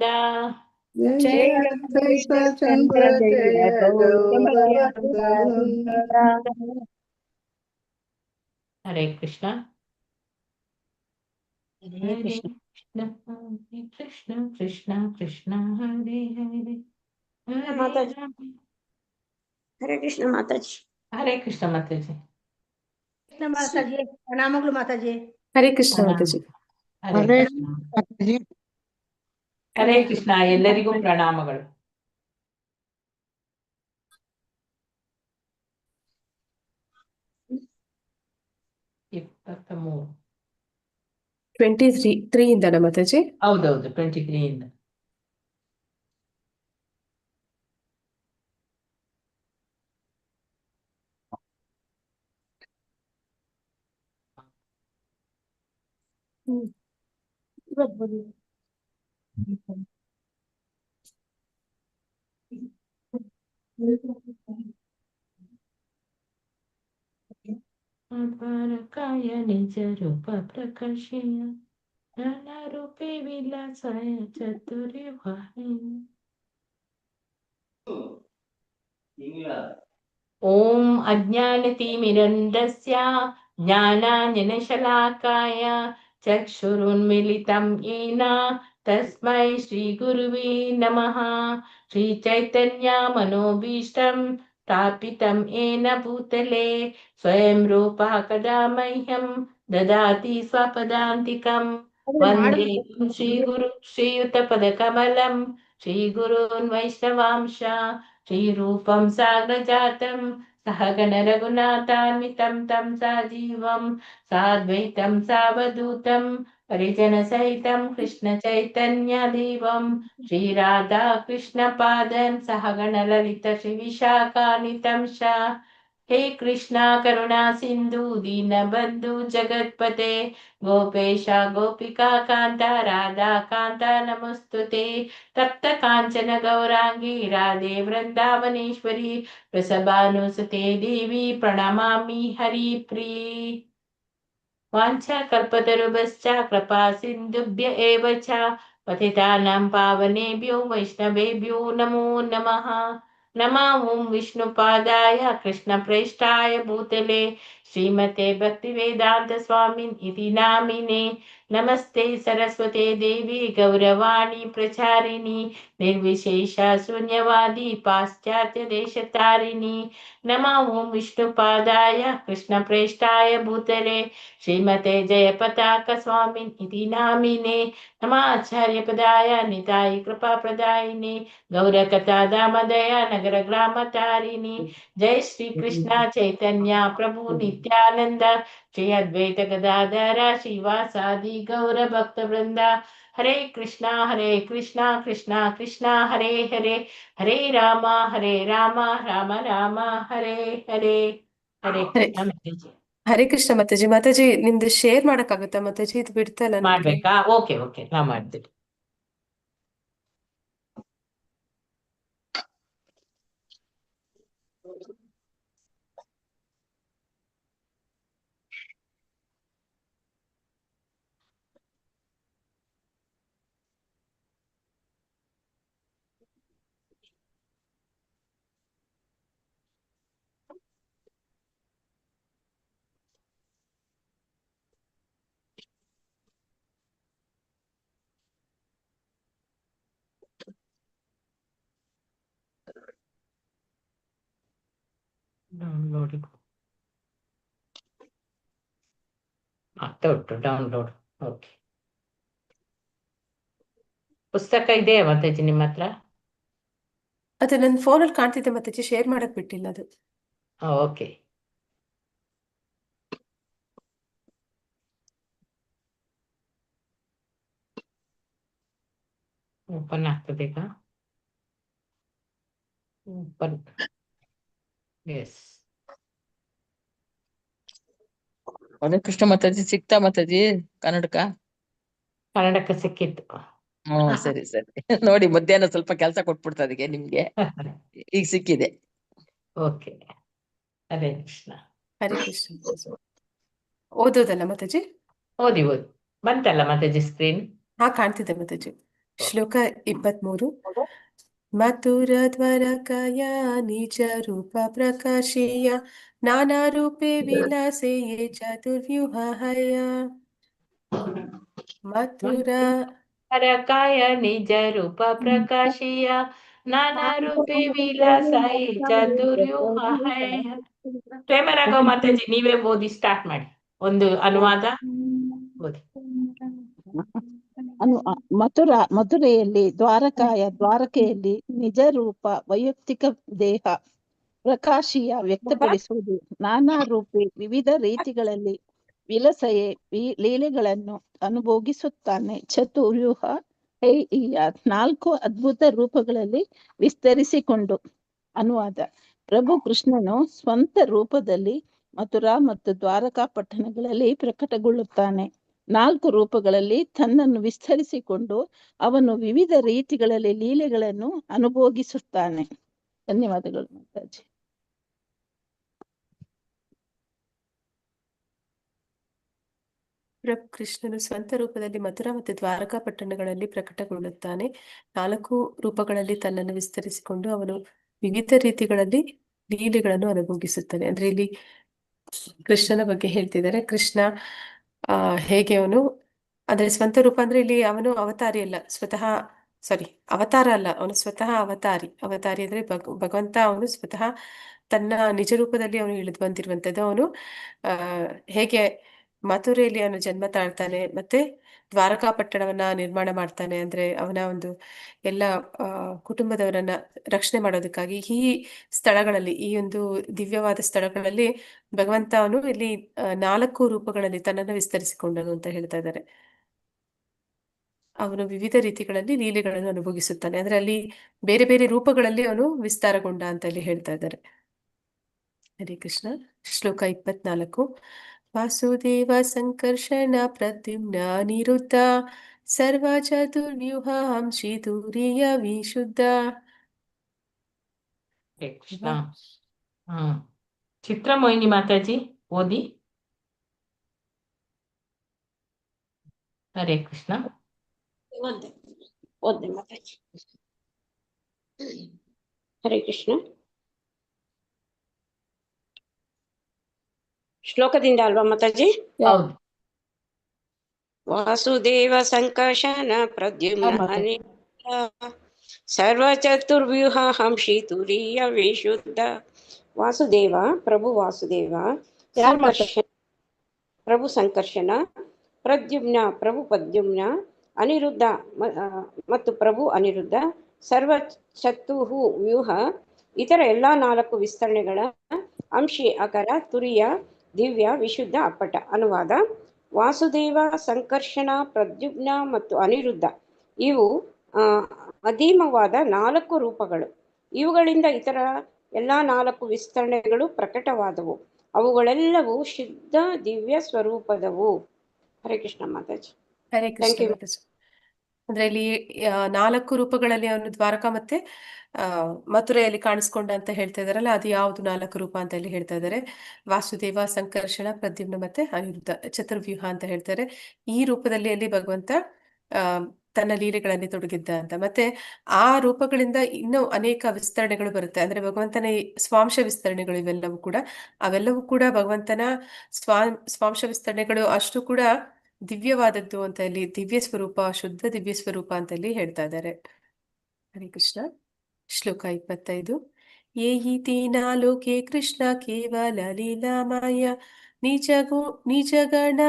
ಗೋವಿಂದ. ಜಯ ಲಂಕೇಶ ಚಂದ್ರ ಜಯ ಗೌರವಂದ. ಹರೇ ಕೃಷ್ಣ. ಹರೇ ಕೃಷ್ಣ. ಹರೇ ಕೃಷ್ಣ ಕೃಷ್ಣ ಕೃಷ್ಣ ಹರೇ ಹರೇ ಹರೇ ಮಾತಾಜಿ. ರಾಮ. ಹರೇ ಕೃಷ್ಣ ಮಾತಾಜಿ. ಹರೇ ಕೃಷ್ಣ ಮಾತಾಜಿ. ಕೃಷ್ಣ ಮಾತಾಜಿ, ಪ್ರಣಾಮಗಳು ಮಾತಾಜಿ. ಹರೇ ಕೃಷ್ಣ ಮಾತಾಜಿ. ಹರೇ ಕೃಷ್ಣ. ಹರೇ ಕೃಷ್ಣ. ಎಲ್ಲರಿಗೂ ಪ್ರಣಾಮಗಳು. ಇಪ್ಪತ್ತ 23 ಇಂದ ಮಾತಾಜಿ. ಹೌದೌದು, 23 ಇಂದ. ಕಾಯ ನಿಜ ರೂಪ ಪ್ರಕಾಶಯ ನಾನಾ ರೂಪೇ ವಿಲಾಸಾಯ ಚತುರ್ವಾಹಿನಿ. ಓಂ ಅಜ್ಞಾನತಿಮಿರಂಧಸ್ಯ ಜ್ಞಾನಾಂಜನಶಲಾಕಾಯ ಚಕ್ಷುರುನ್ಮಿಲಿತಂ ಯೇನ ತಸ್ಮೈ ಶ್ರೀ ಗುರುವೇ ನಮಃ. ಶ್ರೀ ಚೈತನ್ಯ ಮನೋಭೀಷ್ಟಂ ಸ್ಥಾಪಿತಂ ಯೇನ ಭೂತಲೆ ಸ್ವಯಂ ರೂಪಃ ಕದಾ ಮಹ್ಯಂ ದದಾತಿ ಸ್ವಪದಾಂತಿಕಂ. ವಂದೇ ಶ್ರೀ ಗುರು ಶ್ರೀಯುತ ಪದಕಮಲಂ ಶ್ರೀ ಗುರುನ್ ವೈಷ್ಣವಾಂಶ ಶ್ರೀರೂಪಂ ಸಾಗ್ರಜಾತಂ ಸಹಗಣ ರಘುನಾಥಾನ್ವಿತಂ ತಂ ಸಜೀವಂ ಸಾದ್ವೈತಂ ಸಾವಧೂತಂ ಪರಿಜನ ಸಹಿತಂ ಕೃಷ್ಣ ಚೈತನ್ಯ ದೇವಂ ಶ್ರೀರಾಧಾ ಕೃಷ್ಣ ಪಾದಂ ಸಹಗಣ ಲಲಿತ ಶ್ರೀ ವಿಶಾಖಾನ್ವಿತಂ ಶ. ಹೇ ಕೃಷ್ಣ ಕರುಣಾ ಸಿಂಧು ದೀನಬಂಧು ಜಗತ್ಪತೆ ಗೋಪೇಶ ಗೋಪಿಕಾ ಕಾಂತ ರಾಧಾ ಕಾಂತ ನಮಸ್ತುತೆ. ತಪ್ತ ಕಾಂಚನ ಗೌರಾಂಗಿ ರಾಧೆ ವೃಂದಾವನೇಶ್ವರಿ ವೃಷಭಾನುಸುತೆ ದೇವಿ ಪ್ರಣಮಾಮಿ ಹರಿಪ್ರಿಯೆ. ವಾಂಛಾ ಕಲ್ಪತರುಭ್ಯಶ್ಚ ಕೃಪಾ ಸಿಂಧುಭ್ಯ ಏವ ಚ ಪತಿತಾನಾಂ ಪಾವನೇಭ್ಯೋ ವೈಷ್ಣವೇಭ್ಯೋ ನಮೋ ನಮಃ. ನಮೋ ಓಂ ವಿಷ್ಣುಪಾದಾಯ ಕೃಷ್ಣಪ್ರೇಷ್ಠಾಯ ಭೂತಲೆ ಶ್ರೀಮತೆ ಭಕ್ತಿವೇದಾಂತ ಸ್ವಾಮಿನ್ ಇತಿ ನಾಮಿನೆ. ನಮಸ್ತೆ ಸರಸ್ವತೆ ದೇವಿ ಗೌರವಾಣಿ ಪ್ರಚಾರಿಣಿ ನಿರ್ವಿಶೇಷ ಶೂನ್ಯವಾದಿ ಪಾಶ್ಚಾತ್ಯ ದೇಶತಾರಿಣಿ. ನಮೋ ಓಂ ವಿಷ್ಣುಪಾದಾಯ ಕೃಷ್ಣಪ್ರೇಷ್ಠಾಯ ಭೂತಲೆ ಶ್ರೀಮತೆ ಜಯ ಪತಾಕ ಸ್ವಾಮಿನ್ ಇತಿ ನಾಮಿನೆ. ನಮಾಚಾರ್ಯ ಪದಾಯ ನಿತಾಯಿ ಕೃಪಾ ಪ್ರದಾಯಿನಿ ಗೌರಕಥಾ ದಾಮದಯ ನಗರ ಗ್ರಾಮ ತಾರಿಣಿ. ಜೈ ಶ್ರೀ ಕೃಷ್ಣ ಚೈತನ್ಯ ಪ್ರಭು ನಿತ್ಯಾನಂದ ಶ್ರೀ ಅದ್ವೈತ ಗದಾಧರ ಶ್ರೀವಾಸಾದಿ ಗೌರ ಭಕ್ತ ವೃಂದ. ಹರೇ ಕೃಷ್ಣ ಕೃಷ್ಣ ಕೃಷ್ಣ ಹರೇ ಹರೇ ಹರೇ ರಾಮ ರಾಮ ರಾಮ ಹರೇ ಹರೇ. ಹರೇ ಕೃಷ್ಣ ಮಾತಾಜಿ. ಹರೇ ಕೃಷ್ಣ ಮಾತಾಜಿ. ಮಾತಾಜಿ ನಿಮ್ದು ಶೇರ್ ಮಾಡಕ್ಕಾಗತ್ತಾ ಮಾತಾಜಿ? ಇದು ಬಿಡ್ತಾ ಇಲ್ಲ ನನ್ಗೆ. ಮಾಡ್ಬೇಕಾ? ಓಕೆ ನಾ ಮಾಡ್ತೀನಿ. ಡೌನ್ಲೋಡ್ ಆಗ್ತಾ ಉಂಟು ಡೌನ್ಲೋಡ್. ಓಕೆ. ಪುಸ್ತಕ ಇದೆಯಾ ಮಾತಾಜಿ ನಿಮ್ಮ ಹತ್ರ? ಅದು ನನ್ನ ಫೋನಲ್ಲಿ ಕಾಣ್ತಿದ್ದೆ ಮಾತಾಜಿ, ಶೇರ್ ಮಾಡಕ್ ಬಿಟ್ಟಿಲ್ಲ ಅದು. ಓಕೆ. ಓಪನ್ ಆಗ್ತದೆ ಈಗ. ಓಪನ್. ಎಸ್. ಹರೇ ಕೃಷ್ಣ ಮಾತಾಜಿ. ಸಿಕ್ತಾ ಮಾತಾಜಿ ಕನ್ನಡಕ್ಕೆ ಸಿಕ್ಕಿತ್ತು. ಸರಿ ನೋಡಿ, ಮಧ್ಯಾಹ್ನ ಸ್ವಲ್ಪ ಕೆಲಸ ಕೊಟ್ಬಿಡ್ತದೆ ನಿಮ್ಗೆ. ಈಗ ಸಿಕ್ಕಿದೆ. ಓಕೆ. ಹರೇ ಕೃಷ್ಣ. ಹರೇ ಕೃಷ್ಣ. ಓದೋದಲ್ಲ ಮಾತಾಜಿ? ಓದಿ ಬಂತಲ್ಲ ಮಾತಾಜಿ ಸ್ಕ್ರೀನ್? ಹಾ, ಕಾಣ್ತಿದ್ದೆ ಮಾತಾಜಿ. ಶ್ಲೋಕ 23 ಮಥುರಧ್ವರಕಯ ನಿಜ ರೂಪ ಪ್ರಕಾಶೇಯ ನಾನಾ ರೂಪೇ ವಿಲಾಸೇಯೇ ಚತುರ್ವ್ಯೂಹಯ ಮಥುರ ಪರಕಾಯ ನಿಜ ರೂಪ ಪ್ರಕಾಶಿಯ ನಾನಾ ರೂಪೇ ವಿಲಾಸಾಯಿ ಚತುರ್ವ್ಯೂಹ ಪ್ರೇಮರಾಘವ್ ಮಾತಾಜಿ ನೀವೇ ಓದಿ ಸ್ಟಾರ್ಟ್ ಮಾಡಿ ಒಂದು ಅನುವಾದ ಓದಿ. ಮಥುರೆಯಲ್ಲಿ ದ್ವಾರಕೆಯಲ್ಲಿ ನಿಜ ರೂಪ ವೈಯಕ್ತಿಕ ದೇಹ ಪ್ರಕಾಶಿಯ ವ್ಯಕ್ತಪಡಿಸುವುದು ನಾನಾ ರೂಪಿ ವಿವಿಧ ರೀತಿಗಳಲ್ಲಿ ವಿಲಸೆಯೇ ಲೀಲೆಗಳನ್ನು ಅನುಭೋಗಿಸುತ್ತಾನೆ. ಚತುರ್ವ್ಯೂಹ ಹೈಯ 4 ಅದ್ಭುತ ರೂಪಗಳಲ್ಲಿ ವಿಸ್ತರಿಸಿಕೊಂಡು. ಅನುವಾದ: ಪ್ರಭು ಕೃಷ್ಣನು ಸ್ವಂತ ರೂಪದಲ್ಲಿ ಮಥುರಾ ಮತ್ತು ದ್ವಾರಕಾ ಪಟ್ಟಣಗಳಲ್ಲಿ ಪ್ರಕಟಗೊಳ್ಳುತ್ತಾನೆ. 4 ರೂಪಗಳಲ್ಲಿ ತನ್ನನ್ನು ವಿಸ್ತರಿಸಿಕೊಂಡು ಅವನು ವಿವಿಧ ರೀತಿಗಳಲ್ಲಿ ಲೀಲೆಗಳನ್ನು ಅನುಭೋಗಿಸುತ್ತಾನೆ. ಧನ್ಯವಾದಗಳು ಮಾತಾಜಿ. ಪ್ರಭು ಕೃಷ್ಣನು ಸ್ವಂತ ರೂಪದಲ್ಲಿ ಮಥುರಾ ಮತ್ತು ದ್ವಾರಕಾ ಪಟ್ಟಣಗಳಲ್ಲಿ ಪ್ರಕಟಗೊಳ್ಳುತ್ತಾನೆ. 4 ರೂಪಗಳಲ್ಲಿ ತನ್ನನ್ನು ವಿಸ್ತರಿಸಿಕೊಂಡು ಅವನು ವಿವಿಧ ರೀತಿಗಳಲ್ಲಿ ಲೀಲೆಗಳನ್ನು ಅನುಭೋಗಿಸುತ್ತಾನೆ. ಅಂದ್ರೆ ಇಲ್ಲಿ ಕೃಷ್ಣನ ಬಗ್ಗೆ ಹೇಳ್ತಿದ್ದಾರೆ. ಕೃಷ್ಣ ಹೇಗೆ ಅವನು ಅಂದ್ರೆ ಸ್ವಂತ ರೂಪ ಅಂದ್ರೆ ಇಲ್ಲಿ ಅವನು ಅವತಾರಿ ಅಲ್ಲ, ಅವತಾರ ಅಲ್ಲ, ಅವನು ಸ್ವತಃ ಅವತಾರಿ ಅಂದ್ರೆ ಭಗವಂತ ಅವನು ಸ್ವತಃ ತನ್ನ ನಿಜ ರೂಪದಲ್ಲಿ ಅವನು ಇಳಿದು ಬಂದಿರುವಂತದ್ದು. ಅವನು ಹೇಗೆ ಮಥುರೆಯಲ್ಲಿ ಅವನು ಜನ್ಮ ತಾಳ್ತಾನೆ, ಮತ್ತೆ ದ್ವಾರಕಾ ಪಟ್ಟಣವನ್ನ ನಿರ್ಮಾಣ ಮಾಡ್ತಾನೆ, ಅಂದ್ರೆ ಅವನ ಒಂದು ಎಲ್ಲ ಕುಟುಂಬದವರನ್ನ ರಕ್ಷಣೆ ಮಾಡೋದಕ್ಕಾಗಿ ಈ ಸ್ಥಳಗಳಲ್ಲಿ, ಈ ಒಂದು ದಿವ್ಯವಾದ ಸ್ಥಳಗಳಲ್ಲಿ ಭಗವಂತ ಅವನು ಇಲ್ಲಿ 4 ರೂಪಗಳಲ್ಲಿ ತನ್ನನ್ನು ವಿಸ್ತರಿಸಿಕೊಂಡನು ಅಂತ ಹೇಳ್ತಾ ಇದ್ದಾರೆ. ಅವನು ವಿವಿಧ ರೀತಿಗಳಲ್ಲಿ ಲೀಲೆಗಳನ್ನು ಅನುಭವಿಸುತ್ತಾನೆ, ಅಂದ್ರೆ ಅಲ್ಲಿ ಬೇರೆ ಬೇರೆ ರೂಪಗಳಲ್ಲಿ ಅವನು ವಿಸ್ತಾರಗೊಂಡ ಅಂತ ಇಲ್ಲಿ ಹೇಳ್ತಾ ಇದ್ದಾರೆ. ಹರೇ ಕೃಷ್ಣ. ಶ್ಲೋಕ 24 ವಾಸುದೇವ ಸಂಕರ್ಷಣ ಪ್ರದ್ಯುಮ್ನ ಅನಿರುದ್ಧ ಸರ್ವ ಚತುರ್ವ್ಯೂಹ ಹಂಸಿ ತುರಿಯ ವಿಶುದ್ಧ. ಹರೇ ಕೃಷ್ಣ. ಚಿತ್ರಮೋಹಿನಿ ಮಾತಾಜಿ ಓದಿ. ಹರೇ ಕೃಷ್ಣ. ಓದ್ದೆ ಮಾತಾಜಿ. ಹರೇ ಕೃಷ್ಣ. ಶ್ಲೋಕದಿಂದ ಅಲ್ವಾ ಮಾತಾಜಿ? ಹೌದು. ವಾಸುದೇವ ಸಂಕರ್ಷಣ ಪ್ರದ್ಯುಮ್ನ ಸರ್ವ ಚತುರ್ವ್ಯೂಹ ಹಂಸಿ ತುರಿಯ ವಿಶುದ್ಧ. ವಾಸುದೇವ, ಪ್ರಭು ವಾಸುದೇವ, ಪ್ರಭು ಸಂಕರ್ಷಣ, ಪ್ರದ್ಯುಮ್ನ, ಪ್ರಭು ಪ್ರದ್ಯುಮ್ನ, ಅನಿರುದ್ಧ ಮತ್ತು ಪ್ರಭು ಅನಿರುದ್ಧ, ಸರ್ವ ಚತುಹು ವ್ಯೂಹ ಇತರ ಎಲ್ಲಾ 4 ವಿಸ್ತರಣೆಗಳ ಅಂಶಿ ಅಕರ ತುರಿಯ ದಿವ್ಯ ವಿಶುದ್ಧ ಅಪ್ಪಟ. ಅನುವಾದ: ವಾಸುದೇವ, ಸಂಕರ್ಷಣ, ಪ್ರದ್ಯುಮ್ನ ಮತ್ತು ಅನಿರುದ್ಧ ಇವು ಅಧೀಮವಾದ 4 ರೂಪಗಳು. ಇವುಗಳಿಂದ ಇತರ ಎಲ್ಲಾ 4 ವಿಸ್ತರಣೆಗಳು ಪ್ರಕಟವಾದವು. ಅವುಗಳೆಲ್ಲವೂ ಶುದ್ಧ ದಿವ್ಯ ಸ್ವರೂಪದವು. ಹರೇ ಕೃಷ್ಣ ಮಾತಾಜಿ. ಹರೇ ಕೃಷ್ಣ ಮಾತಾಜಿ. ಅಂದ್ರೆ ಇಲ್ಲಿ 4 ರೂಪಗಳಲ್ಲಿ ಅವನು ದ್ವಾರಕಾ ಮತ್ತೆ ಮಥುರೆಯಲ್ಲಿ ಕಾಣಿಸ್ಕೊಂಡ ಅಂತ ಹೇಳ್ತಾ ಇದಾರಲ್ಲ, ಅದು ಯಾವ್ದು 4 ರೂಪ ಅಂತ ಇಲ್ಲಿ ಹೇಳ್ತಾ ಇದ್ದಾರೆ. ವಾಸುದೇವ, ಸಂಕರ್ಷಣ, ಪ್ರದ್ಯುಮ್ನ ಮತ್ತೆ ಅನಿರುದ್ಧ ಚತುರ್ವ್ಯೂಹ ಅಂತ ಹೇಳ್ತಾರೆ. ಈ ರೂಪದಲ್ಲಿ ಅಲ್ಲಿ ಭಗವಂತ ತನ್ನ ಲೀಲೆಗಳಲ್ಲಿ ತೊಡಗಿದ್ದ ಅಂತ. ಮತ್ತೆ ಆ ರೂಪಗಳಿಂದ ಇನ್ನೂ ಅನೇಕ ವಿಸ್ತರಣೆಗಳು ಬರುತ್ತೆ. ಅಂದ್ರೆ ಭಗವಂತನ ಸ್ವಾಂಶ ವಿಸ್ತರಣೆಗಳು ಅವೆಲ್ಲವೂ ಕೂಡ ಭಗವಂತನ ಸ್ವಾಂಶ ವಿಸ್ತರಣೆಗಳು ಅಷ್ಟು ಕೂಡ ದಿವ್ಯವಾದದ್ದು ಅಂತ ಇಲ್ಲಿ ದಿವ್ಯ ಸ್ವರೂಪ, ಶುದ್ಧ ದಿವ್ಯ ಸ್ವರೂಪ ಅಂತ ಇಲ್ಲಿ ಹೇಳ್ತಾ ಇದ್ದಾರೆ. ಹರೇ ಕೃಷ್ಣ. ಶ್ಲೋಕ 25 ಏಹಿತೀನ ಲೋಕೆ ಕೃಷ್ಣ ಕೇವಲ ಲೀಲಾಮಾಯ ನಿಜಗಣ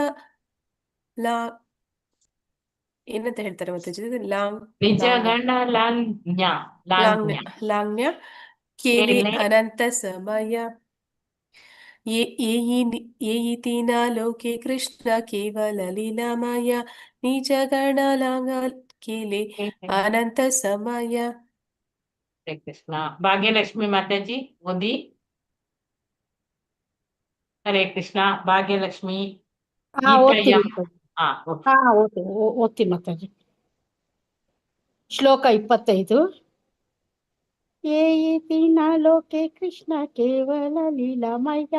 ಏನಂತ ಹೇಳ್ತಾರೆ ಮತ್ತೆ ನಿಜಗಣ ಲಾಂಗ್ನ್ಯ ಕೇಲಿ ಅನಂತ ಸಮಯ. ಏಯಿತೀನ ಲೋಕೆ ಕೃಷ್ಣ ಕೇವಲ ಲೀಲಾಮಾಯ ನಿಜಗಣ ಲಾಂಗ ಕೇಲಿ ಅನಂತ ಸಮಯ. ಹರೇ ಕೃಷ್ಣ. ಭಾಗ್ಯಲಕ್ಷ್ಮಿ ಮಾತಾಜಿ ಓದಿ. ಹರೇ ಕೃಷ್ಣ. ಭಾಗ್ಯಲಕ್ಷ್ಮಿ. ಓದ್ತೀನಿ ಮಾತಾಜಿ. ಶ್ಲೋಕ 25 ಏಯಿತೀನ ಲೋಕೆ ಕೃಷ್ಣ ಕೇವಲ ಲೀಲಾಮಯ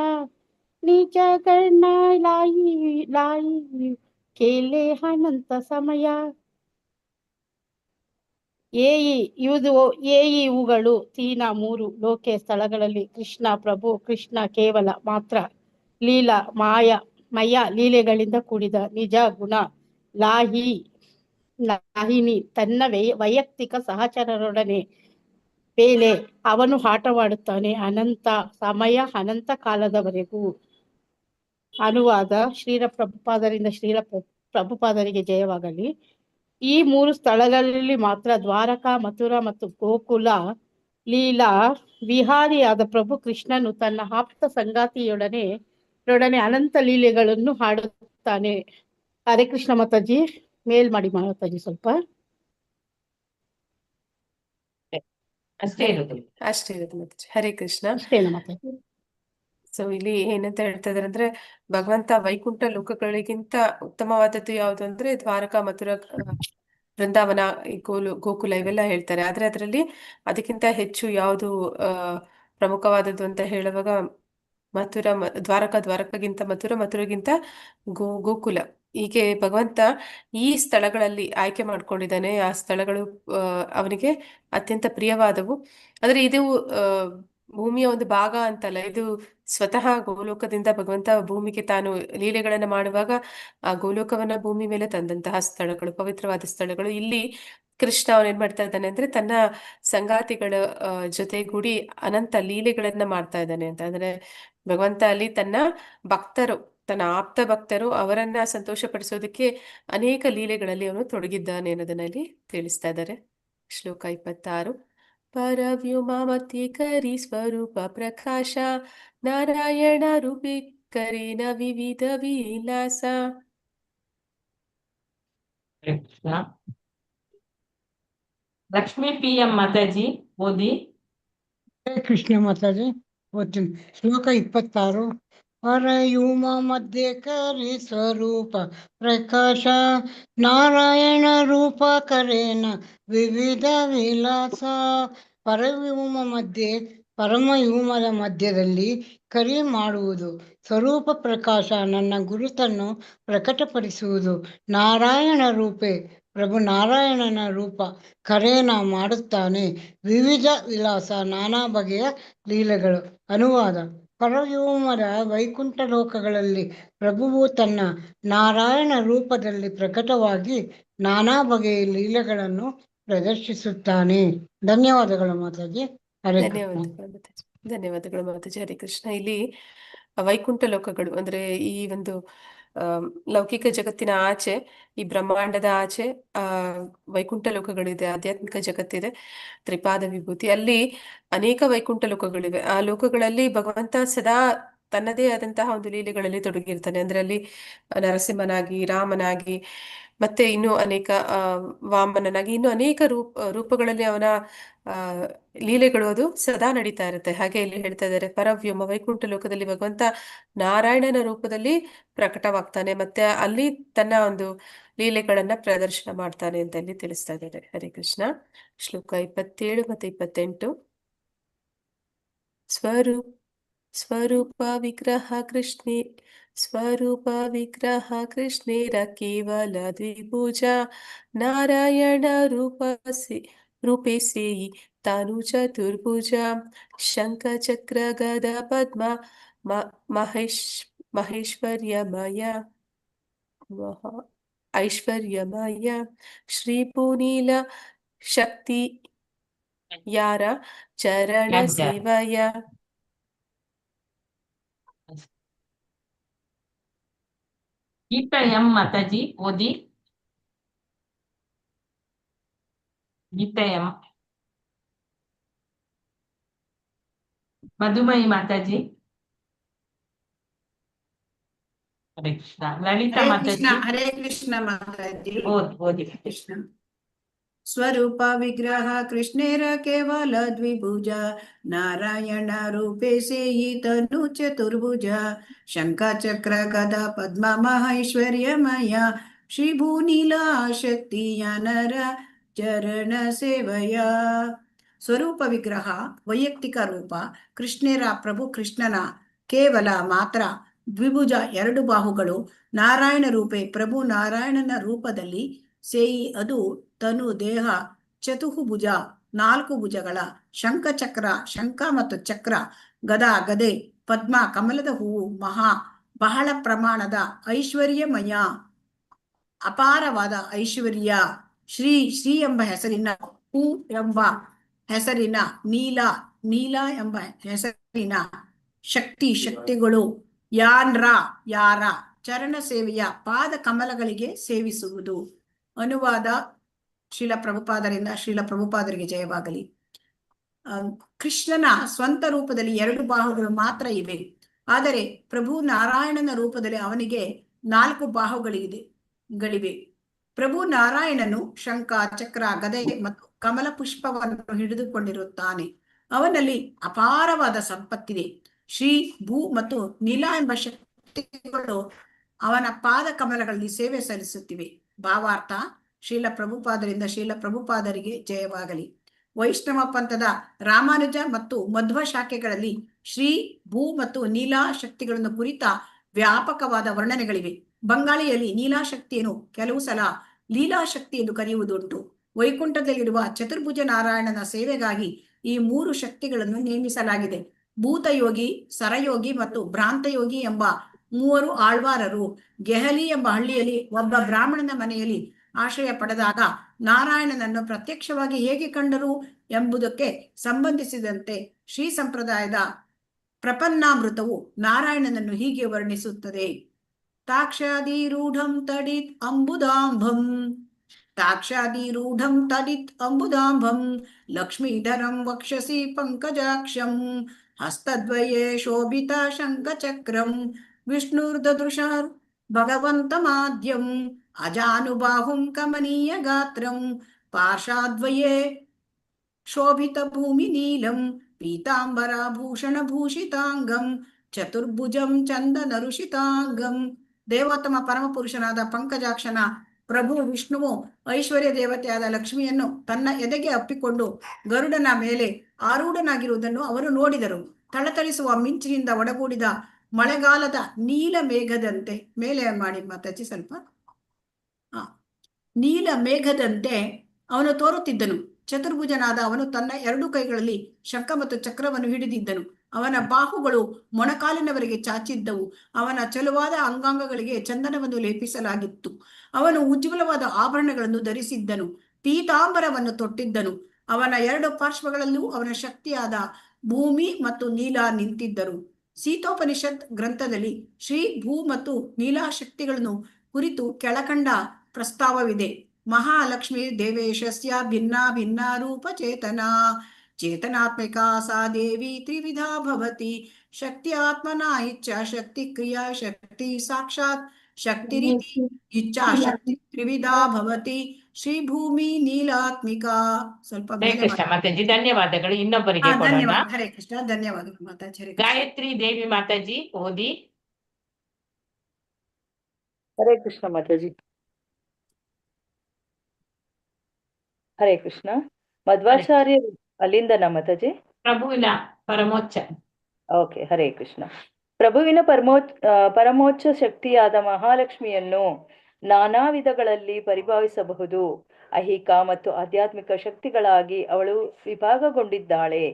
ನಿಜ ಗಣ ಲಾಯಿ ಕೇಲೆ ಅನಂತ ಸಮಯ. ಏಯಿ ಇವುಗಳು ತೀನ ಮೂರು ಲೋಕೆ ಸ್ಥಳಗಳಲ್ಲಿ ಕೃಷ್ಣ ಪ್ರಭು ಕೃಷ್ಣ ಕೇವಲ ಮಾತ್ರ ಲೀಲಾ ಮಯ ಲೀಲೆಗಳಿಂದ ಕೂಡಿದ ನಿಜ ಗುಣ ಲಾಹಿನಿ ತನ್ನ ವೈಯಕ್ತಿಕ ಸಹಚರರೊಡನೆ ಬೇಲೆ ಅವನು ಆಟವಾಡುತ್ತಾನೆ ಅನಂತ ಸಮಯ ಅನಂತ ಕಾಲದವರೆಗೂ. ಅನುವಾದ ಶ್ರೀಲ ಪ್ರಭುಪಾದರಿಗೆ ಜಯವಾಗಲಿ. ಈ ಮೂರು ಸ್ಥಳಗಳಲ್ಲಿ ಮಾತ್ರ ದ್ವಾರಕಾ, ಮಥುರಾ ಮತ್ತು ಗೋಕುಲ ಲೀಲಾ ವಿಹಾರಿಯಾದ ಪ್ರಭು ಕೃಷ್ಣನು ತನ್ನ ಆಪ್ತ ಸಂಗಾತಿಯೊಡನೆ ಅನಂತ ಲೀಲೆಗಳನ್ನು ಹಾಡುತ್ತಾನೆ. ಹರೇ ಕೃಷ್ಣ ಮಾತಾಜಿ. ಮೇಲ್ ಮಾಡಿ ಮಾತಾಜಿ ಸ್ವಲ್ಪ. ಅಷ್ಟೇ ಇರೋದು. ಅಷ್ಟೇ ಇರೋದು ಮಾತಾಜಿ. ಹರೇ ಕೃಷ್ಣ. ಅಷ್ಟೇನಾ ಮಾತಾಜಿ? ಸೊ ಇಲ್ಲಿ ಏನಂತ ಹೇಳ್ತಾ ಇದಾರೆ ಅಂದ್ರೆ, ಭಗವಂತ ವೈಕುಂಠ ಲೋಕಗಳಿಗಿಂತ ಉತ್ತಮವಾದದ್ದು ಯಾವುದು ಅಂದ್ರೆ ದ್ವಾರಕಾ, ಮಥುರಾ, ಬೃಂದಾವನ, ಈ ಗೋಕುಲ ಇವೆಲ್ಲ ಹೇಳ್ತಾರೆ. ಆದ್ರೆ ಅದರಲ್ಲಿ ಅದಕ್ಕಿಂತ ಹೆಚ್ಚು ಯಾವುದು ಪ್ರಮುಖವಾದದ್ದು ಅಂತ ಹೇಳುವಾಗ ದ್ವಾರಕಾಗಿಂತ ಮಥುರಾಗಿಂತ ಗೋಕುಲ. ಹೀಗೆ ಭಗವಂತ ಈ ಸ್ಥಳಗಳಲ್ಲಿ ಆಯ್ಕೆ ಮಾಡ್ಕೊಂಡಿದ್ದಾನೆ. ಆ ಸ್ಥಳಗಳು ಅವನಿಗೆ ಅತ್ಯಂತ ಪ್ರಿಯವಾದವು. ಆದ್ರೆ ಇದು ಭೂಮಿಯ ಒಂದು ಭಾಗ ಅಂತಲ್ಲ, ಇದು ಸ್ವತಃ ಗೋಲೋಕದಿಂದ ಭಗವಂತ ಭೂಮಿಗೆ ತಾನು ಲೀಲೆಗಳನ್ನ ಮಾಡುವಾಗ ಆ ಗೋಲೋಕವನ್ನ ಭೂಮಿ ಮೇಲೆ ತಂದಂತಹ ಸ್ಥಳಗಳು, ಪವಿತ್ರವಾದ ಸ್ಥಳಗಳು. ಇಲ್ಲಿ ಕೃಷ್ಣ ಅವನೇನ್ ಮಾಡ್ತಾ ಇದ್ದಾನೆ ಅಂದ್ರೆ ತನ್ನ ಸಂಗಾತಿಗಳ ಜೊತೆಗೂಡಿ ಅನಂತ ಲೀಲೆಗಳನ್ನ ಮಾಡ್ತಾ ಇದ್ದಾನೆ ಅಂತ. ಅಂದ್ರೆ ಭಗವಂತ ಅಲ್ಲಿ ತನ್ನ ಆಪ್ತ ಭಕ್ತರು ಅವರನ್ನ ಸಂತೋಷಪಡಿಸೋದಕ್ಕೆ ಅನೇಕ ಲೀಲೆಗಳಲ್ಲಿ ಅವನು ತೊಡಗಿದ್ದಾನೆ ಅನ್ನೋದನ್ನ ಇಲ್ಲಿ ತಿಳಿಸ್ತಾ ಇದ್ದಾರೆ. ಶ್ಲೋಕ 26. ಪರವ್ಯೋಮತ್ಯೇಕರಿ ಸ್ವರೂಪ ಪ್ರಕಾಶ ನಾರಾಯಣ ರೂಪಿ ಕರೇನ ವಿವಿಧ ವಿಲಾಸ. ಹರೇ ಕೃಷ್ಣ. ಲಕ್ಷ್ಮೀ PM ಮಾತಾಜಿ ಓದಿ. ಕೃಷ್ಣ ಮಾತಾಜಿ ಓದ್ತೀನಿ. ಶ್ಲೋಕ 26. ಪರವ್ಯೋಮ ಮಧ್ಯಕರಿ ಸ್ವರೂಪ ಪ್ರಕಾಶ ನಾರಾಯಣ ರೂಪ ಕರೇನ ವಿವಿಧ ವಿಲಾಸ. ಪರಮವ್ಯೋಮದ ಮಧ್ಯದಲ್ಲಿ ಕರಿ ಮಾಡುವುದು, ಸ್ವರೂಪ ಪ್ರಕಾಶ ನನ್ನ ಗುರುತನ್ನು ಪ್ರಕಟಪಡಿಸುವುದು. ನಾರಾಯಣ ರೂಪೆ ಪ್ರಭು ನಾರಾಯಣನ ರೂಪ ಕರೇನ ಮಾಡುತ್ತಾನೆ. ವಿವಿಧ ವಿಲಾಸ ನಾನಾ ಬಗೆಯ ಲೀಲೆಗಳು. ಅನುವಾದ: ಪರವ್ಯೋಮದ ವೈಕುಂಠ ಲೋಕಗಳಲ್ಲಿ ಪ್ರಭುವು ತನ್ನ ನಾರಾಯಣ ರೂಪದಲ್ಲಿ ಪ್ರಕಟವಾಗಿ ನಾನಾ ಬಗೆಯ ಲೀಲೆಗಳನ್ನು ಪ್ರದರ್ಶಿಸುತ್ತಾನೆ. ಧನ್ಯವಾದಗಳು ಮಾತಾಜಿ. ಹರೇ ಕೃಷ್ಣ. ಧನ್ಯವಾದಗಳು ಮಾತಾಜಿ. ಹರೇ ಕೃಷ್ಣ. ಇಲ್ಲಿ ವೈಕುಂಠ ಲೋಕಗಳು ಅಂದ್ರೆ ಈ ಒಂದು ಲೌಕಿಕ ಜಗತ್ತಿನ ಆಚೆ, ಈ ಬ್ರಹ್ಮಾಂಡದ ಆಚೆ ವೈಕುಂಠ ಲೋಕಗಳಿದೆ, ಆಧ್ಯಾತ್ಮಿಕ ಜಗತ್ತಿದೆ, ತ್ರಿಪಾದ ವಿಭೂತಿ. ಅಲ್ಲಿ ಅನೇಕ ವೈಕುಂಠ ಲೋಕಗಳಿವೆ. ಆ ಲೋಕಗಳಲ್ಲಿ ಭಗವಂತ ಸದಾ ತನ್ನದೇ ಆದಂತಹ ಒಂದು ಲೀಲೆಗಳಲ್ಲಿ ತೊಡಗಿರ್ತಾನೆ. ಅಂದ್ರೆ ಅಲ್ಲಿ ನರಸಿಂಹನಾಗಿ, ರಾಮನಾಗಿ, ಮತ್ತೆ ಇನ್ನೂ ಅನೇಕ ವಾಮನನಾಗಿ, ಇನ್ನು ಅನೇಕ ರೂಪಗಳಲ್ಲಿ ಅವನ ಲೀಲೆಗಳು ಅದು ಸದಾ ನಡೀತಾ ಇರುತ್ತೆ. ಹಾಗೆ ಇಲ್ಲಿ ಹೇಳ್ತಾ ಇದ್ದಾರೆ, ಪರವ್ಯೋಮ ವೈಕುಂಠ ಲೋಕದಲ್ಲಿ ಭಗವಂತ ನಾರಾಯಣನ ರೂಪದಲ್ಲಿ ಪ್ರಕಟವಾಗ್ತಾನೆ, ಮತ್ತೆ ಅಲ್ಲಿ ತನ್ನ ಒಂದು ಲೀಲೆಗಳನ್ನ ಪ್ರದರ್ಶನ ಮಾಡ್ತಾನೆ ಅಂತ ಇಲ್ಲಿ ತಿಳಿಸ್ತಾ ಇದ್ದಾರೆ. ಹರೇ ಕೃಷ್ಣ. ಶ್ಲೋಕ 27 ಮತ್ತೆ 28. ಸ್ವರೂಪ ವಿಗ್ರಹ ಕೃಷ್ಣೇರ ಕೇವಲ ದ್ವಿಭುಜ ನಾರಾಯಣ ರೂಪೇ ಸೇಯಿ ತಾನು ಚತುರ್ಭುಜ ಶಂಖ ಚಕ್ರ ಗದ ಪದ್ಮ ಐಶ್ವರ್ಯಮಯ ಶ್ರೀ ಪುನೀಲ ಶಕ್ತಿ ಯಾರ ಚರಣ ಸೇವಯ. ಗೀತಾ M ಮಾತಾಜಿ ಓದಿ. ಗೀತಾ M. ಮಧುಮಯಿ ಮಾತಾಜಿ. ಹರೇ ಕೃಷ್ಣ. ಲಲಿತಾ ಮಾತಾಜಿ ಹರೇ ಕೃಷ್ಣ ಮಾತಾಜಿ. ಓದಿ. ಕೃಷ್ಣ. ಸ್ವರೂಪ ವಿಗ್ರಹ ಕೃಷ್ಣೇರ ಕೇವಲ ದ್ವಿಭುಜ ನಾರಾಯಣ ರೂಪೇ ಸೇಯಿ ತನು ಚತುರ್ಭುಜ ಶಂಖ ಚಕ್ರ ಗದಾ ಪದ್ಮ ಮಹೈಶ್ವರ್ಯಮಯ ಶ್ರೀ ಭೂನೀಲ ಶಕ್ತಿಯ ನರ ಚರಣ ಸೇವಯ. ಸ್ವರೂಪ ವಿಗ್ರಹ ವೈಯಕ್ತಿಕ ರೂಪ ಕೃಷ್ಣೇರ ಪ್ರಭು ಕೃಷ್ಣನ ಕೇವಲ ಮಾತ್ರ ದ್ವಿಭುಜ 2 ಬಾಹುಗಳು ನಾರಾಯಣ ರೂಪೆ ಪ್ರಭು ನಾರಾಯಣನ ರೂಪದಲ್ಲಿ ಸೇಯಿ ಅದು ತನು ದೇಹ ಚತುರ್ಭುಜ 4 ಭುಜಗಳ, ಶಂಖಚಕ್ರ ಶಂಖ ಮತ್ತು ಚಕ್ರ, ಗದಾ ಗದೆ, ಪದ್ಮ ಕಮಲದ ಹೂವು, ಬಹಳ ಪ್ರಮಾಣದ ಐಶ್ವರ್ಯಮಯ ಅಪಾರವಾದ ಐಶ್ವರ್ಯ, ಶ್ರೀ ಎಂಬ ಹೆಸರಿನ, ಹೂ ಎಂಬ ಹೆಸರಿನ, ನೀಲ ಎಂಬ ಹೆಸರಿನ ಶಕ್ತಿಗಳು, ಯಾರ ಚರಣ ಸೇವೆಯ ಪಾದ ಕಮಲಗಳಿಗೆ ಸೇವಿಸುವುದು. ಅನುವಾದ ಶ್ರೀಲ ಪ್ರಭುಪಾದರಿಗೆ ಜಯವಾಗಲಿ. ಕೃಷ್ಣನ ಸ್ವಂತ ರೂಪದಲ್ಲಿ 2 ಬಾಹುಗಳು ಮಾತ್ರ ಇವೆ. ಆದರೆ ಪ್ರಭು ನಾರಾಯಣನ ರೂಪದಲ್ಲಿ ಅವನಿಗೆ 4 ಬಾಹುಗಳಿವೆ. ಪ್ರಭು ನಾರಾಯಣನು ಶಂಖ, ಚಕ್ರ, ಗದೆ ಮತ್ತು ಕಮಲ ಪುಷ್ಪವನ್ನು ಹಿಡಿದುಕೊಂಡಿರುತ್ತಾನೆ. ಅವನಲ್ಲಿ ಅಪಾರವಾದ ಸಂಪತ್ತಿದೆ. ಶ್ರೀ, ಭೂ ಮತ್ತು ನೀಲ ಎಂಬ ಶಕ್ತಿಗಳು ಅವನ ಪಾದ ಕಮಲಗಳಲ್ಲಿ ಸೇವೆ ಸಲ್ಲಿಸುತ್ತಿವೆ. ಭಾವಾರ್ಥ: ಶ್ರೀಲ ಪ್ರಭುಪಾದರಿಂದ ಶ್ರೀಲ ಪ್ರಭುಪಾದರಿಗೆ ಜಯವಾಗಲಿ. ವೈಷ್ಣವ ಪಂಥದ ರಾಮಾನುಜ ಮತ್ತು ಮಧ್ವ ಶಾಖೆಗಳಲ್ಲಿ ಶ್ರೀ, ಭೂ ಮತ್ತು ನೀಲಾ ಶಕ್ತಿಗಳನ್ನು ಕುರಿತ ವ್ಯಾಪಕವಾದ ವರ್ಣನೆಗಳಿವೆ. ಬಂಗಾಳಿಯಲ್ಲಿ ನೀಲಾಶಕ್ತಿಯನ್ನು ಕೆಲವು ಸಲ ಲೀಲಾಶಕ್ತಿ ಎಂದು ಕರೆಯುವುದುಂಟು. ವೈಕುಂಠದಲ್ಲಿರುವ ಚತುರ್ಭುಜ ನಾರಾಯಣನ ಸೇವೆಗಾಗಿ ಈ 3 ಶಕ್ತಿಗಳನ್ನು ನೇಮಿಸಲಾಗಿದೆ. ಭೂತಯೋಗಿ, ಸರಯೋಗಿ ಮತ್ತು ಭ್ರಾಂತಯೋಗಿ ಎಂಬ 3 ಆಳ್ವಾರರು ಗೆಹಲಿ ಎಂಬ ಹಳ್ಳಿಯಲ್ಲಿ ಒಬ್ಬ ಬ್ರಾಹ್ಮಣನ ಮನೆಯಲ್ಲಿ ಆಶ್ರಯ ಪಡೆದಾಗ ನಾರಾಯಣನನ್ನು ಪ್ರತ್ಯಕ್ಷವಾಗಿ ಹೇಗೆ ಕಂಡರು ಎಂಬುದಕ್ಕೆ ಸಂಬಂಧಿಸಿದಂತೆ ಶ್ರೀ ಸಂಪ್ರದಾಯದ ಪ್ರಪನ್ನಾಮೃತವು ನಾರಾಯಣನನ್ನು ಹೀಗೆ ವರ್ಣಿಸುತ್ತದೆ. ತಾಕ್ಷಾದಿರೂಢಂ ತಡಿತ್ ಅಂಬುದಾಂಭಂ ಲಕ್ಷ್ಮೀಧರಂ ವಕ್ಷಸಿ ಪಂಕಜಾಕ್ಷಂ ಹಸ್ತದ್ವಯೇ ಶೋಭಿತ ಶಂಖಚಕ್ರಂ ವಿಷ್ಣುರ್ದದೃಶರ್ ಭಗವಂತಮಾದ್ಯಂ ಅಜಾನುಬಾಹುಂ ಕಮನೀಯ ಗಾತ್ರಂ ಪಾರ್ಶ್ವದ್ವಯೇ ಶೋಭಿತ ಭೂಮಿ ನೀಲಂ ಪೀತಾಂಬರಾಭೂಷಣ ಭೂಷಿತಾಂಗಂ ಚತುರ್ಭುಜಂ ಚಂದನರುಷಿತಾಂಗಂ. ದೇವೋತ್ತಮ ಪರಮಪುರುಷನಾದ ಪಂಕಜಾಕ್ಷನ ಪ್ರಭು ವಿಷ್ಣುವು ಐಶ್ವರ್ಯ ದೇವತೆಯಾದ ಲಕ್ಷ್ಮಿಯನ್ನು ತನ್ನ ಎದೆಗೆ ಅಪ್ಪಿಕೊಂಡು ಗರುಡನ ಮೇಲೆ ಆರೂಢನಾಗಿರುವುದನ್ನು ಅವರು ನೋಡಿದರು. ಥಳಥಳಿಸುವ ಮಿಂಚಿನಿಂದ ಒಡಗೂಡಿದ ಮಳೆಗಾಲದ ನೀಲ ಮೇಘದಂತೆ, ಮೇಲೆ ಮಾಡಿ ಮಾತಾಜಿ ಸ್ವಲ್ಪ, ನೀಲ ಮೇಘದಂತೆ ಅವನು ತೋರುತ್ತಿದ್ದನು. ಚತುರ್ಭುಜನಾದ ಅವನು ತನ್ನ 2 ಕೈಗಳಲ್ಲಿ ಶಂಖ ಮತ್ತು ಚಕ್ರವನ್ನು ಹಿಡಿದಿದ್ದನು. ಅವನ ಬಾಹುಗಳು ಮೊಣಕಾಲಿನವರೆಗೆ ಚಾಚಿದ್ದವು. ಅವನ ಚಲುವಾದ ಅಂಗಾಂಗಗಳಿಗೆ ಚಂದನವನ್ನು ಲೇಪಿಸಲಾಗಿತ್ತು. ಅವನು ಉಜ್ವಲವಾದ ಆಭರಣಗಳನ್ನು ಧರಿಸಿದ್ದನು. ಪೀತಾಂಬರವನ್ನು ತೊಟ್ಟಿದ್ದನು. ಅವನ 2 ಪಾರ್ಶ್ವಗಳಲ್ಲೂ ಅವನ ಶಕ್ತಿಯಾದ ಭೂಮಿ ಮತ್ತು ನೀಲ ನಿಂತಿದ್ದರು. ಸೀತೋಪನಿಷತ್ ಗ್ರಂಥದಲ್ಲಿ ಶ್ರೀ, ಭೂ ಮತ್ತು ನೀಲಾ ಶಕ್ತಿಗಳನ್ನು ಕುರಿತು ಕೆಳಕಂಡ ಪ್ರಸ್ತಾವವಿದೆ. ಮಹಾಲಕ್ಷ್ಮೀ ದೇವೇಶಸ್ಯ ಭಿನ್ನ ರೂಪ ಚೇತನಾತ್ಮಿಕಾ ಸಾ ದೇವಿ ತ್ರಿವಿಧಾ ಭವತಿ. ಶಕ್ತಿ ಆತ್ಮನ ಇಚ್ಛಾ ಶಕ್ತಿ ಕ್ರಿಯಾ ಶಕ್ತಿ ಸಾಕ್ಷಾತ್ ಶಕ್ತಿರಿತಿ ಇಚ್ಛಾ ಶಕ್ತಿ ತ್ರಿವಿಧಾ ಭವತಿ. ಶ್ರೀ ಭೂಮಿ ನೀಲಾತ್ಮಿಕಾ. ಸ್ವಲ್ಪ ಹರೇ ಕೃಷ್ಣ ಮಾತಾಜಿ, ಧನ್ಯವಾದಗಳು. ಇನ್ನೊಬ್ಬರಿಗೆ ಕೊಡೋಣ. ಧನ್ಯವಾದ. ಹರೇ ಕೃಷ್ಣ. ಧನ್ಯವಾದಗಳು ಮಾತಾಜಿ. ಗಾಯತ್ರಿ ದೇವಿ ಮಾತಾಜಿ ಓದಿ. ಹರೇ ಕೃಷ್ಣ ಮಾತಾಜಿ. ಹರೇ ಕೃಷ್ಣ. ಮಧ್ವಾಚಾರ್ಯ ಅಲ್ಲಿಂದ ಮಾತಾಜಿ. ಪ್ರಭುವಿನ ಪರಮೋಚ್ಚ. ಓಕೆ, ಹರೇ ಕೃಷ್ಣ. ಪ್ರಭುವಿನ ಪರಮೋಚ್ಚ ಶಕ್ತಿಯಾದ ಮಹಾಲಕ್ಷ್ಮಿಯನ್ನು ನಾನಾ ವಿಧಗಳಲ್ಲಿ ಪರಿಭಾವಿಸಬಹುದು. ಐಹಿಕ ಮತ್ತು ಆಧ್ಯಾತ್ಮಿಕ ಶಕ್ತಿಗಳಾಗಿ ಅವಳು ವಿಭಾಗಗೊಂಡಿದ್ದಾಳೆ.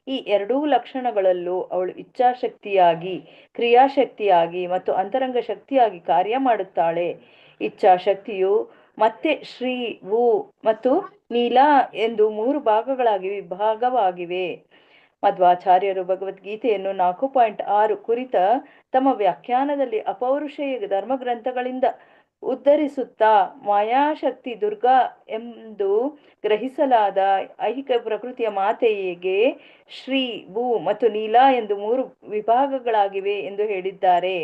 ಈ 2 ಲಕ್ಷಣಗಳಲ್ಲೂ ಅವಳು ಇಚ್ಛಾಶಕ್ತಿಯಾಗಿ, ಕ್ರಿಯಾಶಕ್ತಿಯಾಗಿ ಮತ್ತು ಅಂತರಂಗ ಶಕ್ತಿಯಾಗಿ ಕಾರ್ಯ ಮಾಡುತ್ತಾಳೆ. ಇಚ್ಛಾಶಕ್ತಿಯು ಮತ್ತೆ ಶ್ರೀ, ಭೂ ಮತ್ತು ನೀಲಾ ಎಂದು 3 ಭಾಗಗಳಾಗಿ ವಿಭಾಗವಾಗಿವೆ. ಮಧ್ವಾಚಾರ್ಯರು ಭಗವದ್ಗೀತೆಯನ್ನು 4.6 ಕುರಿತ ತಮ್ಮ ವ್ಯಾಖ್ಯಾನದಲ್ಲಿ ಅಪೌರುಷೇಯ ಧರ್ಮಗ್ರಂಥಗಳಿಂದ ಉದ್ಧರಿಸುತ್ತಾ ಮಾಯಾಶಕ್ತಿ ದುರ್ಗಾ ಎಂದು ಗ್ರಹಿಸಲಾದ ಐಹಿಕ ಪ್ರಕೃತಿಯ ಮಾತೆಗೆ ಶ್ರೀ, ಭೂ ಮತ್ತು ನೀಲಾ ಎಂದು 3 ವಿಭಾಗಗಳಾಗಿವೆ ಎಂದು ಹೇಳಿದ್ದಾರೆ.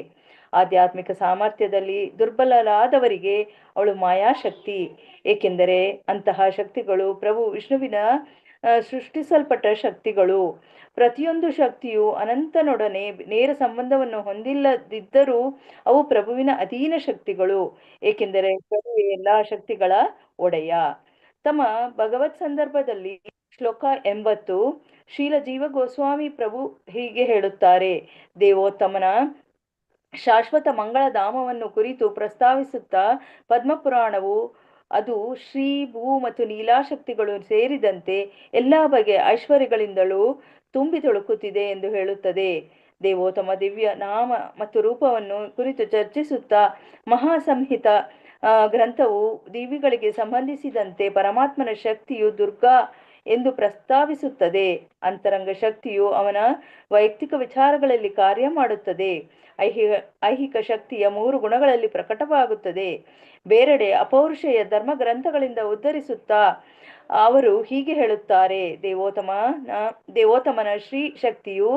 ಆಧ್ಯಾತ್ಮಿಕ ಸಾಮರ್ಥ್ಯದಲ್ಲಿ ದುರ್ಬಲರಾದವರಿಗೆ ಅವಳು ಮಾಯಾಶಕ್ತಿ, ಏಕೆಂದರೆ ಅಂತಹ ಶಕ್ತಿಗಳು ಪ್ರಭು ವಿಷ್ಣುವಿನ ಸೃಷ್ಟಿಸಲ್ಪಟ್ಟ ಶಕ್ತಿಗಳು. ಪ್ರತಿಯೊಂದು ಶಕ್ತಿಯು ಅನಂತನೊಡನೆ ನೇರ ಸಂಬಂಧವನ್ನು ಹೊಂದಿಲ್ಲದಿದ್ದರೂ ಅವು ಪ್ರಭುವಿನ ಅಧೀನ ಶಕ್ತಿಗಳು, ಏಕೆಂದರೆ ಪ್ರಭುವೇ ಎಲ್ಲಾ ಶಕ್ತಿಗಳ ಒಡೆಯ. ತಮ್ಮ ಭಗವತ್ ಸಂದರ್ಭದಲ್ಲಿ ಶ್ಲೋಕ 80 ಶ್ರೀಲ ಜೀವ ಗೋಸ್ವಾಮಿ ಪ್ರಭು ಹೀಗೆ ಹೇಳುತ್ತಾರೆ. ದೇವೋತ್ತಮನ ಶಾಶ್ವತ ಮಂಗಳ ಧಾಮವನ್ನು ಕುರಿತು ಪ್ರಸ್ತಾವಿಸುತ್ತಾ ಪದ್ಮಪುರಾಣವು ಅದು ಶ್ರೀ ಭೂ ಮತ್ತು ನೀಲಾಶಕ್ತಿಗಳು ಸೇರಿದಂತೆ ಎಲ್ಲಾ ಬಗೆಯ ಐಶ್ವರ್ಯಗಳಿಂದಲೂ ತುಂಬಿ ತುಳುಕುತ್ತಿದೆ ಎಂದು ಹೇಳುತ್ತದೆ. ದೇವೋತ್ತಮ ದಿವ್ಯ ನಾಮ ಮತ್ತು ರೂಪವನ್ನು ಕುರಿತು ಚರ್ಚಿಸುತ್ತಾ ಮಹಾಸಂಹಿತ ಗ್ರಂಥವು ದಿವ್ಯಗಳಿಗೆ ಸಂಬಂಧಿಸಿದಂತೆ ಪರಮಾತ್ಮನ ಶಕ್ತಿಯು ದುರ್ಗಾ ಎಂದು ಪ್ರಸ್ತಾವಿಸುತ್ತದೆ. ಅಂತರಂಗ ಶಕ್ತಿಯು ಅವನ ವೈಯಕ್ತಿಕ ವಿಚಾರಗಳಲ್ಲಿ ಕಾರ್ಯ ಮಾಡುತ್ತದೆ. ಐಹಿಕ ಶಕ್ತಿಯ 3 ಗುಣಗಳಲ್ಲಿ ಪ್ರಕಟವಾಗುತ್ತದೆ. ಬೇರೆಡೆ ಅಪೌರುಷೇಯ ಧರ್ಮ ಗ್ರಂಥಗಳಿಂದ ಉದ್ಧರಿಸುತ್ತಾ ಅವರು ಹೀಗೆ ಹೇಳುತ್ತಾರೆ: ದೇವೋತ್ತಮನ ಶ್ರೀ ಶಕ್ತಿಯು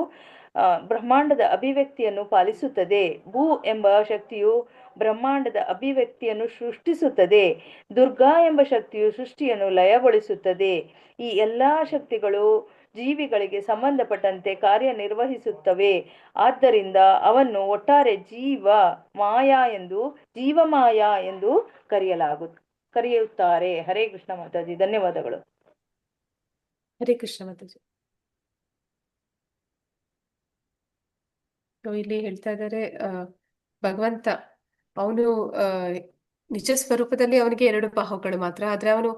ಬ್ರಹ್ಮಾಂಡದ ಅಭಿವ್ಯಕ್ತಿಯನ್ನು ಪಾಲಿಸುತ್ತದೆ. ಭೂ ಎಂಬ ಶಕ್ತಿಯು ಬ್ರಹ್ಮಾಂಡದ ಅಭಿವ್ಯಕ್ತಿಯನ್ನು ಸೃಷ್ಟಿಸುತ್ತದೆ. ದುರ್ಗಾ ಎಂಬ ಶಕ್ತಿಯು ಸೃಷ್ಟಿಯನ್ನು ಲಯಗೊಳಿಸುತ್ತದೆ. ಈ ಎಲ್ಲಾ ಶಕ್ತಿಗಳು ಜೀವಿಗಳಿಗೆ ಸಂಬಂಧಪಟ್ಟಂತೆ ಕಾರ್ಯನಿರ್ವಹಿಸುತ್ತವೆ. ಆದ್ದರಿಂದ ಅವನ್ನು ಒಟ್ಟಾರೆ ಜೀವಮಾಯಾ ಎಂದು ಕರೆಯುತ್ತಾರೆ. ಹರೇ ಕೃಷ್ಣ ಮಾತಾಜಿ, ಧನ್ಯವಾದಗಳು. ಹರೇ ಕೃಷ್ಣ ಮಾತಾಜಿ. ಇಲ್ಲಿ ಹೇಳ್ತಾ ಇದ್ದಾರೆ, ಭಗವಂತ ಅವನು ನಿಜ ಸ್ವರೂಪದಲ್ಲಿ ಅವನಿಗೆ 2 ಬಾಹುಗಳು ಮಾತ್ರ. ಆದ್ರೆ ಅವನು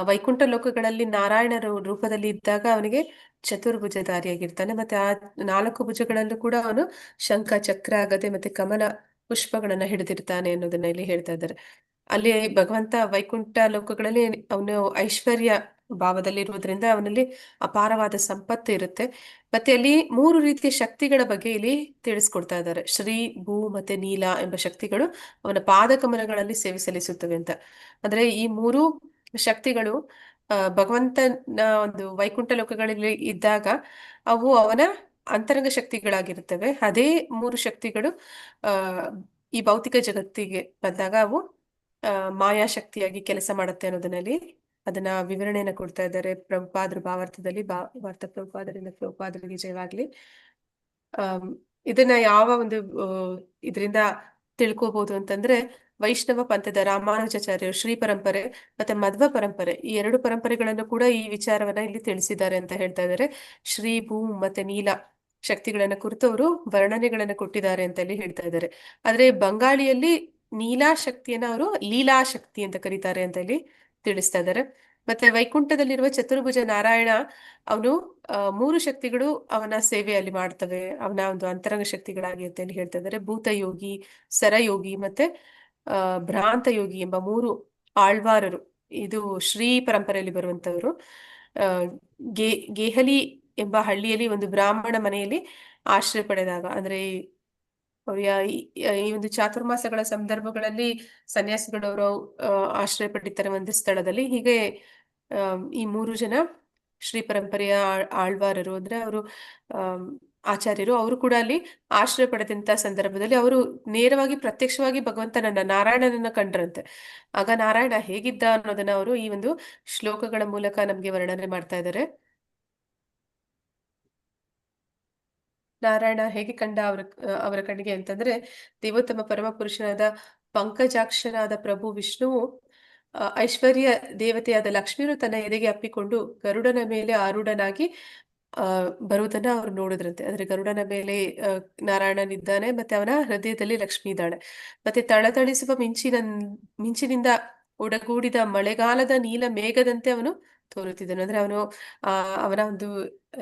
ವೈಕುಂಠ ಲೋಕಗಳಲ್ಲಿ ನಾರಾಯಣರ ರೂಪದಲ್ಲಿ ಇದ್ದಾಗ ಅವನಿಗೆ ಚತುರ್ಭುಜಧಾರಿಯಾಗಿರ್ತಾನೆ. ಮತ್ತೆ ಆ 4 ಭುಜಗಳಲ್ಲೂ ಕೂಡ ಅವನು ಶಂಖ, ಚಕ್ರ, ಗದೆ ಮತ್ತೆ ಕಮಲ ಪುಷ್ಪಗಳನ್ನ ಹಿಡಿದಿರ್ತಾನೆ ಅನ್ನೋದನ್ನ ಇಲ್ಲಿ ಹೇಳ್ತಾ ಇದ್ದಾರೆ. ಅಲ್ಲಿ ಭಗವಂತ ವೈಕುಂಠ ಲೋಕಗಳಲ್ಲಿ ಅವನು ಐಶ್ವರ್ಯ ಭಾವದಲ್ಲಿರುವುದರಿಂದ ಅವನಲ್ಲಿ ಅಪಾರವಾದ ಸಂಪತ್ತು ಇರುತ್ತೆ. ಮತ್ತೆ ಅಲ್ಲಿ 3 ರೀತಿಯ ಶಕ್ತಿಗಳ ಬಗ್ಗೆ ಇಲ್ಲಿ ತಿಳಿಸ್ಕೊಡ್ತಾ ಇದ್ದಾರೆ. ಶ್ರೀ, ಭೂ ಮತ್ತೆ ನೀಲ ಎಂಬ ಶಕ್ತಿಗಳು ಅವನ ಪಾದ ಕಮಲಗಳಲ್ಲಿ ಸೇವೆ ಸಲ್ಲಿಸುತ್ತವೆ ಅಂತ. ಅಂದ್ರೆ ಈ 3 ಶಕ್ತಿಗಳು ಭಗವಂತನ ಒಂದು ವೈಕುಂಠ ಲೋಕಗಳಲ್ಲಿ ಇದ್ದಾಗ ಅವು ಅವನ ಅಂತರಂಗ ಶಕ್ತಿಗಳಾಗಿರುತ್ತವೆ. ಅದೇ 3 ಶಕ್ತಿಗಳು ಈ ಭೌತಿಕ ಜಗತ್ತಿಗೆ ಬಂದಾಗ ಅವು ಮಾಯಾಶಕ್ತಿಯಾಗಿ ಕೆಲಸ ಮಾಡುತ್ತೆ ಅನ್ನೋದನ್ನಲ್ಲಿ ಅದನ್ನ ವಿವರಣೆಯನ್ನ ಕೊಡ್ತಾ ಇದ್ದಾರೆ ಪ್ರಭುಪಾದರು ಭಾವಾರ್ಥದಲ್ಲಿ. ಭಾವಾರ್ಥ ಪ್ರಭುಪಾದರಿಂದ ಪ್ರಭುಪಾದರಿಗೆ ಜಯವಾಗ್ಲಿ. ಇದನ್ನ ಯಾವ ಒಂದು ಇದರಿಂದ ತಿಳ್ಕೋಬಹುದು ಅಂತಂದ್ರೆ, ವೈಷ್ಣವ ಪಂಥದ ರಾಮಾನುಜಾಚಾರ್ಯರು ಶ್ರೀ ಪರಂಪರೆ ಮತ್ತೆ ಮಧ್ವ ಪರಂಪರೆ, ಈ 2 ಪರಂಪರೆಗಳನ್ನು ಕೂಡ ಈ ವಿಚಾರವನ್ನ ಇಲ್ಲಿ ತಿಳಿಸಿದ್ದಾರೆ ಅಂತ ಹೇಳ್ತಾ ಇದ್ದಾರೆ. ಶ್ರೀ, ಭೂ ಮತ್ತೆ ನೀಲ ಶಕ್ತಿಗಳನ್ನ ಕುರಿತು ಅವರು ವರ್ಣನೆಗಳನ್ನ ಕೊಟ್ಟಿದ್ದಾರೆ ಅಂತ ಇಲ್ಲಿ ಹೇಳ್ತಾ ಇದ್ದಾರೆ. ಆದ್ರೆ ಬಂಗಾಳಿಯಲ್ಲಿ ನೀಲಾ ಶಕ್ತಿಯನ್ನ ಅವರು ಲೀಲಾಶಕ್ತಿ ಅಂತ ಕರೀತಾರೆ ಅಂತ ಇಲ್ಲಿ ತಿಳಿಸ್ತಾ ಇದ್ದಾರೆ. ಮತ್ತೆ ವೈಕುಂಠದಲ್ಲಿರುವ ಚತುರ್ಭುಜ ನಾರಾಯಣ ಅವನು 3 ಶಕ್ತಿಗಳು ಅವನ ಸೇವೆಯಲ್ಲಿ ಮಾಡ್ತವೆ, ಅವನ ಒಂದು ಅಂತರಂಗ ಶಕ್ತಿಗಳಾಗಿ ಅಂತ ಹೇಳಿ ಹೇಳ್ತಾ ಇದ್ದಾರೆ. ಭೂತಯೋಗಿ, ಸರಯೋಗಿ ಮತ್ತೆ ಭ್ರಾಂತ ಯೋಗಿ ಎಂಬ 3 ಆಳ್ವಾರರು ಇದು ಶ್ರೀ ಪರಂಪರೆಯಲ್ಲಿ ಬರುವಂತವರು. ಗೇಹಲಿ ಎಂಬ ಹಳ್ಳಿಯಲ್ಲಿ ಒಂದು ಬ್ರಾಹ್ಮಣ ಮನೆಯಲ್ಲಿ ಆಶ್ರಯ ಪಡೆದಾಗ, ಅಂದ್ರೆ ಅವ್ರು ಈ ಒಂದು ಚಾತುರ್ಮಾಸಗಳ ಸಂದರ್ಭಗಳಲ್ಲಿ ಸನ್ಯಾಸಿಗಳವರು ಆಶ್ರಯ ಪಡಿತಾರೆ ಒಂದು ಸ್ಥಳದಲ್ಲಿ. ಹೀಗೆ ಈ 3 ಜನ ಶ್ರೀ ಪರಂಪರೆಯ ಆಳ್ವಾರರು, ಅಂದ್ರೆ ಅವರು ಆಚಾರ್ಯರು, ಅವರು ಕೂಡ ಅಲ್ಲಿ ಆಶ್ರಯ ಪಡೆದಂತ ಸಂದರ್ಭದಲ್ಲಿ ಅವರು ನೇರವಾಗಿ ಪ್ರತ್ಯಕ್ಷವಾಗಿ ಭಗವಂತನನ್ನ ನಾರಾಯಣನನ್ನ ಕಂಡ್ರಂತೆ. ಆಗ ನಾರಾಯಣ ಹೇಗಿದ್ದ ಅನ್ನೋದನ್ನ ಅವರು ಈ ಒಂದು ಶ್ಲೋಕಗಳ ಮೂಲಕ ನಮ್ಗೆ ವರ್ಣನೆ ಮಾಡ್ತಾ ಇದ್ದಾರೆ. ನಾರಾಯಣ ಹೇಗೆ ಕಂಡ ಅವರ ಕಣ್ಣಿಗೆ ಅಂತಂದ್ರೆ, ದೇವೋತ್ತಮ ಪರಮ ಪುರುಷನಾದ ಪಂಕಜಾಕ್ಷನಾದ ಪ್ರಭು ವಿಷ್ಣುವು ಐಶ್ವರ್ಯ ದೇವತೆಯಾದ ಲಕ್ಷ್ಮಿಯರು ತನ್ನ ಎದೆಗೆ ಅಪ್ಪಿಕೊಂಡು ಗರುಡನ ಮೇಲೆ ಆರೂಢನಾಗಿ ಬರುವುದನ್ನ ಅವ್ರು ನೋಡಿದ್ರಂತೆ. ಅಂದ್ರೆ ಗರುಡನ ಮೇಲೆ ನಾರಾಯಣನಿದ್ದಾನೆ, ಮತ್ತೆ ಅವನ ಹೃದಯದಲ್ಲಿ ಲಕ್ಷ್ಮಿ ಇದ್ದಾಳೆ. ಮತ್ತೆ ತಳತಳಿಸುವ ಮಿಂಚಿನಿಂದ ಒಡಗೂಡಿದ ಮಳೆಗಾಲದ ನೀಲ ಮೇಘದಂತೆ ಅವನು ತೋರುತ್ತಿದ್ದನು. ಅಂದ್ರೆ ಅವನ ಒಂದು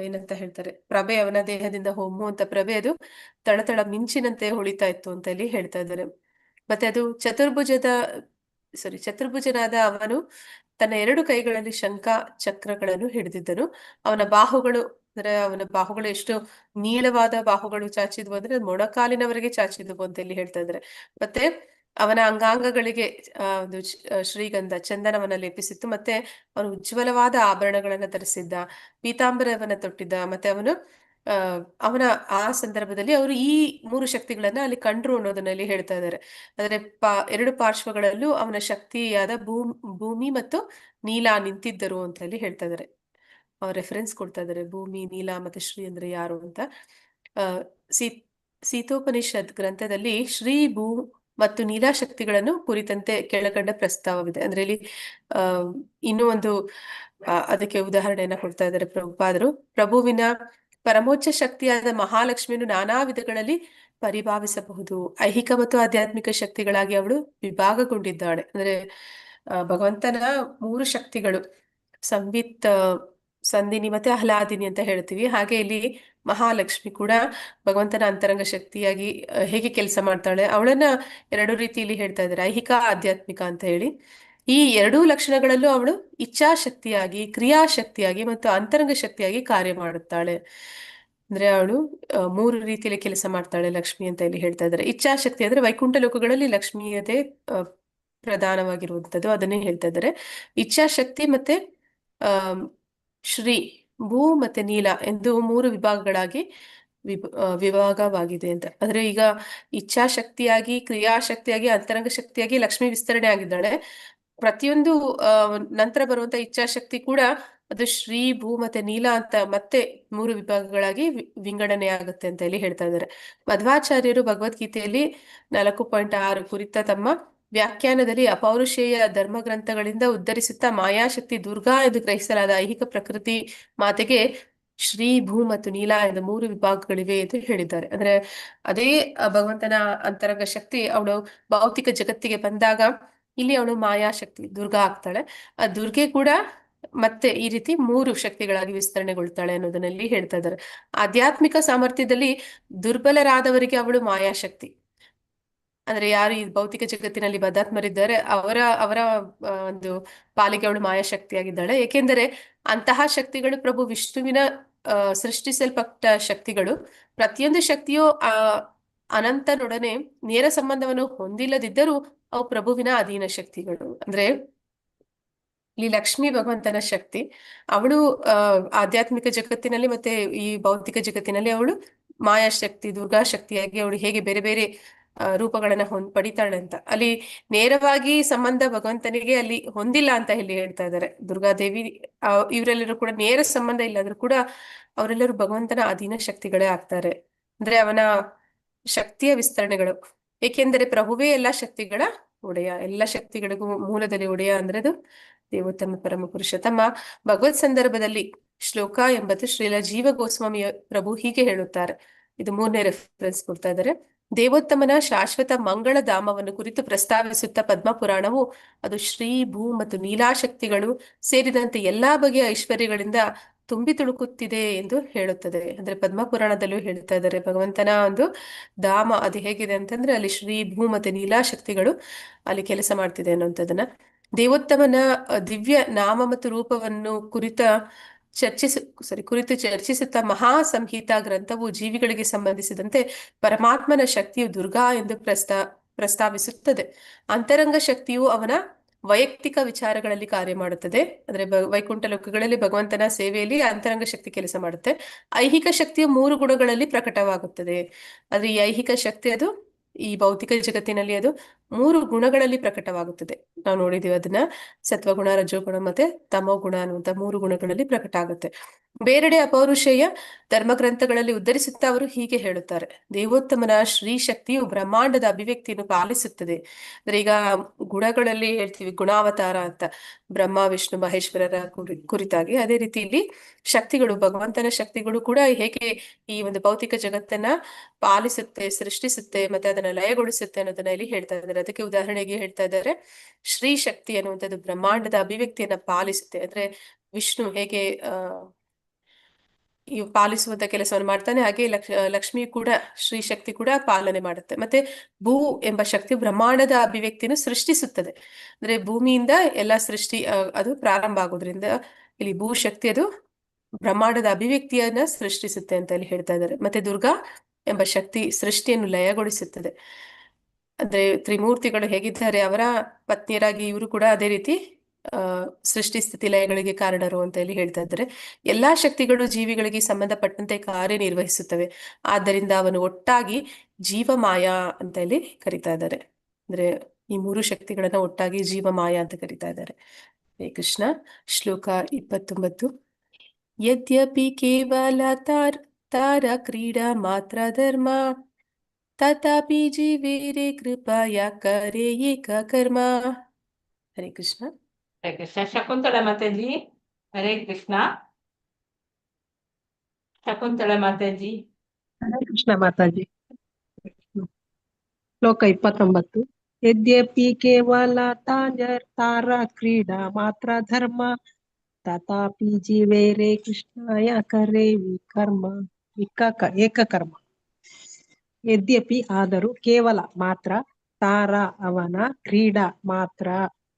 ಏನಂತ ಹೇಳ್ತಾರೆ, ಪ್ರಭೆ ಅವನ ದೇಹದಿಂದ ಹೊಮ್ಮುವಂತ ಪ್ರಭೆ ಅದು ತಳತಳ ಮಿಂಚಿನಂತೆ ಹೊಳಿತಾ ಇತ್ತು ಅಂತ ಇಲ್ಲಿ ಹೇಳ್ತಾ ಇದ್ದಾರೆ. ಮತ್ತೆ ಅದು ಚತುರ್ಭುಜನಾದ ಅವನು ತನ್ನ 2 ಕೈಗಳಲ್ಲಿ ಶಂಖ ಚಕ್ರಗಳನ್ನು ಹಿಡಿದಿದ್ದನು. ಅವನ ಬಾಹುಗಳು ಎಷ್ಟು ನೀಳವಾದ ಬಾಹುಗಳು ಚಾಚಿದ್ವು ಅಂದ್ರೆ ಮೊಣಕಾಲಿನವರೆಗೆ ಚಾಚಿದ್ವು ಅಂತ ಇಲ್ಲಿ ಹೇಳ್ತಾ ಇದ್ದಾರೆ. ಮತ್ತೆ ಅವನ ಅಂಗಾಂಗಗಳಿಗೆ ಒಂದು ಶ್ರೀಗಂಧ ಚಂದನವನ್ನ ಲೇಪಿಸಿತ್ತು. ಮತ್ತೆ ಅವನು ಉಜ್ವಲವಾದ ಆಭರಣಗಳನ್ನ ಧರಿಸಿದ್ದ, ಪೀತಾಂಬರವನ್ನ ತೊಟ್ಟಿದ್ದ. ಮತ್ತೆ ಅವನ ಆ ಸಂದರ್ಭದಲ್ಲಿ ಅವರು ಈ 3 ಶಕ್ತಿಗಳನ್ನ ಅಲ್ಲಿ ಕಂಡ್ರು ಅನ್ನೋದನ್ನ ಇಲ್ಲಿ ಹೇಳ್ತಾ ಇದ್ದಾರೆ. ಅಂದ್ರೆ 2 ಪಾರ್ಶ್ವಗಳಲ್ಲೂ ಅವನ ಶಕ್ತಿಯಾದ ಭೂಮಿ ಮತ್ತು ನೀಲ ನಿಂತಿದ್ದರು ಅಂತ ಹೇಳಿ ಹೇಳ್ತಾ ಇದ್ದಾರೆ. ಅವ್ರ ರೆಫರೆನ್ಸ್ ಕೊಡ್ತಾ ಇದ್ದಾರೆ, ಭೂಮಿ, ನೀಲ ಮತ್ತೆ ಶ್ರೀ ಅಂದ್ರೆ ಯಾರು ಅಂತ. ಸೀತೋಪನಿಷತ್ ಗ್ರಂಥದಲ್ಲಿ ಶ್ರೀ, ಭೂ ಮತ್ತು ನೀಲಾ ಶಕ್ತಿಗಳನ್ನು ಕುರಿತಂತೆ ಕೆಳಕಂಡ ಪ್ರಸ್ತಾವವಿದೆ. ಅಂದ್ರೆ ಇಲ್ಲಿ ಇನ್ನೂ ಒಂದು ಅದಕ್ಕೆ ಉದಾಹರಣೆಯನ್ನ ಕೊಡ್ತಾ ಇದ್ದಾರೆ ಪ್ರಭುಪಾದರು. ಪ್ರಭುವಿನ ಪರಮೋಚ್ಚ ಶಕ್ತಿಯಾದ ಮಹಾಲಕ್ಷ್ಮಿಯನ್ನು ನಾನಾ ವಿಧಗಳಲ್ಲಿ ಪರಿಭಾವಿಸಬಹುದು. ಐಹಿಕ ಮತ್ತು ಆಧ್ಯಾತ್ಮಿಕ ಶಕ್ತಿಗಳಾಗಿ ಅವಳು ವಿಭಾಗಗೊಂಡಿದ್ದಾಳೆ. ಅಂದ್ರೆ ಭಗವಂತನ 3 ಶಕ್ತಿಗಳು ಸಂವಿತ್, ಸಂದಿನಿ ಮತ್ತೆ ಆಹ್ಲಾದಿನಿ ಅಂತ ಹೇಳ್ತೀವಿ. ಹಾಗೆ ಇಲ್ಲಿ ಮಹಾಲಕ್ಷ್ಮಿ ಕೂಡ ಭಗವಂತನ ಅಂತರಂಗ ಶಕ್ತಿಯಾಗಿ ಹೇಗೆ ಕೆಲಸ ಮಾಡ್ತಾಳೆ, ಅವಳನ್ನ 2 ರೀತಿಯಲ್ಲಿ ಹೇಳ್ತಾ ಇದ್ದಾರೆ, ಐಹಿಕ ಆಧ್ಯಾತ್ಮಿಕ ಅಂತ ಹೇಳಿ. ಈ 2 ಲಕ್ಷಣಗಳಲ್ಲೂ ಅವಳು ಇಚ್ಛಾಶಕ್ತಿಯಾಗಿ, ಕ್ರಿಯಾಶಕ್ತಿಯಾಗಿ ಮತ್ತು ಅಂತರಂಗ ಶಕ್ತಿಯಾಗಿ ಕಾರ್ಯ ಮಾಡುತ್ತಾಳೆ. ಅಂದ್ರೆ ಅವಳು 3 ರೀತಿಯಲ್ಲಿ ಕೆಲಸ ಮಾಡ್ತಾಳೆ ಲಕ್ಷ್ಮಿ ಅಂತ ಇಲ್ಲಿ ಹೇಳ್ತಾ ಇದ್ದಾರೆ. ಇಚ್ಛಾಶಕ್ತಿ ಅಂದ್ರೆ ವೈಕುಂಠ ಲೋಕಗಳಲ್ಲಿ ಲಕ್ಷ್ಮಿಯದೇ ಪ್ರಧಾನವಾಗಿರುವಂತದ್ದು, ಅದನ್ನೇ ಹೇಳ್ತಾ ಇದ್ದಾರೆ. ಇಚ್ಛಾಶಕ್ತಿ ಮತ್ತೆ ಶ್ರೀ, ಭೂ ಮತ್ತೆ ನೀಲ ಎಂದು 3 ವಿಭಾಗಗಳಾಗಿ ವಿಭಾಗವಾಗಿದೆ ಅಂತ. ಅಂದ್ರೆ ಈಗ ಇಚ್ಛಾಶಕ್ತಿಯಾಗಿ, ಕ್ರಿಯಾಶಕ್ತಿಯಾಗಿ, ಅಂತರಂಗ ಶಕ್ತಿಯಾಗಿ ಲಕ್ಷ್ಮಿ ವಿಸ್ತರಣೆ ಆಗಿದ್ದಾಳೆ. ಪ್ರತಿಯೊಂದು ನಂತರ ಬರುವಂತ ಇಚ್ಛಾಶಕ್ತಿ ಕೂಡ ಅದು ಶ್ರೀ, ಭೂ ಮತ್ತೆ ನೀಲ ಅಂತ ಮತ್ತೆ 3 ವಿಭಾಗಗಳಾಗಿ ವಿಂಗಡಣೆ ಆಗುತ್ತೆ ಅಂತ ಇಲ್ಲಿ ಹೇಳ್ತಾ ಇದ್ದಾರೆ. ಮಧ್ವಾಚಾರ್ಯರು ಭಗವದ್ಗೀತೆಯಲ್ಲಿ 4.6 ಕುರಿತ ತಮ್ಮ ವ್ಯಾಖ್ಯಾನದಲ್ಲಿ ಅಪೌರುಷೇಯ ಧರ್ಮ ಗ್ರಂಥಗಳಿಂದ ಉದ್ಧರಿಸುತ್ತಾ ಮಾಯಾಶಕ್ತಿ ದುರ್ಗಾ ಎಂದು ಗ್ರಹಿಸಲಾದ ಐಹಿಕ ಪ್ರಕೃತಿ ಮಾತೆಗೆ ಶ್ರೀ, ಭೂ ಮತ್ತು ನೀಲ ಎಂದು 3 ವಿಭಾಗಗಳಿವೆ ಎಂದು ಹೇಳಿದ್ದಾರೆ. ಅಂದ್ರೆ ಅದೇ ಭಗವಂತನ ಅಂತರಂಗ ಶಕ್ತಿ ಅವಳು ಭೌತಿಕ ಜಗತ್ತಿಗೆ ಬಂದಾಗ ಇಲ್ಲಿ ಅವಳು ಮಾಯಾಶಕ್ತಿ ದುರ್ಗಾ ಆಗ್ತಾಳೆ. ಆ ದುರ್ಗೆ ಕೂಡ ಮತ್ತೆ ಈ ರೀತಿ 3 ಶಕ್ತಿಗಳಾಗಿ ವಿಸ್ತರಣೆಗೊಳ್ತಾಳೆ ಅನ್ನೋದನ್ನಲ್ಲಿ ಹೇಳ್ತಾ ಇದ್ದಾರೆ. ಆಧ್ಯಾತ್ಮಿಕ ಸಾಮರ್ಥ್ಯದಲ್ಲಿ ದುರ್ಬಲರಾದವರಿಗೆ ಅವಳು ಮಾಯಾಶಕ್ತಿ. ಅಂದ್ರೆ ಯಾರು ಈ ಭೌತಿಕ ಜಗತ್ತಿನಲ್ಲಿ ಬದ್ಧಾತ್ಮರಿದ್ದಾರೆ ಅವರ ಒಂದು ಪಾಲಿಗೆ ಅವಳು ಮಾಯಾಶಕ್ತಿಯಾಗಿದ್ದಾಳೆ. ಏಕೆಂದರೆ ಅಂತಹ ಶಕ್ತಿಗಳು ಪ್ರಭು ವಿಷ್ಣುವಿನ ಸೃಷ್ಟಿಸಲ್ಪಟ್ಟ ಶಕ್ತಿಗಳು. ಪ್ರತಿಯೊಂದು ಶಕ್ತಿಯು ಅನಂತನೊಡನೆ ನೇರ ಸಂಬಂಧವನ್ನು ಹೊಂದಿಲ್ಲದಿದ್ದರೂ ಅವು ಪ್ರಭುವಿನ ಅಧೀನ ಶಕ್ತಿಗಳು. ಅಂದ್ರೆ ಇಲ್ಲಿ ಲಕ್ಷ್ಮಿ ಭಗವಂತನ ಶಕ್ತಿ, ಅವಳು ಆಧ್ಯಾತ್ಮಿಕ ಜಗತ್ತಿನಲ್ಲಿ ಮತ್ತೆ ಈ ಭೌತಿಕ ಜಗತ್ತಿನಲ್ಲಿ ಅವಳು ಮಾಯಾಶಕ್ತಿ, ದುರ್ಗಾ ಶಕ್ತಿಯಾಗಿ ಅವಳು ಹೇಗೆ ಬೇರೆ ಬೇರೆ ರೂಪಗಳನ್ನ ಪಡಿತಾಳೆ ಅಂತ. ಅಲ್ಲಿ ನೇರವಾಗಿ ಸಂಬಂಧ ಭಗವಂತನಿಗೆ ಅಲ್ಲಿ ಹೊಂದಿಲ್ಲ ಅಂತ ಇಲ್ಲಿ ಹೇಳ್ತಾ ಇದ್ದಾರೆ. ದುರ್ಗಾದೇವಿ ಇವರೆಲ್ಲರೂ ಕೂಡ ನೇರ ಸಂಬಂಧ ಇಲ್ಲಾದ್ರೂ ಕೂಡ ಅವರೆಲ್ಲರೂ ಭಗವಂತನ ಅಧೀನ ಶಕ್ತಿಗಳೇ ಆಗ್ತಾರೆ. ಅಂದ್ರೆ ಅವನ ಶಕ್ತಿಯ ವಿಸ್ತರಣೆಗಳು. ಏಕೆಂದರೆ ಪ್ರಭುವೇ ಎಲ್ಲಾ ಶಕ್ತಿಗಳ ಒಡೆಯ, ಎಲ್ಲ ಶಕ್ತಿಗಳಿಗೂ ಮೂಲದಲ್ಲಿ ಒಡೆಯ ಅಂದ್ರೆ ಅದು ದೇವೋತ್ತಮ ಪರಮ ಪುರುಷ. ತಮ್ಮ ಭಗವತ್ ಸಂದರ್ಭದಲ್ಲಿ ಶ್ಲೋಕ 80 ಶ್ರೀಲ ಜೀವ ಗೋಸ್ವಾಮಿ ಪ್ರಭು ಹೀಗೆ ಹೇಳುತ್ತಾರೆ. ಇದು 3ನೇ ರೆಫರೆನ್ಸ್ ಕೊಡ್ತಾ ಇದ್ದಾರೆ. ದೇವೋತ್ತಮನ ಶಾಶ್ವತ ಮಂಗಳ ಧಾಮವನ್ನು ಕುರಿತು ಪ್ರಸ್ತಾವಿಸುತ್ತಾ ಪದ್ಮ ಪುರಾಣವು ಅದು ಶ್ರೀ, ಭೂ ಮತ್ತು ನೀಲಾಶಕ್ತಿಗಳು ಸೇರಿದಂತೆ ಎಲ್ಲಾ ಬಗೆಯ ಐಶ್ವರ್ಯಗಳಿಂದ ತುಂಬಿ ತುಳುಕುತ್ತಿದೆ ಎಂದು ಹೇಳುತ್ತದೆ. ಅಂದ್ರೆ ಪದ್ಮ ಪುರಾಣದಲ್ಲೂ ಹೇಳ್ತಾ ಇದ್ದಾರೆ ಭಗವಂತನ ಒಂದು ಧಾಮ ಅದು ಹೇಗಿದೆ ಅಂತಂದ್ರೆ ಅಲ್ಲಿ ಶ್ರೀ, ಭೂ ಮತ್ತೆ ನೀಲಾಶಕ್ತಿಗಳು ಅಲ್ಲಿ ಕೆಲಸ ಮಾಡ್ತಿದೆ ಅನ್ನುವಂಥದ್ದನ್ನ. ದೇವೋತ್ತಮನ ದಿವ್ಯ ನಾಮ ಮತ್ತು ರೂಪವನ್ನು ಕುರಿತು ಚರ್ಚಿಸುತ್ತಾ ಮಹಾ ಸಂಹಿತಾ ಗ್ರಂಥವು ಜೀವಿಗಳಿಗೆ ಸಂಬಂಧಿಸಿದಂತೆ ಪರಮಾತ್ಮನ ಶಕ್ತಿಯು ದುರ್ಗಾ ಎಂದು ಪ್ರಸ್ತಾವಿಸುತ್ತದೆ. ಅಂತರಂಗ ಶಕ್ತಿಯು ಅವನ ವೈಯಕ್ತಿಕ ವಿಚಾರಗಳಲ್ಲಿ ಕಾರ್ಯ ಮಾಡುತ್ತದೆ. ಅಂದ್ರೆ ವೈಕುಂಠ ಲೋಕಗಳಲ್ಲಿ ಭಗವಂತನ ಸೇವೆಯಲ್ಲಿ ಅಂತರಂಗ ಶಕ್ತಿ ಕೆಲಸ ಮಾಡುತ್ತೆ. ಐಹಿಕ ಶಕ್ತಿಯು 3 ಗುಣಗಳಲ್ಲಿ ಪ್ರಕಟವಾಗುತ್ತದೆ. ಆದ್ರೆ ಈ ಐಹಿಕ ಶಕ್ತಿ ಅದು ಈ ಭೌತಿಕ ಜಗತ್ತಿನಲ್ಲಿ ಅದು 3 ಗುಣಗಳಲ್ಲಿ ಪ್ರಕಟವಾಗುತ್ತದೆ. ನಾವು ನೋಡಿದೀವಿ ಅದನ್ನ, ಸತ್ವಗುಣ, ರಜೋಗುಣ ಮತ್ತೆ ತಮೋಗುಣ ಅನ್ನುವಂತ 3 ಗುಣಗಳಲ್ಲಿ ಪ್ರಕಟ ಆಗುತ್ತೆ. ಬೇರೆಡೆ ಅಪೌರುಷೇಯ ಧರ್ಮಗ್ರಂಥಗಳಲ್ಲಿ ಉದ್ಧರಿಸುತ್ತಾ ಅವರು ಹೀಗೆ ಹೇಳುತ್ತಾರೆ. ದೇವೋತ್ತಮನ ಶ್ರೀ ಶಕ್ತಿಯು ಬ್ರಹ್ಮಾಂಡದ ಅಭಿವ್ಯಕ್ತಿಯನ್ನು ಪಾಲಿಸುತ್ತದೆ. ಅಂದ್ರೆ ಈಗ ಗುಣಗಳಲ್ಲಿ ಹೇಳ್ತೀವಿ ಗುಣಾವತಾರ ಅಂತ, ಬ್ರಹ್ಮ ವಿಷ್ಣು ಮಹೇಶ್ವರರ ಕುರಿತಾಗಿ. ಅದೇ ರೀತಿ ಇಲ್ಲಿ ಶಕ್ತಿಗಳು, ಭಗವಂತನ ಶಕ್ತಿಗಳು ಕೂಡ ಹೇಗೆ ಈ ಒಂದು ಭೌತಿಕ ಜಗತ್ತನ್ನ ಪಾಲಿಸುತ್ತೆ, ಸೃಷ್ಟಿಸುತ್ತೆ ಮತ್ತೆ ಅದನ್ನ ಲಯಗೊಳಿಸುತ್ತೆ ಅನ್ನೋದನ್ನ ಇಲ್ಲಿ ಹೇಳ್ತಾ ಇದ್ದಾರೆ. ಅದಕ್ಕೆ ಉದಾಹರಣೆಗೆ ಹೇಳ್ತಾ ಇದ್ದಾರೆ, ಶ್ರೀ ಶಕ್ತಿ ಅನ್ನುವಂಥದ್ದು ಬ್ರಹ್ಮಾಂಡದ ಅಭಿವ್ಯಕ್ತಿಯನ್ನ ಪಾಲಿಸುತ್ತೆ. ಅಂದ್ರೆ ವಿಷ್ಣು ಹೇಗೆ ಈ ಪಾಲಿಸುವಂತ ಕೆಲಸವನ್ನು ಮಾಡ್ತಾನೆ, ಹಾಗೆ ಲಕ್ಷ್ಮಿ ಕೂಡ, ಶ್ರೀ ಶಕ್ತಿ ಕೂಡ ಪಾಲನೆ ಮಾಡುತ್ತೆ. ಮತ್ತೆ ಭೂ ಎಂಬ ಶಕ್ತಿ ಬ್ರಹ್ಮಾಂಡದ ಅಭಿವ್ಯಕ್ತಿಯನ್ನು ಸೃಷ್ಟಿಸುತ್ತದೆ. ಅಂದ್ರೆ ಭೂಮಿಯಿಂದ ಎಲ್ಲ ಸೃಷ್ಟಿ ಅದು ಪ್ರಾರಂಭ ಆಗೋದ್ರಿಂದ ಇಲ್ಲಿ ಭೂ ಶಕ್ತಿ ಅದು ಬ್ರಹ್ಮಾಂಡದ ಅಭಿವ್ಯಕ್ತಿಯನ್ನ ಸೃಷ್ಟಿಸುತ್ತೆ ಅಂತ ಇಲ್ಲಿ ಹೇಳ್ತಾ ಇದ್ದಾರೆ. ಮತ್ತೆ ದುರ್ಗಾ ಎಂಬ ಶಕ್ತಿ ಸೃಷ್ಟಿಯನ್ನು ಲಯಗೊಳಿಸುತ್ತದೆ. ಅಂದ್ರೆ ತ್ರಿಮೂರ್ತಿಗಳು ಹೇಗಿದ್ದಾರೆ ಅವರ ಪತ್ನಿಯರಾಗಿ ಇವರು ಕೂಡ ಅದೇ ರೀತಿ ಸೃಷ್ಟಿ ಸ್ಥಿತಿ ಲಯಗಳಿಗೆ ಕಾರಣರು ಅಂತ ಇಲ್ಲಿ ಹೇಳ್ತಾ ಇದ್ದಾರೆ. ಎಲ್ಲಾ ಶಕ್ತಿಗಳು ಜೀವಿಗಳಿಗೆ ಸಂಬಂಧಪಟ್ಟಂತೆ ಕಾರ್ಯನಿರ್ವಹಿಸುತ್ತವೆ. ಆದ್ದರಿಂದ ಅವನು ಒಟ್ಟಾಗಿ ಜೀವಮಾಯ ಅಂತ ಇಲ್ಲಿ ಕರಿತಾ ಇದ್ದಾರೆ. ಅಂದ್ರೆ ಈ 3 ಶಕ್ತಿಗಳನ್ನ ಒಟ್ಟಾಗಿ ಜೀವಮಾಯ ಅಂತ ಕರಿತಾ ಇದ್ದಾರೆ. ಹರೇ ಕೃಷ್ಣ. ಶ್ಲೋಕ 29. ಯದ್ಯಪಿ ಕೇವಲ ತಾರ ಕ್ರೀಡಾ ಮಾತ್ರ ಧರ್ಮ ತಥಾಪಿ ಜೀವೇರೆ ಕೃಪಯಾ ಕರೆ ಏಕ ಕರ್ಮ. ಹರೇ ಕೃಷ್ಣ. ಹರೇ ಕೃಷ್ಣ. ಶಕುಂತಳ ಮಾತಾಜಿ. ಹರೇ ಕೃಷ್ಣ. ಶಕುಂತಳ ಮಾತಾಜಿ. ಹರೇ ಕೃಷ್ಣ ಮಾತಾಜಿ. ಶ್ಲೋಕ 29. यद्यपि केवल तारा क्रीडा मात्र धर्म तथापि जीवे रे कृष्णाय करे विकर्म ಏಕಕರ್ಮ. ಯದ್ಯಪಿ ಆದರೂ ಕೇವಲ ಮಾತ್ರ ತಾರಾ ಅವನ ಕ್ರೀಡಾ ಮಾತ್ರ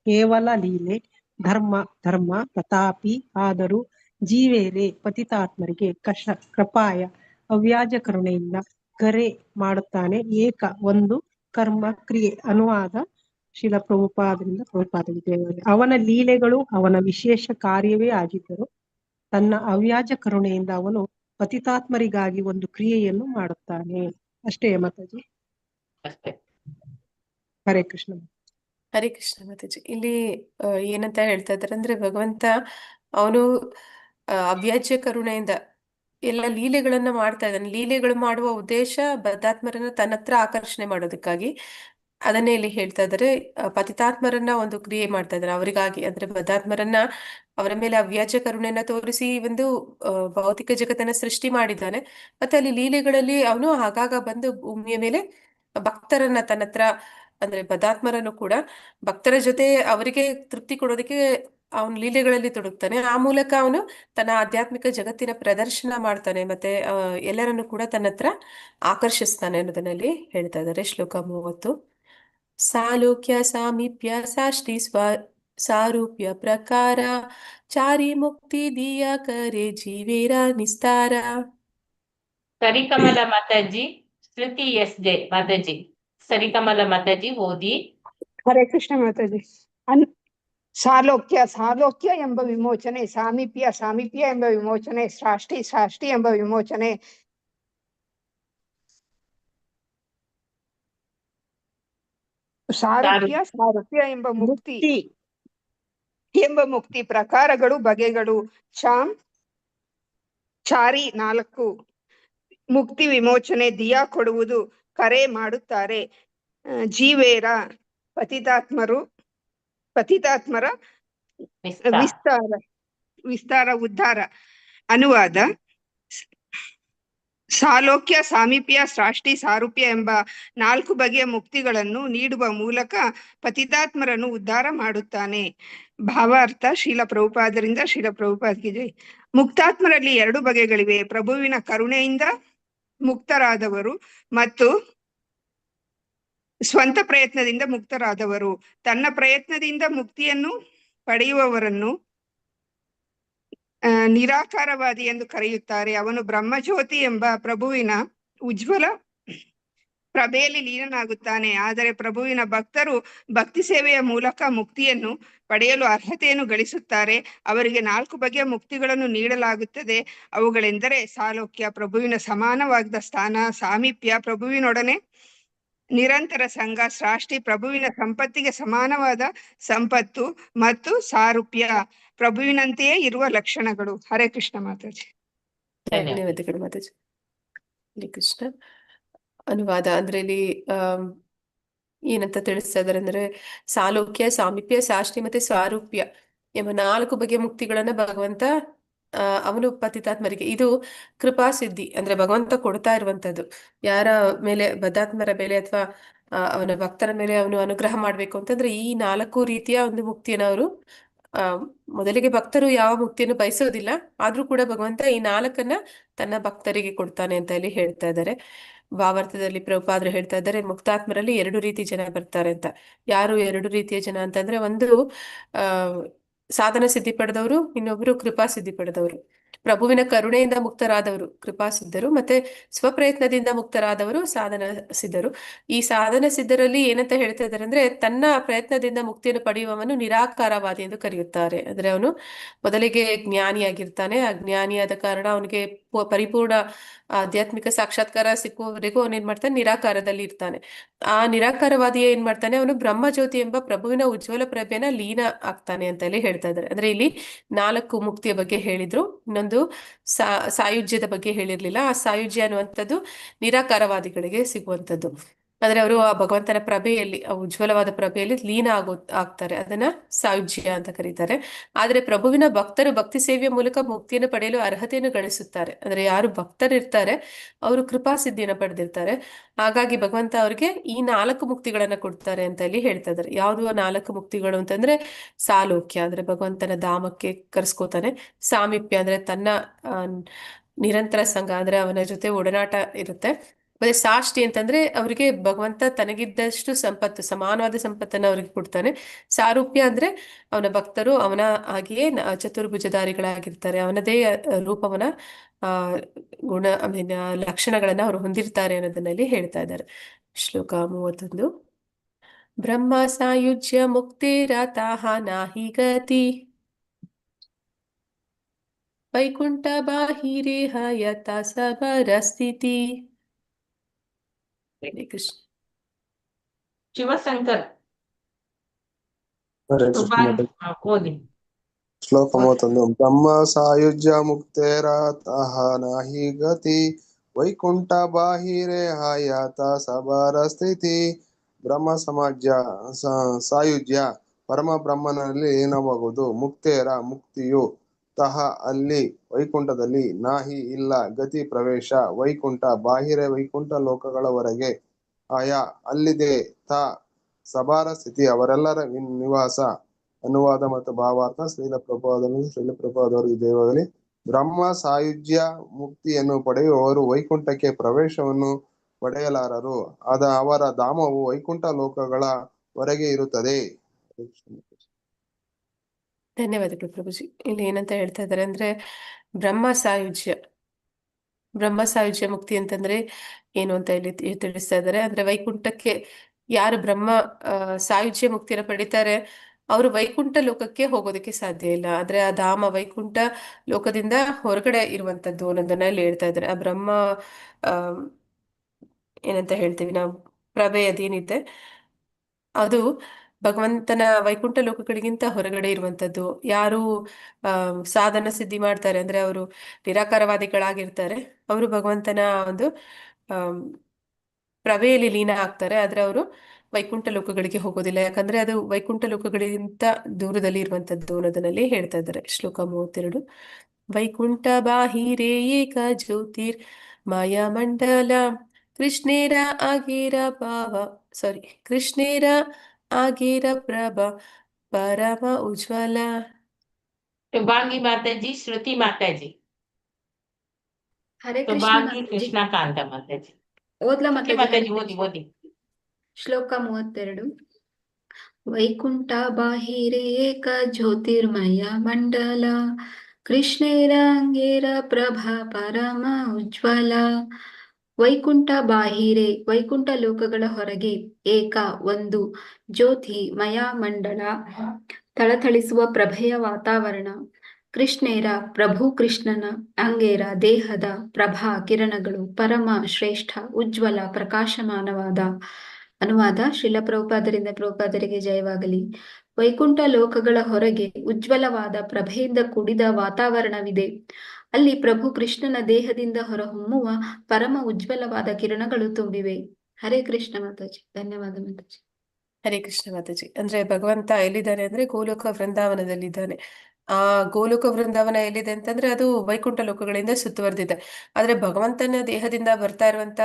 ಕೇವಲ ಲೀಲೆ ಧರ್ಮ ತಥಾಪಿ ಆದರೂ ಜೀವೇರೆ ಪತಿತಾತ್ಮರಿಗೆ ಕೃಪಾಯ ಅವ್ಯಾಜ ಕರುಣೆಯಿಂದ ಕರೆ ಮಾಡುತ್ತಾನೆ ಒಂದು ಕರ್ಮ ಕ್ರಿಯೆ. ಅನುವಾದ ಶಿಲ ಪ್ರಭುಪಾದರಿಗೆ. ಅವನ ಲೀಲೆಗಳು ಅವನ ವಿಶೇಷ ಕಾರ್ಯವೇ ಆಗಿದ್ದರು. ತನ್ನ ಅವ್ಯಾಜ ಕರುಣೆಯಿಂದ ಅವನು ಪತಿತಾತ್ಮರಿಗಾಗಿ ಒಂದು ಕ್ರಿಯೆಯನ್ನು ಮಾಡುತ್ತಾನೆ. ಅಷ್ಟೇ ಮಾತಾಜಿ. ಅಷ್ಟೇ. ಹರೇ ಕೃಷ್ಣ. ಹರೇ ಕೃಷ್ಣ ಮಾತಾಜಿ. ಇಲ್ಲಿ ಏನಂತ ಹೇಳ್ತಾ ಇದ್ದಾರೆ ಅಂದ್ರೆ, ಭಗವಂತ ಅವನು ಅವ್ಯಾಜ್ಯ ಕರುಣೆಯಿಂದ ಎಲ್ಲ ಲೀಲೆಗಳನ್ನ ಮಾಡ್ತಾ ಇದ್ದಾನೆ. ಲೀಲೆಗಳು ಮಾಡುವ ಉದ್ದೇಶ ಬದ್ಧಾತ್ಮರನ್ನ ತನ್ನ ಹತ್ರ ಆಕರ್ಷಣೆ ಮಾಡೋದಕ್ಕಾಗಿ. ಅದನ್ನೇ ಇಲ್ಲಿ ಹೇಳ್ತಾ ಇದ್ದಾರೆ. ಪತಿತಾತ್ಮರನ್ನ ಒಂದು ಕ್ರಿಯೆ ಮಾಡ್ತಾ ಇದ್ದಾರೆ ಅವರಿಗಾಗಿ. ಅಂದ್ರೆ ಬದ್ಧಾತ್ಮರನ್ನ ಅವರ ಮೇಲೆ ಅವ್ಯಾಜ್ಯ ಕರುಣೆಯನ್ನ ತೋರಿಸಿ ಒಂದು ಭೌತಿಕ ಜಗತ್ತನ್ನ ಸೃಷ್ಟಿ ಮಾಡಿದ್ದಾನೆ. ಮತ್ತೆ ಅಲ್ಲಿ ಲೀಲೆಗಳಲ್ಲಿ ಅವನು ಆಗಾಗ ಬಂದು ಭೂಮಿಯ ಮೇಲೆ ಭಕ್ತರನ್ನ ತನ್ನ ಹತ್ರ, ಅಂದ್ರೆ ಬದ್ಧಾತ್ಮರನ್ನು ಕೂಡ ಭಕ್ತರ ಜೊತೆ ಅವರಿಗೆ ತೃಪ್ತಿ ಕೊಡೋದಕ್ಕೆ ಅವನು ಲೀಲೆಗಳಲ್ಲಿ ತೊಡಗ್ತಾನೆ. ಆ ಮೂಲಕ ಅವನು ತನ್ನ ಆಧ್ಯಾತ್ಮಿಕ ಜಗತ್ತಿನ ಪ್ರದರ್ಶನ ಮಾಡ್ತಾನೆ. ಮತ್ತೆ ಎಲ್ಲರನ್ನು ಕೂಡ ತನ್ನ ಹತ್ರ ಆಕರ್ಷಿಸ್ತಾನೆ ಅನ್ನೋದನ್ನಲ್ಲಿ ಹೇಳ್ತಾ ಇದ್ದಾರೆ. ಶ್ಲೋಕ 30. ಸಾಲೋಕ್ಯ ಸಾಮೀಪ್ಯ ಸಾಷ್ಟಿ ಸಾರೂಪ್ಯ ಪ್ರಕಾರ ಚಾರಿ ಮುಕ್ತಿ ದಿಯ ಕರೆ ಜೀವೇರ ನಿಸ್ತಾರ. ಸರಿಕಮಲ ಮಾತಾಜಿ, ಶ್ರುತಿ ಎಸ್.ಜೆ. ಮಾತಾಜಿ. ಸರಿಕಮಲ ಮಾತಾಜಿ ಓದಿ. ಹರೇ ಕೃಷ್ಣ ಮಾತಾಜಿ. ಸಾಲೋಕ್ಯ ಎಂಬ ವಿಮೋಚನೆ, ಸಾಮೀಪ್ಯ ಎಂಬ ವಿಮೋಚನೆ, ಸಾಷ್ಟಿ ಎಂಬ ವಿಮೋಚನೆ, ಸಾರೂಪ್ಯ ಎಂಬ ಮುಕ್ತಿ ಪ್ರಕಾರಗಳು ಬಗೆಗಳು. ಚಾರಿ 4 ಮುಕ್ತಿ ವಿಮೋಚನೆ, ದಿಯಾ ಕೊಡುವುದು, ಕರೆ ಮಾಡುತ್ತಾರೆ, ಜೀವೇರ ಪತಿತಾತ್ಮರ ವಿಸ್ತಾರ ಉದ್ಧಾರ. ಅನುವಾದ: ಸಾಲೋಕ್ಯ, ಸಾಮೀಪ್ಯ, ಸಾಷ್ಟಿ, ಸಾರೂಪ್ಯ ಎಂಬ 4 ಬಗೆಯ ಮುಕ್ತಿಗಳನ್ನು ನೀಡುವ ಮೂಲಕ ಪತಿತಾತ್ಮರನ್ನು ಉದ್ಧಾರ ಮಾಡುತ್ತಾನೆ. ಭಾವಾರ್ಥ ಶ್ರೀಲ ಪ್ರಭುಪಾದರಿಂದ ಶ್ರೀಲ ಪ್ರಭುಪಾದಕ್ಕೆ ಜೈ. ಮುಕ್ತಾತ್ಮರಲ್ಲಿ 2 ಬಗೆಗಳಿವೆ. ಪ್ರಭುವಿನ ಕರುಣೆಯಿಂದ ಮುಕ್ತರಾದವರು ಮತ್ತು ಸ್ವಂತ ಪ್ರಯತ್ನದಿಂದ ಮುಕ್ತರಾದವರು. ತನ್ನ ಪ್ರಯತ್ನದಿಂದ ಮುಕ್ತಿಯನ್ನು ಪಡೆಯುವವರನ್ನು ನಿರಾಕಾರವಾದಿ ಎಂದು ಕರೆಯುತ್ತಾರೆ. ಅವನು ಬ್ರಹ್ಮಜ್ಯೋತಿ ಎಂಬ ಪ್ರಭುವಿನ ಉಜ್ವಲ ಪ್ರಭೆಯಲ್ಲಿ ಲೀನನಾಗುತ್ತಾನೆ. ಆದರೆ ಪ್ರಭುವಿನ ಭಕ್ತರು ಭಕ್ತಿ ಸೇವೆಯ ಮೂಲಕ ಮುಕ್ತಿಯನ್ನು ಪಡೆಯಲು ಅರ್ಹತೆಯನ್ನು ಗಳಿಸುತ್ತಾರೆ. ಅವರಿಗೆ 4 ಬಗೆಯ ಮುಕ್ತಿಗಳನ್ನು ನೀಡಲಾಗುತ್ತದೆ. ಅವುಗಳೆಂದರೆ ಸಾಲೋಕ್ಯ, ಪ್ರಭುವಿನ ಸಮಾನವಾದ ಸ್ಥಾನ; ಸಾಮೀಪ್ಯ, ಪ್ರಭುವಿನೊಡನೆ ನಿರಂತರ ಸಂಘ; ಸಾಷ್ಟಿ, ಪ್ರಭುವಿನ ಸಂಪತ್ತಿಗೆ ಸಮಾನವಾದ ಸಂಪತ್ತು; ಮತ್ತು ಸಾರೂಪ್ಯ, ಪ್ರಭುವಿನಂತೆಯೇ ಇರುವ ಲಕ್ಷಣಗಳು. ಹರೇ ಕೃಷ್ಣ ಮಾತಾಜಿ. ಧನ್ಯವಾದಗಳು ಮಾತಾಜಿ. ಹರೇ ಕೃಷ್ಣ. ಅನುವಾದ ಅಂದ್ರೆ ಇಲ್ಲಿ ಏನಂತ ತಿಳಿಸ್ತಾ ಇದ್ದಾರೆ ಅಂದ್ರೆ, ಸಾಲೋಕ್ಯ, ಸಾಮೀಪ್ಯ, ಸಾಷ್ಟಿ ಮತ್ತೆ ಸಾರೂಪ್ಯ ಎಂಬ 4 ಬಗೆಯ ಮುಕ್ತಿಗಳನ್ನ ಭಗವಂತ ಅವನು ಪತಿತಾತ್ಮರಿಗೆ, ಇದು ಕೃಪಾ ಸಿದ್ಧಿ ಅಂದ್ರೆ ಭಗವಂತ ಕೊಡ್ತಾ ಇರುವಂತದ್ದು. ಯಾರ ಮೇಲೆ, ಬದ್ಧಾತ್ಮರ ಮೇಲೆ ಅಥವಾ ಅವನ ಭಕ್ತರ ಮೇಲೆ ಅವನು ಅನುಗ್ರಹ ಮಾಡ್ಬೇಕು ಅಂತಂದ್ರೆ ಈ 4 ರೀತಿಯ ಒಂದು ಮುಕ್ತಿಯನ್ನು ಅವರು ಮೊದಲಿಗೆ ಭಕ್ತರು ಯಾವ ಮುಕ್ತಿಯನ್ನು ಬಯಸೋದಿಲ್ಲ, ಆದ್ರೂ ಕೂಡ ಭಗವಂತ ಈ 4 ತನ್ನ ಭಕ್ತರಿಗೆ ಕೊಡ್ತಾನೆ ಅಂತ ಇಲ್ಲಿ ಹೇಳ್ತಾ ಇದ್ದಾರೆ. ಭಾವಾರ್ಥದಲ್ಲಿ ಪ್ರಭುಪಾದರು ಹೇಳ್ತಾ ಇದ್ದಾರೆ, ಮುಕ್ತಾತ್ಮರಲ್ಲಿ 2 ರೀತಿ ಜನ ಬರ್ತಾರೆ ಅಂತ. ಯಾರು 2 ರೀತಿಯ ಜನ ಅಂತಂದ್ರೆ, ಒಂದು ಸಾಧನ ಸಿದ್ಧಿ ಪಡೆದವರು, ಇನ್ನೊಬ್ರು ಕೃಪಾ ಸಿದ್ಧಿ ಪಡೆದವರು. ಪ್ರಭುವಿನ ಕರುಣೆಯಿಂದ ಮುಕ್ತರಾದವರು ಕೃಪಾ ಸಿದ್ಧರು, ಮತ್ತೆ ಸ್ವಪ್ರಯತ್ನದಿಂದ ಮುಕ್ತರಾದವರು ಸಾಧನ ಸಿದ್ಧರು. ಈ ಸಾಧನ ಸಿದ್ಧರಲ್ಲಿ ಏನಂತ ಹೇಳ್ತಾ ಇದ್ದಾರೆ ಅಂದ್ರೆ, ತನ್ನ ಪ್ರಯತ್ನದಿಂದ ಮುಕ್ತಿಯನ್ನು ಪಡೆಯುವವನು ನಿರಾಕಾರವಾದಿ ಎಂದು ಕರೆಯುತ್ತಾರೆ. ಅಂದ್ರೆ ಅವನು ಮೊದಲಿಗೆ ಜ್ಞಾನಿಯಾಗಿರ್ತಾನೆ. ಅಜ್ಞಾನಿಯಾದ ಕಾರಣ ಅವನಿಗೆ ಪರಿಪೂರ್ಣ ಆಧ್ಯಾತ್ಮಿಕ ಸಾಕ್ಷಾತ್ಕಾರ ಸಿಕ್ಕುವವರೆಗೂ ಅವನು ಏನ್ ಮಾಡ್ತಾನೆ, ನಿರಾಕಾರದಲ್ಲಿ ಇರ್ತಾನೆ. ಆ ನಿರಾಕಾರವಾದಿ ಏನ್ ಮಾಡ್ತಾನೆ, ಅವನು ಬ್ರಹ್ಮಜ್ಯೋತಿ ಎಂಬ ಪ್ರಭುವಿನ ಉಜ್ವಲ ಪ್ರಭೆನ ಲೀನ ಆಗ್ತಾನೆ ಅಂತ ಹೇಳಿ ಹೇಳ್ತಾ ಇದ್ದಾರೆ. ಅಂದ್ರೆ ಇಲ್ಲಿ 4 ಮುಕ್ತಿಯ ಬಗ್ಗೆ ಹೇಳಿದ್ರು, ಇನ್ನೊಂದು ಸಾಯುಜ್ಯದ ಬಗ್ಗೆ ಹೇಳಿರ್ಲಿಲ್ಲ. ಆ ಸಾಯುಜ್ಯ ಅನ್ನುವಂಥದ್ದು ನಿರಾಕಾರವಾದಿಗಳಿಗೆ ಸಿಗುವಂಥದ್ದು. ಅಂದ್ರೆ ಅವರು ಆ ಭಗವಂತನ ಪ್ರಭೆಯಲ್ಲಿ, ಆ ಉಜ್ವಲವಾದ ಪ್ರಭೆಯಲ್ಲಿ ಲೀನ ಆಗ್ತಾರೆ. ಅದನ್ನ ಸಾಯುಜ್ಯ ಅಂತ ಕರೀತಾರೆ. ಆದ್ರೆ ಪ್ರಭುವಿನ ಭಕ್ತರು ಭಕ್ತಿ ಸೇವೆಯ ಮೂಲಕ ಮುಕ್ತಿಯನ್ನು ಪಡೆಯಲು ಅರ್ಹತೆಯನ್ನು ಗಳಿಸುತ್ತಾರೆ. ಅಂದ್ರೆ ಯಾರು ಭಕ್ತರಿರ್ತಾರೆ ಅವರು ಕೃಪಾ ಸಿದ್ಧಿಯನ್ನು ಪಡೆದಿರ್ತಾರೆ. ಹಾಗಾಗಿ ಭಗವಂತ ಅವ್ರಿಗೆ ಈ 4 ಮುಕ್ತಿಗಳನ್ನ ಕೊಡ್ತಾರೆ ಅಂತ ಇಲ್ಲಿ ಹೇಳ್ತಾ ಇದ್ದಾರೆ. ಯಾವುದು ಆ 4 ಮುಕ್ತಿಗಳು ಅಂತಂದ್ರೆ ಸಾಲೋಕ್ಯ, ಅಂದ್ರೆ ಭಗವಂತನ ಧಾಮಕ್ಕೆ ಕರೆಸ್ಕೋತಾನೆ. ಸಾಮೀಪ್ಯ ಅಂದ್ರೆ ತನ್ನ ನಿರಂತರ ಸಂಘ, ಅಂದ್ರೆ ಅವನ ಜೊತೆ ಒಡನಾಟ ಇರುತ್ತೆ. ಮತ್ತೆ ಸಾಷ್ಟಿ ಅಂತಂದ್ರೆ ಅವರಿಗೆ ಭಗವಂತ ತನಗಿದ್ದಷ್ಟು ಸಂಪತ್ತು, ಸಮಾನವಾದ ಸಂಪತ್ತನ್ನ ಅವ್ರಿಗೆ ಕೊಡ್ತಾನೆ. ಸಾರೂಪ್ಯ ಅಂದ್ರೆ ಅವನ ಭಕ್ತರು ಅವನ ಹಾಗೆಯೇ ಚತುರ್ಭುಜಧಾರಿಗಳಾಗಿರ್ತಾರೆ, ಅವನದೇ ರೂಪವನ್ನ ಗುಣ ಲಕ್ಷಣಗಳನ್ನ ಅವರು ಹೊಂದಿರ್ತಾರೆ ಅನ್ನೋದನ್ನಲ್ಲಿ ಹೇಳ್ತಾ ಇದ್ದಾರೆ. ಶ್ಲೋಕ 31. ಬ್ರಹ್ಮ ಸಾಯುಜ್ಯ ಮುಕ್ತಿರತಃ ನಾಹಿ ಗತಿ ವೈಕುಂಠ ಬಾಹಿರೇಹ ಯತ ಸಬರ ಸ್ಥಿತಿ. ಹರೇ ಕೃಷ್ಣ. ಶಿವಶಂಕರ್ ಹರೇ ಕೃಷ್ಣ ಮಾತಾಜಿ. ಓದಿ. ಶ್ಲೋಕ 31. ಬ್ರಹ್ಮ ಸಾಯುಜ್ಯ ಮುಕ್ತೇರತಃ ನಾಹಿ ಗತಿ ವೈಕುಂಠ ಬಾಹಿರೇ ಹಯಾತ ಸಬರ ಸ್ಥಿತಿ. ಬ್ರಹ್ಮ ಸಮಾಜ್ಯ ಸಾಯುಜ್ಯ ಪರಮ ಬ್ರಹ್ಮನಲ್ಲಿ ಲೀನವಾಗುವುದು. ಮುಕ್ತೇರ ಮುಕ್ತಿಯು ತಹ ಅಲ್ಲಿ ವೈಕುಂಠದಲ್ಲಿ, ನಾಹಿ ಇಲ್ಲ ಗತಿ ಪ್ರವೇಶ, ವೈಕುಂಠ ಬಾಹಿರೆ ವೈಕುಂಠ ಲೋಕಗಳವರೆಗೆ, ಆಯಾ ಅಲ್ಲಿದೆ, ತ ಸಬಾರ ಸ್ಥಿತಿ ಅವರೆಲ್ಲರ ನಿವಾಸ. ಅನುವಾದ ಮತ್ತು ಭಾವಾರ್ಥ. ಶ್ರೀಲ ಪ್ರಭುಪಾದವರಿಗೆ ದೇವರಲ್ಲಿ. ಬ್ರಹ್ಮ ಸಾಯುಜ್ಯ ಮುಕ್ತಿಯನ್ನು ಪಡೆಯುವವರು ವೈಕುಂಠಕ್ಕೆ ಪ್ರವೇಶವನ್ನು ಪಡೆಯಲಾರರು. ಅವರ ಧಾಮವು ವೈಕುಂಠ ಲೋಕಗಳ ಹೊರಗೆ ಇರುತ್ತದೆ. ಧನ್ಯವಾದಗಳು ಪ್ರಭುಜಿ. ಇಲ್ಲಿ ಏನಂತ ಹೇಳ್ತಾ ಇದ್ದಾರೆ ಅಂದ್ರೆ ಬ್ರಹ್ಮ ಸಾಯುಜ್ಯ ಮುಕ್ತಿ ಅಂತಂದ್ರೆ ಏನು ಅಂತ ಇಲ್ಲಿ ತಿಳಿಸ್ತಾ ಇದ್ದಾರೆ. ಅಂದ್ರೆ ವೈಕುಂಠಕ್ಕೆ ಯಾರು ಬ್ರಹ್ಮ ಸಾಯುಜ್ಯ ಮುಕ್ತಿಯನ್ನು ಪಡಿತಾರೆ ಅವರು ವೈಕುಂಠ ಲೋಕಕ್ಕೆ ಹೋಗೋದಕ್ಕೆ ಸಾಧ್ಯ ಇಲ್ಲ. ಆದ್ರೆ ಆ ಧಾಮ ವೈಕುಂಠ ಲೋಕದಿಂದ ಹೊರಗಡೆ ಇರುವಂತದ್ದು ಅನ್ನೋದನ್ನ ಇಲ್ಲಿ ಹೇಳ್ತಾ ಇದ್ದಾರೆ. ಆ ಬ್ರಹ್ಮ ಏನಂತ ಹೇಳ್ತೀವಿ ನಾವು, ಪ್ರಭೆ ಅದೇನಿದೆ ಅದು ಭಗವಂತನ ವೈಕುಂಠ ಲೋಕಗಳಿಗಿಂತ ಹೊರಗಡೆ ಇರುವಂತದ್ದು. ಯಾರು ಸಾಧನ ಸಿದ್ಧಿ ಮಾಡ್ತಾರೆ ಅಂದ್ರೆ ಅವರು ನಿರಾಕಾರವಾದಿಗಳಾಗಿರ್ತಾರೆ, ಅವರು ಭಗವಂತನ ಒಂದು ಪ್ರಭೆಯಲ್ಲಿ ಲೀನ ಆಗ್ತಾರೆ. ಆದ್ರೆ ಅವರು ವೈಕುಂಠ ಲೋಕಗಳಿಗೆ ಹೋಗೋದಿಲ್ಲ, ಯಾಕಂದ್ರೆ ಅದು ವೈಕುಂಠ ಲೋಕಗಳಿಗಿಂತ ದೂರದಲ್ಲಿ ಇರುವಂತದ್ದು ಅನ್ನೋದನ್ನಲ್ಲಿ ಹೇಳ್ತಾ ಇದ್ದಾರೆ. ಶ್ಲೋಕ 32. ವೈಕುಂಠ ಬಾಹಿರೇ ಏಕ ಜ್ಯೋತಿರ್ ಮಾಯಾ ಮಂಡಲ ಕೃಷ್ಣೇರ ಆಗೇರ ಪ್ರಭ ಪರಮ ಉಜ್ವಲ. ಶುಭಾಂಗಿ ಮಾತಾಜಿ, ಶ್ರುತಿ ಮಾತಾಜಿ. ಹರೇ ಕೃಷ್ಣ ಶುಭಾಂಗಿ ಮಾತಾಜಿ. ಕೃಷ್ಣಕಾಂತ ಮಾತಾಜಿ. ಓದ್ಲಾ ಶ್ರುತಿ ಮಾತಾಜಿ? ಮಾತಾಜಿ ಓದಿ. ಶ್ಲೋಕ 32. ವೈಕುಂಠ ಬಾಹಿರೇ ಏಕ ಜ್ಯೋತಿರ್ಮಯ ಮಂಡಲ ಕೃಷ್ಣೇರ ಅಂಗೇರ ಪ್ರಭಾ ಪರಮ ಉಜ್ವಲ. ವೈಕುಂಠ ಬಾಹಿರೆ ವೈಕುಂಠ ಲೋಕಗಳ ಹೊರಗೆ, ಏಕ ಒಂದು, ಜ್ಯೋತಿ ಮಯ ಮಂಡಲ ಥಳಥಳಿಸುವ ಪ್ರಭೆಯ ವಾತಾವರಣ, ಕೃಷ್ಣೇರ ಪ್ರಭು ಕೃಷ್ಣನ, ಅಂಗೇರ ದೇಹದ, ಪ್ರಭಾ ಕಿರಣಗಳು, ಪರಮ ಶ್ರೇಷ್ಠ ಉಜ್ವಲ ಪ್ರಕಾಶಮಾನವಾದ. ಅನುವಾದ ಶ್ರೀಲ ಪ್ರಭುಪಾದರಿಂದ ಪ್ರಭುಪಾದರಿಗೆ ಜಯವಾಗಲಿ. ವೈಕುಂಠ ಲೋಕಗಳ ಹೊರಗೆ ಉಜ್ವಲವಾದ ಪ್ರಭೆಯಿಂದ ಕೂಡಿದ ವಾತಾವರಣವಿದೆ. ಅಲ್ಲಿ ಪ್ರಭು ಕೃಷ್ಣನ ದೇಹದಿಂದ ಹೊರಹೊಮ್ಮುವ ಪರಮ ಉಜ್ವಲವಾದ ಕಿರಣಗಳು ತುಂಬಿವೆ. ಹರೇ ಕೃಷ್ಣ ಮಾತಾಜಿ. ಧನ್ಯವಾದ ಮಾತಾಜಿ. ಹರೇ ಕೃಷ್ಣ ಮಾತಾಜಿ. ಅಂದ್ರೆ ಭಗವಂತ ಎಲ್ಲಿದ್ದಾನೆ ಅಂದ್ರೆ ಗೋಲೋಕ ವೃಂದಾವನದಲ್ಲಿದ್ದಾನೆ. ಆ ಗೋಲೋಕ ವೃಂದಾವನ ಎಲ್ಲಿದೆ ಅಂತಂದ್ರೆ ಅದು ವೈಕುಂಠ ಲೋಕಗಳಿಂದ ಸುತ್ತುವರೆದಿದೆ. ಆದ್ರೆ ಭಗವಂತನ ದೇಹದಿಂದ ಬರ್ತಾ ಇರುವಂತ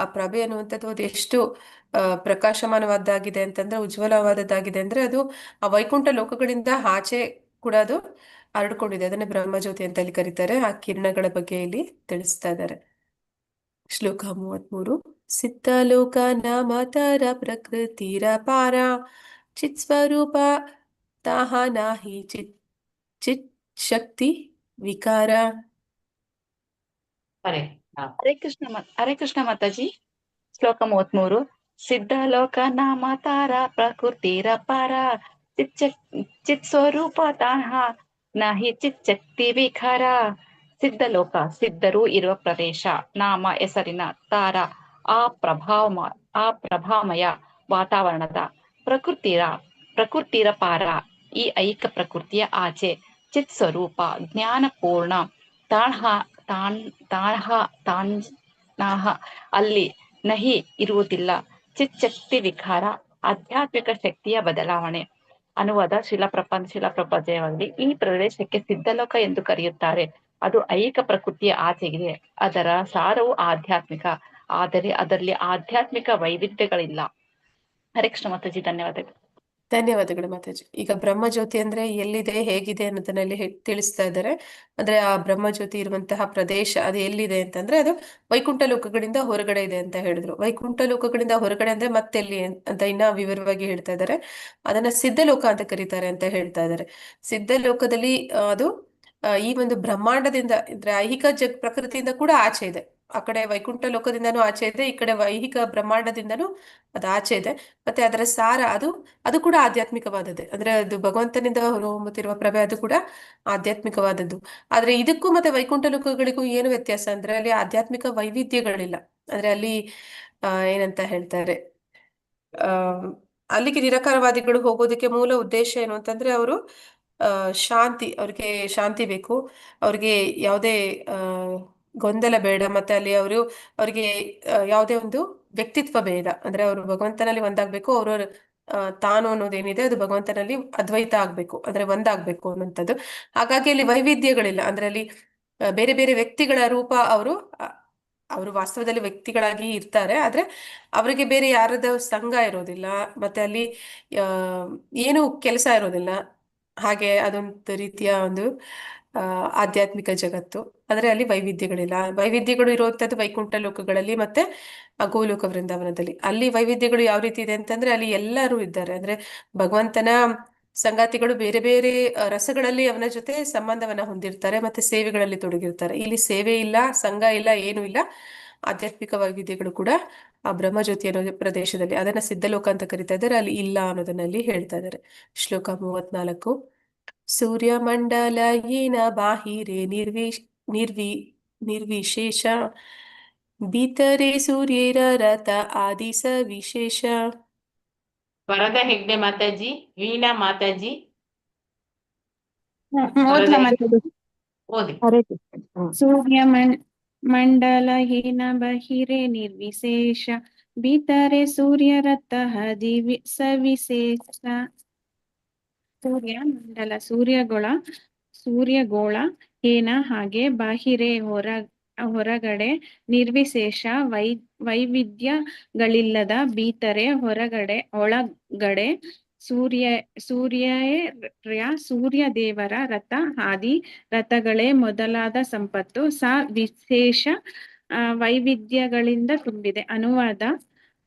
ಆ ಪ್ರಭೆ ಅನ್ನುವಂಥದ್ದು ಅದು ಎಷ್ಟು ಪ್ರಕಾಶಮಾನವಾದ್ದಾಗಿದೆ ಅಂತಂದ್ರೆ, ಉಜ್ವಲವಾದದ್ದಾಗಿದೆ ಅಂದ್ರೆ ಅದು ಆ ವೈಕುಂಠ ಲೋಕಗಳಿಂದ ಆಚೆ ಕೂಡ ಅದು ಹರಡ್ಕೊಂಡಿದೆ. ಅದನ್ನೇ ಬ್ರಹ್ಮಜ್ಯೋತಿ ಅಂತ ಇಲ್ಲಿ ಕರೀತಾರೆ. ಆ ಕಿರಣಗಳ ಬಗ್ಗೆ ಇಲ್ಲಿ ತಿಳಿಸ್ತಾ ಇದ್ದಾರೆ. ಶ್ಲೋಕ 33. ಸಿದ್ಧಲೋಕ ನಾಮತರ ಪ್ರಕೃತಿರ ಪಾರ ಚಿತ್ ಸ್ವರೂಪ ತಾಹ ನಾಹಿ ಚಿತ್ ಶಕ್ತಿ ವಿಕಾರ. ಹರೇ ಕೃಷ್ಣ ಮಾತಾಜಿ. ಶ್ಲೋಕ 33. ಸಿದ್ಧಲೋಕ ನಾಮತಾರ ಪ್ರಕೃತಿರ ಪಾರ ಚಿತ್ ಸ್ವರೂಪ ತಾಹ ನಾಹಿ ಚಿತ್ ಶಕ್ತಿ ವಿಕಾರ. ಸಿದ್ಧಲೋಕ ಸಿದ್ಧರು ಇರುವ ಪ್ರದೇಶ, ನಾಮ ಹೆಸರಿನ, ತಾರ ಆ ಪ್ರಭಾಮಯ ವಾತಾವರಣದ, ಪ್ರಕೃತಿರ ಪಾರ ಈ ಐಕ ಪ್ರಕೃತಿಯ ಆಚೆ, ಚಿತ್ ಸ್ವರೂಪ ಜ್ಞಾನಪೂರ್ಣ, ತಾಣ್ಹ ಅಲ್ಲಿ ನಹಿ ಇರುವುದಿಲ್ಲ, ಚಿಚ್ಚಕ್ತಿ ವಿಕಾರ ಆಧ್ಯಾತ್ಮಿಕ ಶಕ್ತಿಯ ಬದಲಾವಣೆ. ಅನುವಾದ ಶಿಲಾಪ್ರಪಂಚವಾಗಿ ಈ ಪ್ರದೇಶಕ್ಕೆ ಸಿದ್ಧಲೋಕ ಎಂದು ಕರೆಯುತ್ತಾರೆ. ಅದು ಐಹಿಕ ಪ್ರಕೃತಿಯ ಆಚೆಗಿದೆ. ಅದರ ಸಾರವು ಆಧ್ಯಾತ್ಮಿಕ, ಆದರೆ ಅದರಲ್ಲಿ ಆಧ್ಯಾತ್ಮಿಕ ವೈವಿಧ್ಯಗಳಿಲ್ಲ. ಹರೇ ಕೃಷ್ಣ ಮಾತಾಜಿ, ಧನ್ಯವಾದಗಳು. ಧನ್ಯವಾದಗಳು ಮಾತಾಜಿ. ಈಗ ಬ್ರಹ್ಮಜ್ಯೋತಿ ಅಂದ್ರೆ ಎಲ್ಲಿದೆ, ಹೇಗಿದೆ ಅನ್ನೋದನ್ನ ಇಲ್ಲಿ ತಿಳಿಸ್ತಾ ಇದ್ದಾರೆ. ಅಂದ್ರೆ ಆ ಬ್ರಹ್ಮಜ್ಯೋತಿ ಇರುವಂತಹ ಪ್ರದೇಶ ಅದು ಎಲ್ಲಿದೆ ಅಂತಂದ್ರೆ ಅದು ವೈಕುಂಠ ಲೋಕಗಳಿಂದ ಹೊರಗಡೆ ಇದೆ ಅಂತ ಹೇಳಿದ್ರು. ವೈಕುಂಠ ಲೋಕಗಳಿಂದ ಹೊರಗಡೆ ಅಂದ್ರೆ ಮತ್ತೆಲ್ಲಿ ಅಂತ ಇನ್ನ ವಿವರವಾಗಿ ಹೇಳ್ತಾ ಇದ್ದಾರೆ. ಅದನ್ನ ಸಿದ್ಧಲೋಕ ಅಂತ ಕರೀತಾರೆ ಅಂತ ಹೇಳ್ತಾ ಇದ್ದಾರೆ. ಸಿದ್ಧಲೋಕದಲ್ಲಿ ಅದು ಈ ಒಂದು ಬ್ರಹ್ಮಾಂಡದಿಂದ ಅಂದ್ರೆ ಐಹಿಕ ಪ್ರಕೃತಿಯಿಂದ ಕೂಡ ಆಚೆ ಇದೆ. ಆ ಕಡೆ ವೈಕುಂಠ ಲೋಕದಿಂದನೂ ಆಚೆ ಇದೆ, ಈ ಕಡೆ ಐಹಿಕ ಬ್ರಹ್ಮಾಂಡದಿಂದನೂ ಅದು ಆಚೆ ಇದೆ. ಮತ್ತೆ ಅದರ ಸಾರ ಅದು ಕೂಡ ಆಧ್ಯಾತ್ಮಿಕವಾದದ್ದೇ. ಅಂದ್ರೆ ಅದು ಭಗವಂತನಿಂದ ಹೊರಹೊಮ್ಮುತ್ತಿರುವ ಪ್ರಭೆ, ಅದು ಕೂಡ ಆಧ್ಯಾತ್ಮಿಕವಾದದ್ದು. ಆದ್ರೆ ಇದಕ್ಕೂ ಮತ್ತೆ ವೈಕುಂಠ ಲೋಕಗಳಿಗೂ ಏನು ವ್ಯತ್ಯಾಸ ಅಂದ್ರೆ ಅಲ್ಲಿ ಆಧ್ಯಾತ್ಮಿಕ ವೈವಿಧ್ಯಗಳಿಲ್ಲ. ಅಂದ್ರೆ ಅಲ್ಲಿ ಏನಂತ ಹೇಳ್ತಾರೆ, ಅಲ್ಲಿಗೆ ನಿರಾಕಾರವಾದಿಗಳು ಹೋಗೋದಕ್ಕೆ ಮೂಲ ಉದ್ದೇಶ ಏನು ಅಂತಂದ್ರೆ ಅವರು ಅವ್ರಿಗೆ ಶಾಂತಿ ಬೇಕು, ಅವ್ರಿಗೆ ಯಾವುದೇ ಗೊಂದಲ ಬೇಡ, ಮತ್ತೆ ಅಲ್ಲಿ ಅವ್ರಿಗೆ ಯಾವುದೇ ಒಂದು ವ್ಯಕ್ತಿತ್ವ ಬೇಡ. ಅಂದ್ರೆ ಅವರು ಭಗವಂತನಲ್ಲಿ ಒಂದಾಗ್ಬೇಕು, ಅವ್ರವ್ರ ತಾನು ಅನ್ನೋದೇನಿದೆ ಅದು ಭಗವಂತನಲ್ಲಿ ಅದ್ವೈತ ಆಗ್ಬೇಕು, ಅಂದ್ರೆ ಒಂದಾಗ್ಬೇಕು ಅನ್ನೋಂಥದ್ದು. ಹಾಗಾಗಿ ಅಲ್ಲಿ ವೈವಿಧ್ಯಗಳಿಲ್ಲ. ಅಂದ್ರೆ ಅಲ್ಲಿ ಬೇರೆ ಬೇರೆ ವ್ಯಕ್ತಿಗಳ ರೂಪ ಅವರು ವಾಸ್ತವದಲ್ಲಿ ವ್ಯಕ್ತಿಗಳಾಗಿ ಇರ್ತಾರೆ, ಆದ್ರೆ ಅವರಿಗೆ ಬೇರೆ ಯಾರದ ಸಂಘ ಇರೋದಿಲ್ಲ, ಮತ್ತೆ ಅಲ್ಲಿ ಏನು ಕೆಲಸ ಇರೋದಿಲ್ಲ. ಹಾಗೆ ಅದೊಂದು ರೀತಿಯ ಒಂದು ಆಧ್ಯಾತ್ಮಿಕ ಜಗತ್ತು. ಆದ್ರೆ ಅಲ್ಲಿ ವೈವಿಧ್ಯಗಳಿಲ್ಲ. ವೈವಿಧ್ಯಗಳು ಇರುವಂತದ್ದು ವೈಕುಂಠ ಲೋಕಗಳಲ್ಲಿ ಮತ್ತೆ ಗೋಲೋಕ ವೃಂದಾವನದಲ್ಲಿ. ಅಲ್ಲಿ ವೈವಿಧ್ಯಗಳು ಯಾವ ರೀತಿ ಇದೆ ಅಂತಂದ್ರೆ ಅಲ್ಲಿ ಎಲ್ಲರೂ ಇದ್ದಾರೆ. ಅಂದ್ರೆ ಭಗವಂತನ ಸಂಗಾತಿಗಳು ಬೇರೆ ಬೇರೆ ರಸಗಳಲ್ಲಿ ಅವನ ಜೊತೆ ಸಂಬಂಧವನ್ನ ಹೊಂದಿರ್ತಾರೆ, ಮತ್ತೆ ಸೇವೆಗಳಲ್ಲಿ ತೊಡಗಿರ್ತಾರೆ. ಇಲ್ಲಿ ಸೇವೆ ಇಲ್ಲ, ಸಂಘ ಇಲ್ಲ, ಏನೂ ಇಲ್ಲ. ಆಧ್ಯಾತ್ಮಿಕ ವೈವಿಧ್ಯಗಳು ಕೂಡ ಆ ಬ್ರಹ್ಮಜ್ಯೋತಿ ಅನ್ನೋ ಪ್ರದೇಶದಲ್ಲಿ, ಅದನ್ನ ಸಿದ್ಧಲೋಕ ಅಂತ ಕರಿತಾ ಇದ್ದಾರೆ, ಅಲ್ಲಿ ಇಲ್ಲ ಅನ್ನೋದನ್ನ ಅಲ್ಲಿ ಹೇಳ್ತಾ ಇದ್ದಾರೆ. ಶ್ಲೋಕ 34. ಸೂರ್ಯಮಂಡಲ ಏನ ಬಾಹಿರೆ ನಿರ್ವಿಶೇಷ ಭೀತರೆ ಸೂರ್ಯರ ರಥ ಆದಿ ಸವಿಶೇಷ. ವರದ ಹೆಗ್ಡೆ ಮಾತಾಜಿ, ವೀಣಾ ಮಾತಾಜಿ ಓದಿ. ಸೂರ್ಯ ಮಂಡಲ ಹೇನ ಬಹಿರೆ ನಿರ್ವಿಶೇಷ ಭೀತರೆ ಸೂರ್ಯ ರಥ ಸವಿಶೇಷ. ಸೂರ್ಯ ಮಂಡಲ ಸೂರ್ಯಗೋಳ ಏನ ಹಾಗೆ, ಬಾಹಿರೆ ಹೊರಗಡೆ, ನಿರ್ವಿಶೇಷ ವೈವಿಧ್ಯಗಳಿಲ್ಲದ, ಭೀತರೆ ಒಳಗಡೆ, ಸೂರ್ಯ ದೇವರ ರಥ ಆದಿ ರಥಗಳೇ ಮೊದಲಾದ ಸಂಪತ್ತು, ವಿಶೇಷ ವೈವಿಧ್ಯಗಳಿಂದ ತುಂಬಿದೆ. ಅನುವಾದ: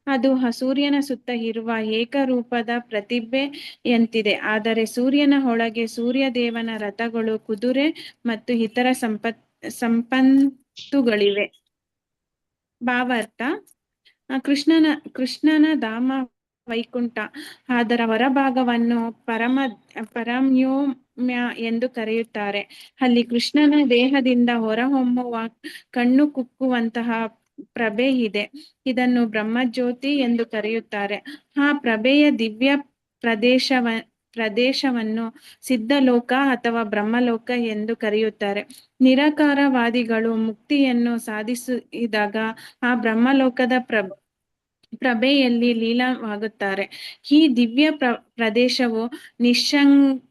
ಅದು ಸೂರ್ಯನ ಸುತ್ತ ಇರುವ ಏಕರೂಪದ ಪ್ರತಿಭೆಯಂತಿದೆ, ಆದರೆ ಸೂರ್ಯನ ಒಳಗೆ ಸೂರ್ಯದೇವನ ರಥಗಳು, ಕುದುರೆ ಮತ್ತು ಇತರ ಸಂಪತ್ತುಗಳಿವೆ. ಭಾವಾರ್ಥ: ಕೃಷ್ಣನ ಧಾಮ ವೈಕುಂಠ, ಅದರ ಹೊರಭಾಗವನ್ನು ಪರಮ್ಯೋಮ್ಯ ಎಂದು ಕರೆಯುತ್ತಾರೆ. ಅಲ್ಲಿ ಕೃಷ್ಣನ ದೇಹದಿಂದ ಹೊರಹೊಮ್ಮುವ ಕಣ್ಣು ಕುಕ್ಕುವಂತಹ ಪ್ರಭೆ ಇದೆ. ಇದನ್ನು ಬ್ರಹ್ಮಜ್ಯೋತಿ ಎಂದು ಕರೆಯುತ್ತಾರೆ. ಆ ಪ್ರಭೆಯ ದಿವ್ಯ ಪ್ರದೇಶವನ್ನು ಸಿದ್ಧಲೋಕ ಅಥವಾ ಬ್ರಹ್ಮಲೋಕ ಎಂದು ಕರೆಯುತ್ತಾರೆ. ನಿರಾಕಾರವಾದಿಗಳು ಮುಕ್ತಿಯನ್ನು ಸಾಧಿಸಿದಾಗ ಆ ಬ್ರಹ್ಮಲೋಕದ ಪ್ರಭೆಯಲ್ಲಿ ಲೀನವಾಗುತ್ತಾರೆ. ಈ ದಿವ್ಯ ಪ್ರದೇಶವು ನಿಸ್ಸಂಶಯವಾಗಿಯೂ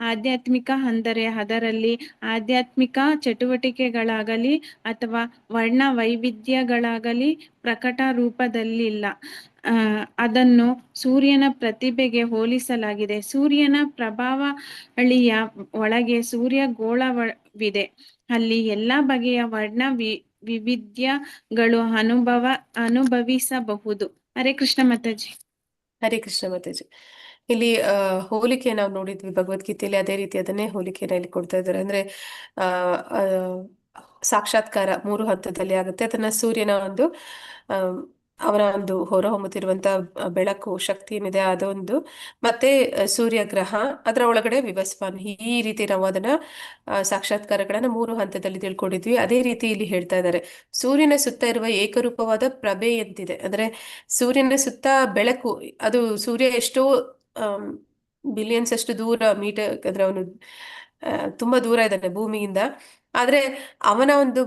ಆಧ್ಯಾತ್ಮಿಕ, ಅಂದರೆ ಅದರಲ್ಲಿ ಆಧ್ಯಾತ್ಮಿಕ ಚಟುವಟಿಕೆಗಳಾಗಲಿ ಅಥವಾ ವರ್ಣ ವೈವಿಧ್ಯಗಳಾಗಲಿ ಪ್ರಕಟ ರೂಪದಲ್ಲಿಲ್ಲ. ಅದನ್ನು ಸೂರ್ಯನ ಪ್ರತಿಭೆಗೆ ಹೋಲಿಸಲಾಗಿದೆ. ಸೂರ್ಯನ ಪ್ರಭಾವಳಿಯ ಒಳಗೆ ಸೂರ್ಯಗೋಳವಿದೆ. ಅಲ್ಲಿ ಎಲ್ಲಾ ಬಗೆಯ ವರ್ಣ ವಿವಿಧ್ಯಗಳು ಅನುಭವಿಸಬಹುದು. ಹರೇ ಕೃಷ್ಣ ಮಾತಾಜಿ. ಹರೇ ಕೃಷ್ಣ ಮಾತಾಜಿ. ಇಲ್ಲಿ ಹೋಲಿಕೆ ನಾವು ನೋಡಿದ್ವಿ ಭಗವದ್ಗೀತೆಯಲ್ಲಿ, ಅದೇ ರೀತಿ ಅದನ್ನೇ ಹೋಲಿಕೆನ ಇಲ್ಲಿ ಕೊಡ್ತಾ ಇದ್ದಾರೆ. ಅಂದ್ರೆ ಸಾಕ್ಷಾತ್ಕಾರ 3 ಹಂತದಲ್ಲಿ ಆಗುತ್ತೆ. ಅದನ್ನ ಸೂರ್ಯನ ಅವನ ಒಂದು ಹೊರಹೊಮ್ಮುತ್ತಿರುವಂತ ಬೆಳಕು ಶಕ್ತಿ ಏನಿದೆ ಅದೊಂದು, ಮತ್ತೆ ಸೂರ್ಯಗ್ರಹ, ಅದರ ಒಳಗಡೆ ವಿವಸ್ವಾನ್, ಈ ರೀತಿ ನಾವು ಅದನ್ನ ಸಾಕ್ಷಾತ್ಕಾರಗಳನ್ನ 3 ಹಂತದಲ್ಲಿ ತಿಳ್ಕೊಂಡಿದ್ವಿ. ಅದೇ ರೀತಿ ಇಲ್ಲಿ ಹೇಳ್ತಾ ಇದ್ದಾರೆ, ಸೂರ್ಯನ ಸುತ್ತ ಇರುವ ಏಕರೂಪವಾದ ಪ್ರಭೆ ಎಂತಿದೆ. ಅಂದ್ರೆ ಸೂರ್ಯನ ಸುತ್ತ ಬೆಳಕು, ಅದು ಸೂರ್ಯ ಎಷ್ಟೋ ಬಿಲಿಯನ್ಸ್ ಅಷ್ಟು ದೂರ ಮೀಟರ್, ಅಂದ್ರೆ ಅವನು ತುಂಬಾ ದೂರ ಇದ್ದಾನೆ ಭೂಮಿಯಿಂದ. ಆದ್ರೆ ಅವನ ಒಂದು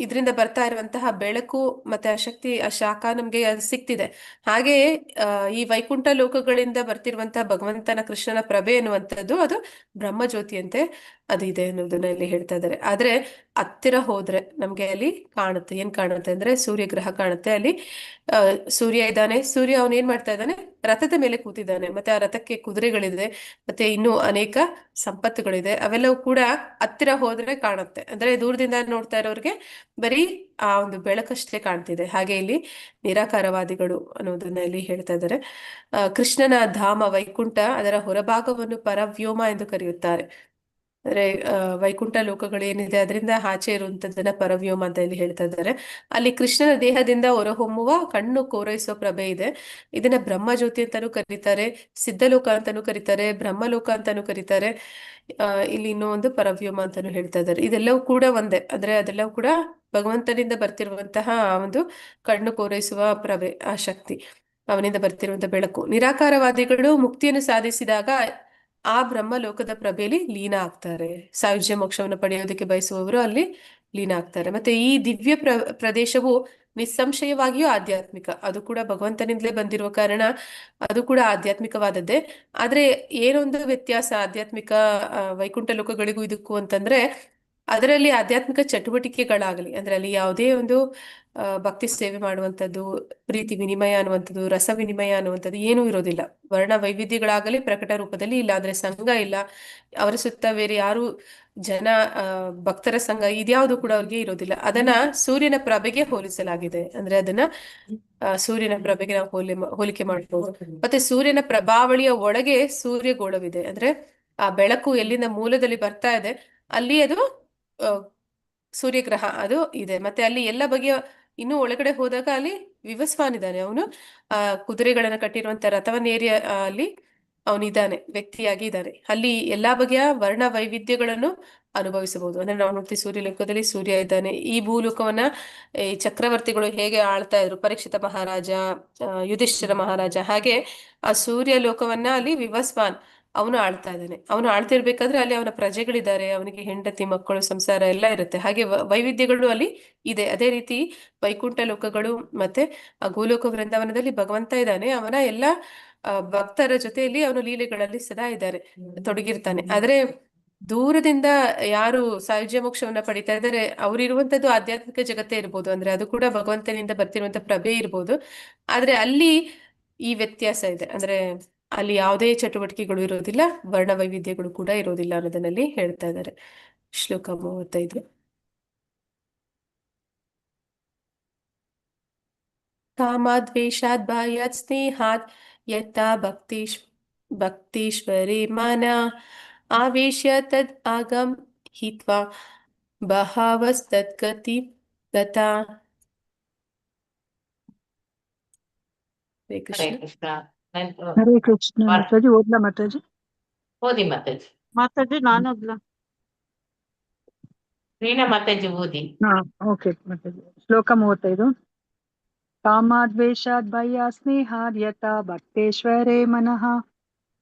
ಇದರಿಂದ ಬರ್ತಾ ಇರುವಂತಹ ಬೆಳಕು ಮತ್ತೆ ಆ ಶಕ್ತಿ, ಆ ಶಾಖ ನಮ್ಗೆ ಅದು ಸಿಗ್ತಿದೆ. ಹಾಗೆಯೇ ಈ ವೈಕುಂಠ ಲೋಕಗಳಿಂದ ಬರ್ತಿರುವಂತಹ ಭಗವಂತನ ಕೃಷ್ಣನ ಪ್ರಭೆ ಎನ್ನುವಂಥದ್ದು ಅದು ಬ್ರಹ್ಮಜ್ಯೋತಿ ಅಂತೆ ಅದು ಇದೆ ಅನ್ನೋದನ್ನ ಇಲ್ಲಿ ಹೇಳ್ತಾ ಇದ್ದಾರೆ. ಆದ್ರೆ ಹತ್ತಿರ ಹೋದ್ರೆ ನಮ್ಗೆ ಅಲ್ಲಿ ಕಾಣುತ್ತೆ. ಏನ್ ಕಾಣುತ್ತೆ ಅಂದ್ರೆ ಸೂರ್ಯ ಗ್ರಹ ಕಾಣುತ್ತೆ. ಅಲ್ಲಿ ಸೂರ್ಯ ಇದ್ದಾನೆ. ಸೂರ್ಯ ಅವನ್ ಏನ್ ಮಾಡ್ತಾ ಇದ್ದಾನೆ, ರಥದ ಮೇಲೆ ಕೂತಿದ್ದಾನೆ. ಮತ್ತೆ ಆ ರಥಕ್ಕೆ ಕುದುರೆಗಳಿದೆ, ಮತ್ತೆ ಇನ್ನೂ ಅನೇಕ ಸಂಪತ್ತುಗಳಿದೆ. ಅವೆಲ್ಲವೂ ಕೂಡ ಹತ್ತಿರ ಹೋದ್ರೆ ಕಾಣುತ್ತೆ. ಅಂದ್ರೆ ದೂರದಿಂದ ನೋಡ್ತಾ ಇರೋರಿಗೆ ಬರೀ ಆ ಒಂದು ಬೆಳಕಷ್ಟೇ ಕಾಣ್ತಿದೆ. ಹಾಗೆ ಇಲ್ಲಿ ನಿರಾಕಾರವಾದಿಗಳು ಅನ್ನೋದನ್ನ ಇಲ್ಲಿ ಹೇಳ್ತಾ ಇದ್ದಾರೆ. ಕೃಷ್ಣನ ಧಾಮ ವೈಕುಂಠ, ಅದರ ಹೊರಭಾಗವನ್ನು ಪರವ್ಯೋಮ ಎಂದು ಕರೆಯುತ್ತಾರೆ. ಅಂದ್ರೆ ವೈಕುಂಠ ಲೋಕಗಳು ಏನಿದೆ ಅದರಿಂದ ಆಚೆ ಇರುವಂತದ್ದನ್ನ ಪರವ್ಯೋಮ ಅಂತ ಇಲ್ಲಿ ಹೇಳ್ತಾ ಇದ್ದಾರೆ. ಅಲ್ಲಿ ಕೃಷ್ಣನ ದೇಹದಿಂದ ಹೊರಹೊಮ್ಮುವ ಕಣ್ಣು ಕೋರೈಸುವ ಪ್ರಭೆ ಇದೆ. ಇದನ್ನ ಬ್ರಹ್ಮಜ್ಯೋತಿ ಅಂತಾನೂ ಕರೀತಾರೆ, ಸಿದ್ಧಲೋಕ ಅಂತಾನೂ ಕರೀತಾರೆ, ಬ್ರಹ್ಮಲೋಕ ಅಂತಾನೂ ಕರೀತಾರೆ. ಇಲ್ಲಿ ಇನ್ನೂ ಒಂದು ಪರವ್ಯೋಮ ಅಂತಾನೂ ಹೇಳ್ತಾ ಇದ್ದಾರೆ. ಇದೆಲ್ಲವೂ ಕೂಡ ಒಂದೇ. ಅಂದ್ರೆ ಅದೆಲ್ಲವೂ ಕೂಡ ಭಗವಂತನಿಂದ ಬರ್ತಿರುವಂತಹ ಒಂದು ಕಣ್ಣು ಕೋರೈಸುವ ಪ್ರಭೆ, ಆ ಶಕ್ತಿ, ಅವನಿಂದ ಬರ್ತಿರುವಂತಹ ಬೆಳಕು. ನಿರಾಕಾರವಾದಿಗಳು ಮುಕ್ತಿಯನ್ನು ಸಾಧಿಸಿದಾಗ ಆ ಬ್ರಹ್ಮ ಲೋಕದ ಪ್ರಭೆಯಲ್ಲಿ ಲೀನ ಆಗ್ತಾರೆ. ಸಾಯುಜ್ಯ ಮೋಕ್ಷವನ್ನು ಪಡೆಯೋದಕ್ಕೆ ಬಯಸುವವರು ಅಲ್ಲಿ ಲೀನ ಆಗ್ತಾರೆ. ಮತ್ತೆ ಈ ದಿವ್ಯ ಪ್ರದೇಶವು ನಿಸ್ಸಂಶಯವಾಗಿಯೂ ಆಧ್ಯಾತ್ಮಿಕ. ಅದು ಕೂಡ ಭಗವಂತನಿಂದಲೇ ಬಂದಿರುವ ಕಾರಣ ಅದು ಕೂಡ ಆಧ್ಯಾತ್ಮಿಕವಾದದ್ದೇ. ಆದ್ರೆ ಏನೊಂದು ವ್ಯತ್ಯಾಸ ಆಧ್ಯಾತ್ಮಿಕ ವೈಕುಂಠ ಲೋಕಗಳಿಗೂ ಇದಕ್ಕೂ ಅಂತಂದ್ರೆ, ಅದರಲ್ಲಿ ಆಧ್ಯಾತ್ಮಿಕ ಚಟುವಟಿಕೆಗಳಾಗಲಿ, ಅಂದ್ರೆ ಅಲ್ಲಿ ಯಾವುದೇ ಒಂದು ಭಕ್ತಿ ಸೇವೆ ಮಾಡುವಂಥದ್ದು, ಪ್ರೀತಿ ವಿನಿಮಯ ಅನ್ನುವಂಥದ್ದು, ರಸ ವಿನಿಮಯ ಅನ್ನುವಂಥದ್ದು ಏನೂ ಇರೋದಿಲ್ಲ. ವರ್ಣ ವೈವಿಧ್ಯಗಳಾಗಲಿ ಪ್ರಕಟ ರೂಪದಲ್ಲಿ ಇಲ್ಲ. ಅಂದ್ರೆ ಸಂಘ ಇಲ್ಲ, ಅವರ ಸುತ್ತ ಬೇರೆ ಯಾರು ಜನ ಭಕ್ತರ ಸಂಘ ಇದ್ಯಾವುದು ಕೂಡ ಅವ್ರಿಗೆ ಇರೋದಿಲ್ಲ. ಅದನ್ನ ಸೂರ್ಯನ ಪ್ರಭೆಗೆ ಹೋಲಿಸಲಾಗಿದೆ. ಅಂದ್ರೆ ಅದನ್ನ ಸೂರ್ಯನ ಪ್ರಭೆಗೆ ನಾವು ಹೋಲಿಕೆ ಮಾಡಬಹುದು. ಮತ್ತೆ ಸೂರ್ಯನ ಪ್ರಭಾವಳಿಯ ಒಳಗೆ ಸೂರ್ಯ ಗೋಳವಿದೆ. ಅಂದ್ರೆ ಆ ಬೆಳಕು ಎಲ್ಲಿಂದ ಮೂಲದಲ್ಲಿ ಬರ್ತಾ ಇದೆ ಅಲ್ಲಿ ಅದು ಸೂರ್ಯಗ್ರಹ ಅದು ಇದೆ. ಮತ್ತೆ ಅಲ್ಲಿ ಎಲ್ಲ ಬಗೆಯ ಇನ್ನೂ ಒಳಗಡೆ ಹೋದಾಗ ಅಲ್ಲಿ ವಿವಸ್ವಾನ್ ಇದ್ದಾನೆ. ಅವನು ಕುದುರೆಗಳನ್ನ ಕಟ್ಟಿರುವಂತ ರಥವನ್ನೇರಿ ಅಲ್ಲಿ ಅವನಿದ್ದಾನೆ, ವ್ಯಕ್ತಿಯಾಗಿ ಇದ್ದಾನೆ. ಅಲ್ಲಿ ಎಲ್ಲಾ ಬಗೆಯ ವರ್ಣ ವೈವಿಧ್ಯಗಳನ್ನು ಅನುಭವಿಸಬಹುದು. ಅಂದ್ರೆ ನಾವು ನೋಡ್ತೀವಿ ಸೂರ್ಯಲೋಕದಲ್ಲಿ ಸೂರ್ಯ ಇದ್ದಾನೆ. ಈ ಭೂಲೋಕವನ್ನ ಈ ಚಕ್ರವರ್ತಿಗಳು ಹೇಗೆ ಆಳ್ತಾ ಇದ್ರು, ಪರೀಕ್ಷಿತ ಮಹಾರಾಜ, ಯುಧಿಷ್ಠಿರ ಮಹಾರಾಜ, ಹಾಗೆ ಆ ಸೂರ್ಯ ಲೋಕವನ್ನ ಅಲ್ಲಿ ವಿವಸ್ವಾನ್ ಅವನು ಆಳ್ತಾ ಇದ್ದಾನೆ. ಅವನು ಆಳ್ತಿರ್ಬೇಕಾದ್ರೆ ಅಲ್ಲಿ ಅವನ ಪ್ರಜೆಗಳಿದ್ದಾರೆ, ಅವನಿಗೆ ಹೆಂಡತಿ ಮಕ್ಕಳು ಸಂಸಾರ ಎಲ್ಲ ಇರುತ್ತೆ. ಹಾಗೆ ವೈವಿಧ್ಯಗಳು ಅಲ್ಲಿ ಇದೆ. ಅದೇ ರೀತಿ ವೈಕುಂಠ ಲೋಕಗಳು ಮತ್ತೆ ಆ ಗೋಲೋಕ ವೃಂದಾವನದಲ್ಲಿ ಭಗವಂತ ಇದ್ದಾನೆ. ಅವನ ಎಲ್ಲ ಭಕ್ತರ ಜೊತೆಯಲ್ಲಿ ಅವನು ಲೀಲೆಗಳಲ್ಲಿ ಸದಾ ಇದ್ದಾರೆ, ತೊಡಗಿರ್ತಾನೆ. ಆದ್ರೆ ದೂರದಿಂದ ಯಾರು ಸಾಯುಜ್ಯ ಮೋಕ್ಷವನ್ನ ಪಡಿತಾ ಇದ್ದಾರೆ ಅವ್ರಿರುವಂತದ್ದು ಆಧ್ಯಾತ್ಮಿಕ ಜಗತ್ತೇ ಇರ್ಬೋದು. ಅಂದ್ರೆ ಅದು ಕೂಡ ಭಗವಂತನಿಂದ ಬರ್ತಿರುವಂತ ಪ್ರಭೆ ಇರ್ಬೋದು. ಆದ್ರೆ ಅಲ್ಲಿ ಈ ವ್ಯತ್ಯಾಸ ಇದೆ. ಅಂದ್ರೆ ಅಲ್ಲಿ ಯಾವುದೇ ಚಟುವಟಿಕೆಗಳು ಇರೋದಿಲ್ಲ, ವರ್ಣ ವೈವಿಧ್ಯಗಳು ಕೂಡ ಇರೋದಿಲ್ಲ ಅನ್ನೋದನ್ನಲ್ಲಿ ಹೇಳ್ತಾ ಇದ್ದಾರೆ. ಶ್ಲೋಕ 35. ಕಾಮಾದ್ವೇಷಾದ್ ಬಾಯಾತ್ ಸ್ನೇಹಾತ್ ಯಥಾ ಭಕ್ತೀಶ್ವರೇ ಮನ ಆವೇಶ್ಯ ತದ್ ಆಗಮ್ ಹಿತ್ವಾ ಬಹವಸ್ತದ್ಗತಿ ಗತಾ. ಹರೇ ಕೃಷ್ಣ. ಹರೇ ಕೃಷ್ಣ. ಹರೇ ಕೃಷ್ಣ. ಮಾತಾಜಿ ಓದ್ಲಾ? ಮಾತಾಜಿ ಓದಿ ಮಾತಾಜಿ. ಮಾತಾಜಿ ನಾನು ಓದ್ಲಾ? ರೀನಾ ಮಾತಾಜಿ ಓದಿ. ಹಾ, ಓಕೆ ಮಾತಾಜಿ. ಶ್ಲೋಕ 35. ಕಾಮಾದ್ವೇಷಾದ್ ಭಯ ಸ್ನೇಹಾದ್ ಯಥಾ ಭಕ್ತೇಶ್ವರೇ ಮನಃ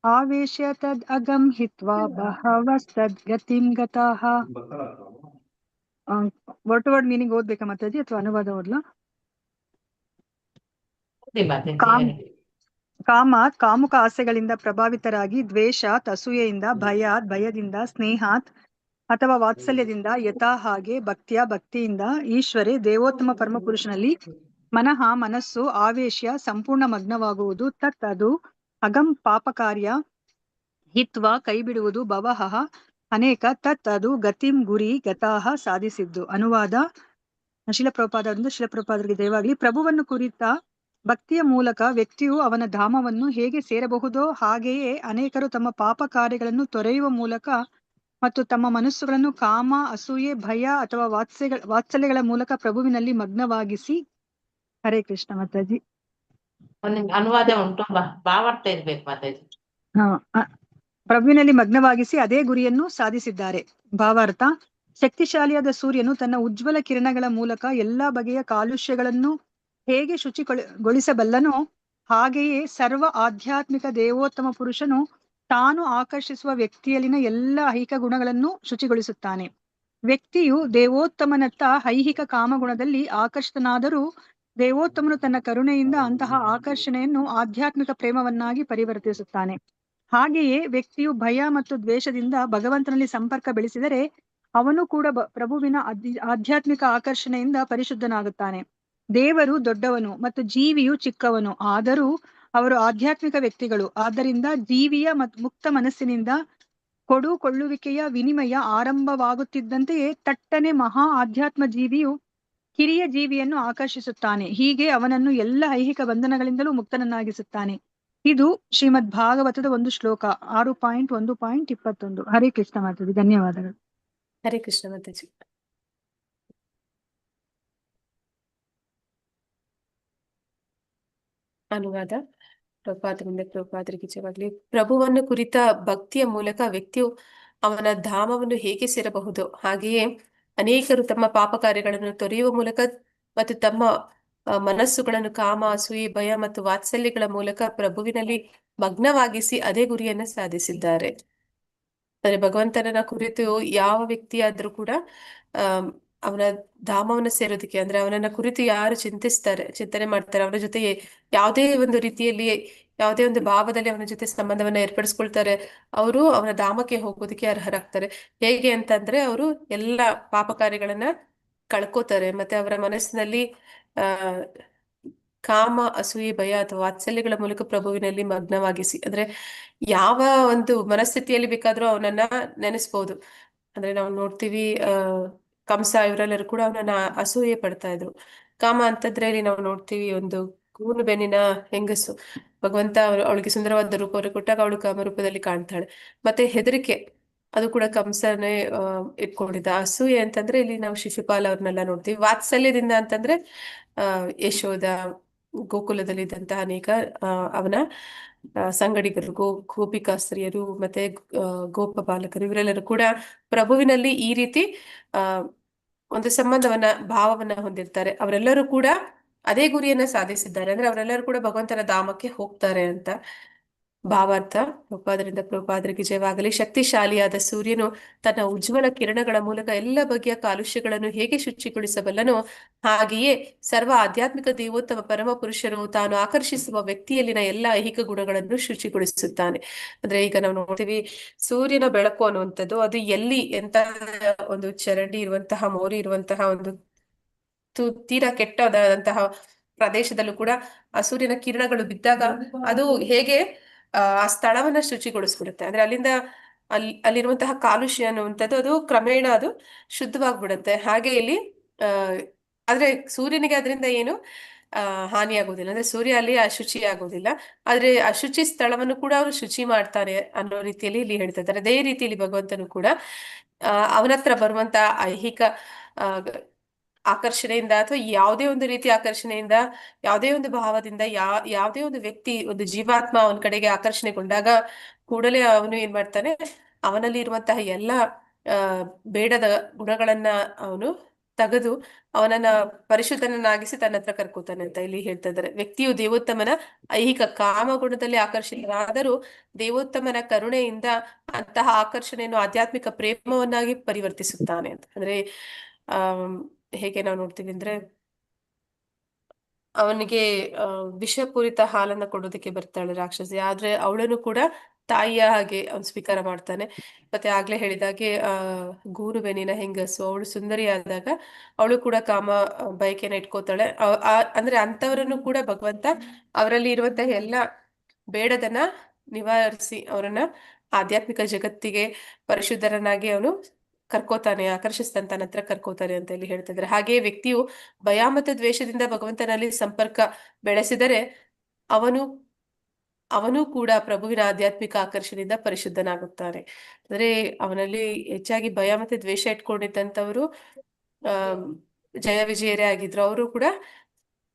ಆವೇಶ್ಯ ತದ್ ಅಗಮ್ ಹಿತ್ವಾ ಬಹವಸ್ತದ್ ಗತಿಂ ಗತಾಃ. ವರ್ಡ್ ಟು ವರ್ಡ್ ಮೀನಿಂಗ್ ಓದ್ಬೇಕಾ ಮಾತಾಜಿ ಅಥವಾ ಅನುವಾದ ಓದ್ಲಾ? ಕಾಮಾತ್ ಕಾಮುಕ ಆಸೆಗಳಿಂದ ಪ್ರಭಾವಿತರಾಗಿ, ದ್ವೇಷಾತ್ ಅಸೂಯೆಯಿಂದ, ಭಯದಿಂದ, ಸ್ನೇಹಾತ್ ಅಥವಾ ವಾತ್ಸಲ್ಯದಿಂದ, ಯಥಾ ಹಾಗೆ, ಭಕ್ತಿಯಿಂದ, ಈಶ್ವರೇ ದೇವೋತ್ತಮ ಪರಮಪುರುಷನಲ್ಲಿ, ಮನಃ ಮನಸ್ಸು, ಆವೇಶ್ಯ ಸಂಪೂರ್ಣ ಮಗ್ನವಾಗುವುದು, ತತ್ ಅದು, ಅಗಂ ಪಾಪ ಕಾರ್ಯ, ಹಿತ್ವ ಕೈಬಿಡುವುದು, ಭವಃ ಅನೇಕ, ತತ್ ಅದು, ಗತಿಂ ಗುರಿ, ಗತಾಹ ಸಾಧಿಸಿದ್ದು. ಅನುವಾದ ಶಿಲಪ್ರಭುಪಾದರಿಗೆ ದೇವಾಗಲಿ. ಪ್ರಭುವನ್ನು ಕುರಿತ ಭಕ್ತಿಯ ಮೂಲಕ ವ್ಯಕ್ತಿಯು ಅವನ ಧಾಮವನ್ನು ಹೇಗೆ ಸೇರಬಹುದೋ ಹಾಗೆಯೇ ಅನೇಕರು ತಮ್ಮ ಪಾಪ ಕಾರ್ಯಗಳನ್ನು ತೊರೆಯುವ ಮೂಲಕ ಮತ್ತು ತಮ್ಮ ಮನಸ್ಸುಗಳನ್ನು ಕಾಮ, ಅಸೂಯೆ, ಭಯ ಅಥವಾ ವಾತ್ಸಲ್ಯಗಳ ಮೂಲಕ ಪ್ರಭುವಿನಲ್ಲಿ ಮಗ್ನವಾಗಿಸಿ. ಹರೇ ಕೃಷ್ಣ ಮಾತಾಜಿ. ಅನುವಾದ ಉಂಟು, ಭಾವಾರ್ಥ ಇರ್ಬೇಕು ಮಾತಾಜಿ. ಪ್ರಭುವಿನಲ್ಲಿ ಮಗ್ನವಾಗಿಸಿ ಅದೇ ಗುರಿಯನ್ನು ಸಾಧಿಸಿದ್ದಾರೆ. ಭಾವಾರ್ಥ: ಶಕ್ತಿಶಾಲಿಯಾದ ಸೂರ್ಯನು ತನ್ನ ಉಜ್ವಲ ಕಿರಣಗಳ ಮೂಲಕ ಎಲ್ಲಾ ಬಗೆಯ ಕಾಲುಷ್ಯಗಳನ್ನು ಹೇಗೆ ಶುಚಿಗೊಳಿಸಬಲ್ಲನೋ ಹಾಗೆಯೇ ಸರ್ವ ಆಧ್ಯಾತ್ಮಿಕ ದೇವೋತ್ತಮ ಪುರುಷನು ತಾನು ಆಕರ್ಷಿಸುವ ವ್ಯಕ್ತಿಯಲ್ಲಿನ ಎಲ್ಲ ಐಹಿಕ ಗುಣಗಳನ್ನು ಶುಚಿಗೊಳಿಸುತ್ತಾನೆ. ವ್ಯಕ್ತಿಯು ದೇವೋತ್ತಮನತ್ತ ಐಹಿಕ ಕಾಮಗುಣದಲ್ಲಿ ಆಕರ್ಷಿತನಾದರೂ ದೇವೋತ್ತಮನು ತನ್ನ ಕರುಣೆಯಿಂದ ಅಂತಹ ಆಕರ್ಷಣೆಯನ್ನು ಆಧ್ಯಾತ್ಮಿಕ ಪ್ರೇಮವನ್ನಾಗಿ ಪರಿವರ್ತಿಸುತ್ತಾನೆ. ಹಾಗೆಯೇ ವ್ಯಕ್ತಿಯು ಭಯ ಮತ್ತು ದ್ವೇಷದಿಂದ ಭಗವಂತನಲ್ಲಿ ಸಂಪರ್ಕ ಬೆಳೆಸಿದರೆ ಅವನು ಕೂಡ ಪ್ರಭುವಿನ ಆಧ್ಯಾತ್ಮಿಕ ಆಕರ್ಷಣೆಯಿಂದ ಪರಿಶುದ್ಧನಾಗುತ್ತಾನೆ. ದೇವರು ದೊಡ್ಡವನು ಮತ್ತು ಜೀವಿಯು ಚಿಕ್ಕವನು, ಆದರೂ ಅವರು ಆಧ್ಯಾತ್ಮಿಕ ವ್ಯಕ್ತಿಗಳು. ಆದ್ದರಿಂದ ಜೀವಿಯ ಮುಕ್ತ ಮನಸ್ಸಿನಿಂದ ಕೊಳ್ಳುವಿಕೆಯ ವಿನಿಮಯ ಆರಂಭವಾಗುತ್ತಿದ್ದಂತೆಯೇ ತಟ್ಟನೆ ಮಹಾ ಆಧ್ಯಾತ್ಮ ಜೀವಿಯು ಕಿರಿಯ ಜೀವಿಯನ್ನು ಆಕರ್ಷಿಸುತ್ತಾನೆ. ಹೀಗೆ ಅವನನ್ನು ಎಲ್ಲ ಐಹಿಕ ಬಂಧನಗಳಿಂದಲೂ ಮುಕ್ತನನ್ನಾಗಿಸುತ್ತಾನೆ. ಇದು ಶ್ರೀಮದ್ ಭಾಗವತದ ಒಂದು ಶ್ಲೋಕ 6.1.21. ಹರೇ ಕೃಷ್ಣ ಮಾತಾಜಿ, ಧನ್ಯವಾದಗಳು. ಹರೇ ಕೃಷ್ಣ ಮಾತಾಜಿ. ಅನುವಾದ ಪ್ರಭುಪಾದರಿಂದ ಪ್ರಭುಪಾದರಿಗೆ ಜಯವಾಗಲಿ. ಪ್ರಭುವನ್ನು ಕುರಿತ ಭಕ್ತಿಯ ಮೂಲಕ ವ್ಯಕ್ತಿಯು ಅವನ ಧಾಮವನ್ನು ಹೇಗೆ ಸೇರಬಹುದು, ಹಾಗೆಯೇ ಅನೇಕರು ತಮ್ಮ ಪಾಪ ಕಾರ್ಯಗಳನ್ನು ತೊರೆಯುವ ಮೂಲಕ ಮತ್ತು ತಮ್ಮ ಮನಸ್ಸುಗಳನ್ನು ಕಾಮ, ಅಸೂಯೆ, ಭಯ ಮತ್ತು ವಾತ್ಸಲ್ಯಗಳ ಮೂಲಕ ಪ್ರಭುವಿನಲ್ಲಿ ಮಗ್ನವಾಗಿಸಿ ಅದೇ ಗುರಿಯನ್ನು ಸಾಧಿಸಿದ್ದಾರೆ. ಅಂದ್ರೆ ಭಗವಂತನ ಕುರಿತು ಯಾವ ವ್ಯಕ್ತಿಯಾದ್ರೂ ಕೂಡ ಅವನ ಧಾಮವನ್ನು ಸೇರೋದಕ್ಕೆ, ಅಂದ್ರೆ ಅವನನ್ನ ಕುರಿತು ಯಾರು ಚಿಂತನೆ ಮಾಡ್ತಾರೆ, ಅವನ ಜೊತೆ ಯಾವುದೇ ಒಂದು ರೀತಿಯಲ್ಲಿ ಯಾವುದೇ ಒಂದು ಭಾವದಲ್ಲಿ ಅವನ ಜೊತೆ ಸಂಬಂಧವನ್ನ ಏರ್ಪಡಿಸ್ಕೊಳ್ತಾರೆ, ಅವರು ಅವನ ಧಾಮಕ್ಕೆ ಹೋಗೋದಕ್ಕೆ ಅರ್ಹರಾಗ್ತಾರೆ. ಹೇಗೆ ಅಂತಂದ್ರೆ ಅವರು ಎಲ್ಲ ಪಾಪ ಕಾರ್ಯಗಳನ್ನ ಕಳ್ಕೋತಾರೆ, ಮತ್ತೆ ಅವರ ಮನಸ್ಸಿನಲ್ಲಿ ಕಾಮ, ಅಸೂಯೆ, ಭಯ ಅಥವಾ ವಾತ್ಸಲ್ಯಗಳ ಮೂಲಕ ಪ್ರಭುವಿನಲ್ಲಿ ಮಗ್ನವಾಗಿಸಿ, ಅಂದ್ರೆ ಯಾವ ಒಂದು ಮನಸ್ಥಿತಿಯಲ್ಲಿ ಬೇಕಾದ್ರೂ ಅವನನ್ನ ನೆನೆಸ್ಬೋದು. ಅಂದ್ರೆ ನಾವು ನೋಡ್ತೀವಿ ಕಂಸ ಇವರೆಲ್ಲರೂ ಕೂಡ ಅವನನ್ನ ಅಸೂಯೆ ಪಡ್ತಾ ಇದ್ರು. ಕಾಮ ಅಂತಂದ್ರೆ ಇಲ್ಲಿ ನಾವು ನೋಡ್ತೀವಿ ಒಂದು ಕೂನು ಬೆನ್ನಿನ ಹೆಂಗಸು, ಭಗವಂತ ಅವಳಿಗೆ ಸುಂದರವಾದ ರೂಪವನ್ನು ಕೊಟ್ಟಾಗ ಅವಳು ಕಾಮರೂಪದಲ್ಲಿ ಕಾಣ್ತಾಳೆ. ಮತ್ತೆ ಹೆದರಿಕೆ, ಅದು ಕೂಡ ಕಂಸನೇ ಇಟ್ಕೊಂಡಿದ್ದ. ಅಸೂಯೆ ಅಂತಂದ್ರೆ ಇಲ್ಲಿ ನಾವು ಶಿಶುಪಾಲ ಅವ್ರನ್ನೆಲ್ಲ ನೋಡ್ತೀವಿ. ವಾತ್ಸಲ್ಯದಿಂದ ಅಂತಂದ್ರೆ ಯಶೋದ, ಗೋಕುಲದಲ್ಲಿ ಇದ್ದಂತಹ ಅನೇಕ ಅವನ ಸಂಗಡಿಗರು, ಗೋಪಿಕಾಸ್ತ್ರೀಯರು ಮತ್ತೆ ಗೋಪ ಬಾಲಕರು, ಇವರೆಲ್ಲರೂ ಕೂಡ ಪ್ರಭುವಿನಲ್ಲಿ ಈ ರೀತಿ ಒಂದು ಸಂಬಂಧವನ್ನ, ಭಾವವನ್ನ ಹೊಂದಿರ್ತಾರೆ. ಅವರೆಲ್ಲರೂ ಕೂಡ ಅದೇ ಗುರಿಯನ್ನ ಸಾಧಿಸಿದ್ದಾರೆ, ಅಂದ್ರೆ ಅವರೆಲ್ಲರೂ ಕೂಡ ಭಗವಂತನ ಧಾಮಕ್ಕೆ ಹೋಗ್ತಾರೆ ಅಂತ ಭಾವಾರ್ಥ. ಪ್ರಭುಪಾದರಿಂದ ಪ್ರಭುಪಾದರಿಗೆ ಜಯವಾಗಲಿ. ಶಕ್ತಿಶಾಲಿಯಾದ ಸೂರ್ಯನು ತನ್ನ ಉಜ್ವಲ ಕಿರಣಗಳ ಮೂಲಕ ಎಲ್ಲ ಬಗೆಯ ಕಾಲುಷ್ಯಗಳನ್ನು ಹೇಗೆ ಶುಚಿಗೊಳಿಸಬಲ್ಲನೋ, ಹಾಗೆಯೇ ಸರ್ವ ಆಧ್ಯಾತ್ಮಿಕ ದೇವೋತ್ತಮ ಪರಮ ಪುರುಷರು ತಾನು ಆಕರ್ಷಿಸುವ ವ್ಯಕ್ತಿಯಲ್ಲಿನ ಎಲ್ಲ ಐಹಿಕ ಗುಣಗಳನ್ನು ಶುಚಿಗೊಳಿಸುತ್ತಾನೆ. ಅಂದ್ರೆ ಈಗ ನಾವು ನೋಡ್ತೀವಿ ಸೂರ್ಯನ ಬೆಳಕು ಅನ್ನುವಂಥದ್ದು ಅದು ಎಲ್ಲಿ ಎಂತ ಒಂದು ಚರಂಡಿ ಇರುವಂತಹ, ಮೋರಿ ಇರುವಂತಹ ಒಂದು ತೀರಾ ಕೆಟ್ಟದಾದಂತಹ ಪ್ರದೇಶದಲ್ಲೂ ಕೂಡ ಆ ಸೂರ್ಯನ ಕಿರಣಗಳು ಬಿದ್ದಾಗ ಅದು ಹೇಗೆ ಆ ಸ್ಥಳವನ್ನ ಶುಚಿಗೊಳಿಸ್ಬಿಡುತ್ತೆ. ಅಂದ್ರೆ ಅಲ್ಲಿರುವಂತಹ ಕಾಲುಷ್ಯ ಅನ್ನುವಂಥದ್ದು ಅದು ಕ್ರಮೇಣ ಅದು ಶುದ್ಧವಾಗ್ಬಿಡುತ್ತೆ. ಹಾಗೆ ಇಲ್ಲಿ ಆದ್ರೆ ಸೂರ್ಯನಿಗೆ ಅದರಿಂದ ಏನು ಹಾನಿ ಆಗುದಿಲ್ಲ, ಅಂದ್ರೆ ಸೂರ್ಯ ಅಲ್ಲಿ ಅಶುಚಿ ಆಗುದಿಲ್ಲ, ಆದ್ರೆ ಅಶುಚಿ ಸ್ಥಳವನ್ನು ಕೂಡ ಅವರು ಶುಚಿ ಮಾಡ್ತಾರೆ ಅನ್ನೋ ರೀತಿಯಲ್ಲಿ ಇಲ್ಲಿ ಹೇಳ್ತಾ ಇದ್ದಾರೆ. ಅದೇ ರೀತಿಯಲ್ಲಿ ಭಗವಂತನು ಕೂಡ ಅವನತ್ರ ಬರುವಂತ ಐಹಿಕ ಆಕರ್ಷಣೆಯಿಂದ ಅಥವಾ ಯಾವುದೇ ಒಂದು ರೀತಿಯ ಆಕರ್ಷಣೆಯಿಂದ, ಯಾವುದೇ ಒಂದು ಭಾವದಿಂದ ಯಾವುದೇ ಒಂದು ವ್ಯಕ್ತಿ, ಒಂದು ಜೀವಾತ್ಮ ಅವನ ಕಡೆಗೆ ಆಕರ್ಷಣೆಗೊಂಡಾಗ ಕೂಡಲೇ ಅವನು ಏನ್ ಮಾಡ್ತಾನೆ, ಅವನಲ್ಲಿ ಇರುವಂತಹ ಎಲ್ಲ ಬೇಡದ ಗುಣಗಳನ್ನ ಅವನು ತೆಗೆದು ಅವನನ್ನ ಪರಿಶುದ್ಧನನ್ನಾಗಿಸಿ ತನ್ನ ಹತ್ರ ಕರ್ಕೋತಾನೆ ಅಂತ ಇಲ್ಲಿ ಹೇಳ್ತಾ ಇದ್ದಾರೆ. ವ್ಯಕ್ತಿಯು ದೇವೋತ್ತಮನ ಐಹಿಕ ಕಾಮಗುಣದಲ್ಲಿ ಆಕರ್ಷಿತರಾದರೂ ದೇವೋತ್ತಮನ ಕರುಣೆಯಿಂದ ಅಂತಹ ಆಕರ್ಷಣೆಯನ್ನು ಆಧ್ಯಾತ್ಮಿಕ ಪ್ರೇಮವನ್ನಾಗಿ ಪರಿವರ್ತಿಸುತ್ತಾನೆ ಅಂತ. ಅಂದ್ರೆ ಹೇಗೆ ನಾವು ನೋಡ್ತೀವಿ ಅಂದ್ರೆ ಅವನಿಗೆ ವಿಷಪೂರಿತ ಹಾಲನ್ನ ಕೊಡೋದಕ್ಕೆ ಬರ್ತಾಳೆ ರಾಕ್ಷಸಿ, ಆದ್ರೆ ಅವಳನ್ನು ಕೂಡ ತಾಯಿಯ ಹಾಗೆ ಅವನು ಸ್ವೀಕಾರ ಮಾಡ್ತಾನೆ. ಮತ್ತೆ ಆಗ್ಲೇ ಹೇಳಿದಾಗೆ ಗೂರು ಬೆನ್ನಿನ ಹೆಂಗಸು, ಅವಳು ಸುಂದರಿ ಆದಾಗ ಅವಳು ಕೂಡ ಕಾಮ ಬಯಕೆನ ಇಟ್ಕೋತಾಳೆ. ಅಂದ್ರೆ ಅಂತವರನ್ನು ಕೂಡ ಭಗವಂತ ಅವರಲ್ಲಿ ಇರುವಂತಹ ಎಲ್ಲ ಬೇಡದನ್ನ ನಿವಾರಿಸಿ ಅವರನ್ನ ಆಧ್ಯಾತ್ಮಿಕ ಜಗತ್ತಿಗೆ ಪರಿಶುದ್ಧರನ್ನಾಗಿ ಅವನು ಕರ್ಕೋತಾನೆ, ಆಕರ್ಷಿಸ್ತಾನೆ, ತನ್ನ ಹತ್ರ ಕರ್ಕೋತಾನೆ ಅಂತ ಇಲ್ಲಿ ಹೇಳ್ತಾ ಇದ್ದಾರೆ. ಹಾಗೆಯೇ ವ್ಯಕ್ತಿಯು ಭಯ ಮತ್ತು ದ್ವೇಷದಿಂದ ಭಗವಂತನಲ್ಲಿ ಸಂಪರ್ಕ ಬೆಳೆಸಿದರೆ ಅವನು ಕೂಡ ಪ್ರಭುವಿನ ಆಧ್ಯಾತ್ಮಿಕ ಆಕರ್ಷಣೆಯಿಂದ ಪರಿಶುದ್ಧನಾಗುತ್ತಾನೆ. ಅಂದ್ರೆ ಅವನಲ್ಲಿ ಹೆಚ್ಚಾಗಿ ಭಯ ಮತ್ತೆ ದ್ವೇಷ ಇಟ್ಕೊಂಡಿದ್ದಂಥವ್ರು ಜಯ ವಿಜಯರೇ ಆಗಿದ್ರು. ಅವರು ಕೂಡ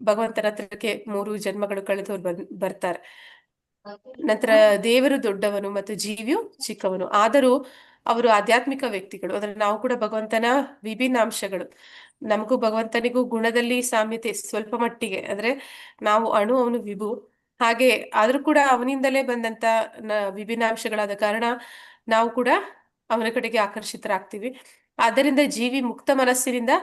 ಭಗವಂತನ ಹತ್ರಕ್ಕೆ 3 ಜನ್ಮಗಳು ಕಳೆದವ್ರು ಬರ್ತಾರೆ. ನಂತರ ದೇವರು ದೊಡ್ಡವನು ಮತ್ತು ಜೀವಿಯು ಚಿಕ್ಕವನು, ಆದರೂ ಅವರು ಆಧ್ಯಾತ್ಮಿಕ ವ್ಯಕ್ತಿಗಳು. ಅಂದ್ರೆ ನಾವು ಕೂಡ ಭಗವಂತನ ವಿಭಿನ್ನ ಅಂಶಗಳು. ನಮಗೂ ಭಗವಂತನಿಗೂ ಗುಣದಲ್ಲಿ ಸಾಮ್ಯತೆ ಸ್ವಲ್ಪ ಮಟ್ಟಿಗೆ, ಅಂದ್ರೆ ನಾವು ಅಣು, ಅವನು ವಿಭು. ಹಾಗೆ ಆದ್ರೂ ಕೂಡ ಅವನಿಂದಲೇ ಬಂದಂತ ವಿಭಿನ್ನ ಅಂಶಗಳಾದ ಕಾರಣ ನಾವು ಕೂಡ ಅವನ ಕಡೆಗೆ ಆಕರ್ಷಿತರಾಗ್ತೀವಿ. ಆದ್ದರಿಂದ ಜೀವಿ ಮುಕ್ತ ಮನಸ್ಸಿನಿಂದ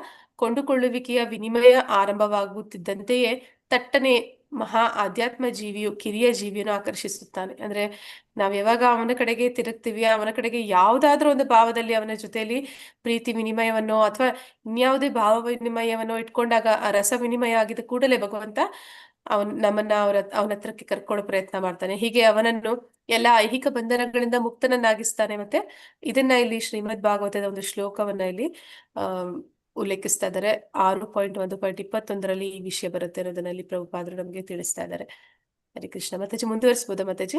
ಕೊಂಡುಕೊಳ್ಳುವಿಕೆಯ ವಿನಿಮಯ ಆರಂಭವಾಗುತ್ತಿದ್ದಂತೆಯೇ ತಟ್ಟನೆ ಮಹಾ ಆಧ್ಯಾತ್ಮ ಜೀವಿಯು ಕಿರಿಯ ಜೀವಿಯನ್ನು ಆಕರ್ಷಿಸುತ್ತಾನೆ. ಅಂದ್ರೆ ನಾವ್ ಯಾವಾಗ ಅವನ ಕಡೆಗೆ ತಿರುಗ್ತೀವಿ, ಅವನ ಕಡೆಗೆ ಯಾವ್ದಾದ್ರೂ ಒಂದು ಭಾವದಲ್ಲಿ ಅವನ ಜೊತೆಯಲ್ಲಿ ಪ್ರೀತಿ ವಿನಿಮಯವನ್ನೋ ಅಥವಾ ಇನ್ಯಾವುದೇ ಭಾವ ವಿನಿಮಯವನ್ನೋ ಇಟ್ಕೊಂಡಾಗ ಆ ರಸ ವಿನಿಮಯ ಆಗಿದ ಕೂಡಲೇ ಭಗವಂತ ನಮ್ಮನ್ನ ಅವನ ಹತ್ರಕ್ಕೆ ಕರ್ಕೊಳ್ಳೋ ಪ್ರಯತ್ನ ಮಾಡ್ತಾನೆ. ಹೀಗೆ ಅವನನ್ನು ಎಲ್ಲ ಐಹಿಕ ಬಂಧನಗಳಿಂದ ಮುಕ್ತನನ್ನಾಗಿಸ್ತಾನೆ. ಮತ್ತೆ ಇದನ್ನ ಇಲ್ಲಿ ಶ್ರೀಮದ್ ಭಾಗವತದ ಒಂದು ಶ್ಲೋಕವನ್ನ ಇಲ್ಲಿ ಉಲ್ಲೇಖಿಸ್ತಾ ಇದ್ದಾರೆ. 6.1.21 ಈ ವಿಷಯ ಬರುತ್ತೆ ಅನ್ನೋದನ್ನ ಇಲ್ಲಿ ಪ್ರಭುಪಾದರು ನಮಗೆ ತಿಳಿಸ್ತಾ ಇದ್ದಾರೆ. ಹರಿ ಕೃಷ್ಣ. ಮಾತಾಜಿ ಮುಂದುವರಿಸಬಹುದಾ ಮಾತಾಜಿ?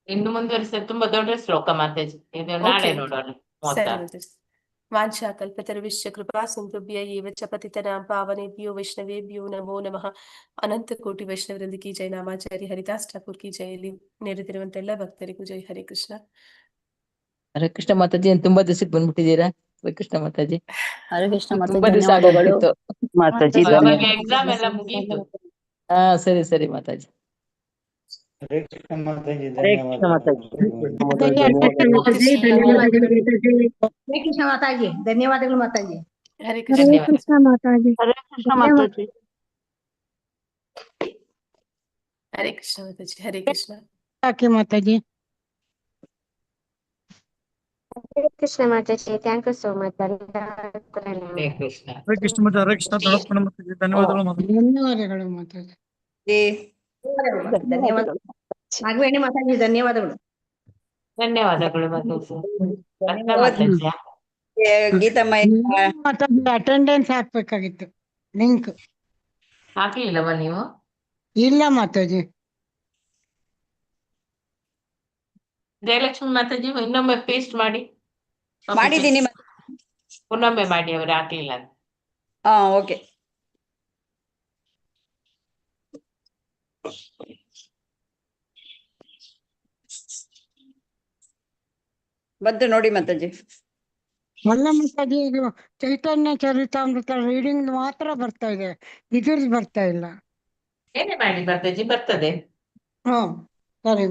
ಇನ್ನು ಮುಂದುವರಿಸಿದ್ರೆ ತುಂಬಾ ದೊಡ್ಡ ಶ್ಲೋಕ ಮಾತಾಜಿ, ಇದು ನಾಳೆ ನೋಡೋಣ. ಸರಿ ಮಾತಾಜಿ. ವಾಂಛಾ ಕಲ್ಪತರುಶ್ಚ ಕೃಪಾ ಸಿಂಧುಭ್ಯ ಏವ ಚ ಪತಿತನಾಂ ಪಾವನೇಭ್ಯೋ ವೈಷ್ಣವೇಭ್ಯೋ ನಮೋ ನಮಃ. ಅನಂತ ಕೋಟಿ ವೈಷ್ಣವರಿಂದ ಕಿ ಜೈ. ನಾಮಾಚಾರಿ ಹರಿದಾಸ್ ಠಾಕೂರ್ ಕಿ ಜೈ. ಇಲ್ಲಿ ನೆರೆದಿರುವಂತ ಎಲ್ಲ ಭಕ್ತರಿಗೂ ಜೈ. ಹರೇ ಕೃಷ್ಣ. ಹರೇ ಕೃಷ್ಣ ಮಾತಾಜಿ. ತುಂಬಾ ದಿವಸಕ್ಕೆ ಬಂದ್ಬಿಟ್ಟಿದ್ದೀರಾ? ಹರೇ ಕೃಷ್ಣ ಮಾತಾಜಿ. ಹರೇ ಕೃಷ್ಣ ತುಂಬಾ ದಿವಸ ಆಗೋಗ್ಬಿಟ್ಟಿತ್ತು ಮಾತಾಜಿ. ಅವಾಗ ಎಕ್ಸಾಮ್ ಎಲ್ಲ ಮುಗೀತು. ಸರಿ ಸರಿ ಮಾತಾಜಿ. ಹರೇ ಕೃಷ್ಣ ಮಾತಾಜಿ. ಹರೇ ಕೃಷ್ಣ ಮಾತಾಜಿ. ಧನ್ಯವಾದಗಳು ಮಾತಾಜಿ. ಹರೇ ಕೃಷ್ಣ ಮಾತಾಜಿ. ಹರೇ ಕೃಷ್ಣ ಮಾತಾಜಿ. ಹರೇ ಕೃಷ್ಣ ಮಾತಾಜಿ. ಹರೇ ಕೃಷ್ಣ. ಯಾಕೆ ಮಾತಾಜಿ? ಹರೇ ಕೃಷ್ಣ ಮಾತಾಜಿ. Thank you so much. Hare Krishna. Hare Krishna ಮಾತಾಜಿ. ಹರೇ ಕೃಷ್ಣ. ತಡಪ್ಪಣ ಮಾತಾಜಿ. ಧನ್ಯವಾದಗಳು ಮಾತಾಜಿ. ಧನ್ಯವಾದಗಳು ಮಾತಾಜಿ. ಧನ್ಯವಾದಗಳು. ನಾಗವೇಣಿ ಮಾತಾಜಿ ಧನ್ಯವಾದಗಳು. ಧನ್ಯವಾದಗಳು ಮಾತಾಜಿ. ಮಾತಾಜಿ ಮಾತಾಜಿ ಅಟೆಂಡೆನ್ಸ್ ಹಾಕ್ಬೇಕಾಗಿತ್ತು. ಲಿಂಕ್ ಹಾಕ್ಲಿಲ್ಲವಾ ನೀವು? ಇಲ್ಲ ಮಾತಾಜಿ. ಜಯಲಕ್ಷ್ಮಿ ಮಾತಾಜಿ ಇನ್ನೊಮ್ಮೆ ಪೇಸ್ಟ್ ಮಾಡಿ. ಮಾಡಿದ್ದೀನಿ. ಇನ್ನೊಮ್ಮೆ ಮಾಡಿ, ಅವ್ರು ಹಾಕ್ಲಿಲ್ಲ ಅಂತ. ಓಕೆ. ಬಂತು ನೋಡಿ ಮಾತಾಜಿ. ಅಲ್ಲ ಮಾತಾಜಿ, ಇದು ಚೈತನ್ಯ ಚರಿತಾಮೃತ ರೀಡಿಂಗ್ ಮಾತ್ರ ಬರ್ತಾ ಇದೆ, ಇದ್ರದ್ದು ಬರ್ತಾ ಇಲ್ಲ. ಏನೇ ಮಾಡಿ ಮಾತಾಜಿ, ಬರ್ತದೆ. ಸರಿ.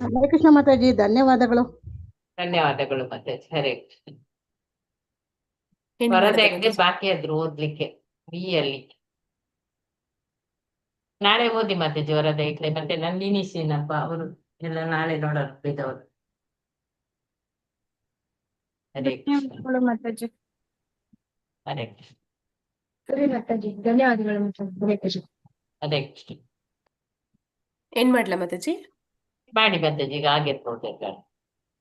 ಹರೇ ಕೃಷ್ಣ ಮಾತಾಜಿ. ಧನ್ಯವಾದಗಳು. ಧನ್ಯವಾದಗಳು ಮಾತಾಜಿ. ಹರೇ ಕೃಷ್ಣ. ವರದಕ್ಕೆ ಬಾಕಿ ಆದ್ರು ಓದ್ಲಿಕ್ಕೆ ಅಲ್ಲಿ. ನಾಳೆ ಓದಿ ಮಾತಾಜಿ ವರದ ಇಟ್ಲೆ. ಮತ್ತೆ ನಂದಿನಿ ಶ್ರೀನಪ್ಪ ಅವರು ಎಲ್ಲ ನಾಳೆ ನೋಡೋರು ಬಿದ್ದವರು. ಹರೇ ಕೃಷ್ಣ ಮಾತಾಜಿ. ಹರೇ ಕೃಷ್ಣ. ಸರಿ ಮಾತಾಜಿ. ಧನ್ಯವಾದಗಳು ಮಾತಾಜಿ. ಹರೇ ಕೃಷ್ಣ. ಹರೇ ಕೃಷ್ಣ. ಏನ್ ಮಾಡ್ಲಾ ಮಾತಾಜಿ? ಮಾಡಿ ಮಾತಾಜಿ, ಈಗ ಆಗಿರ್ಬೋದು.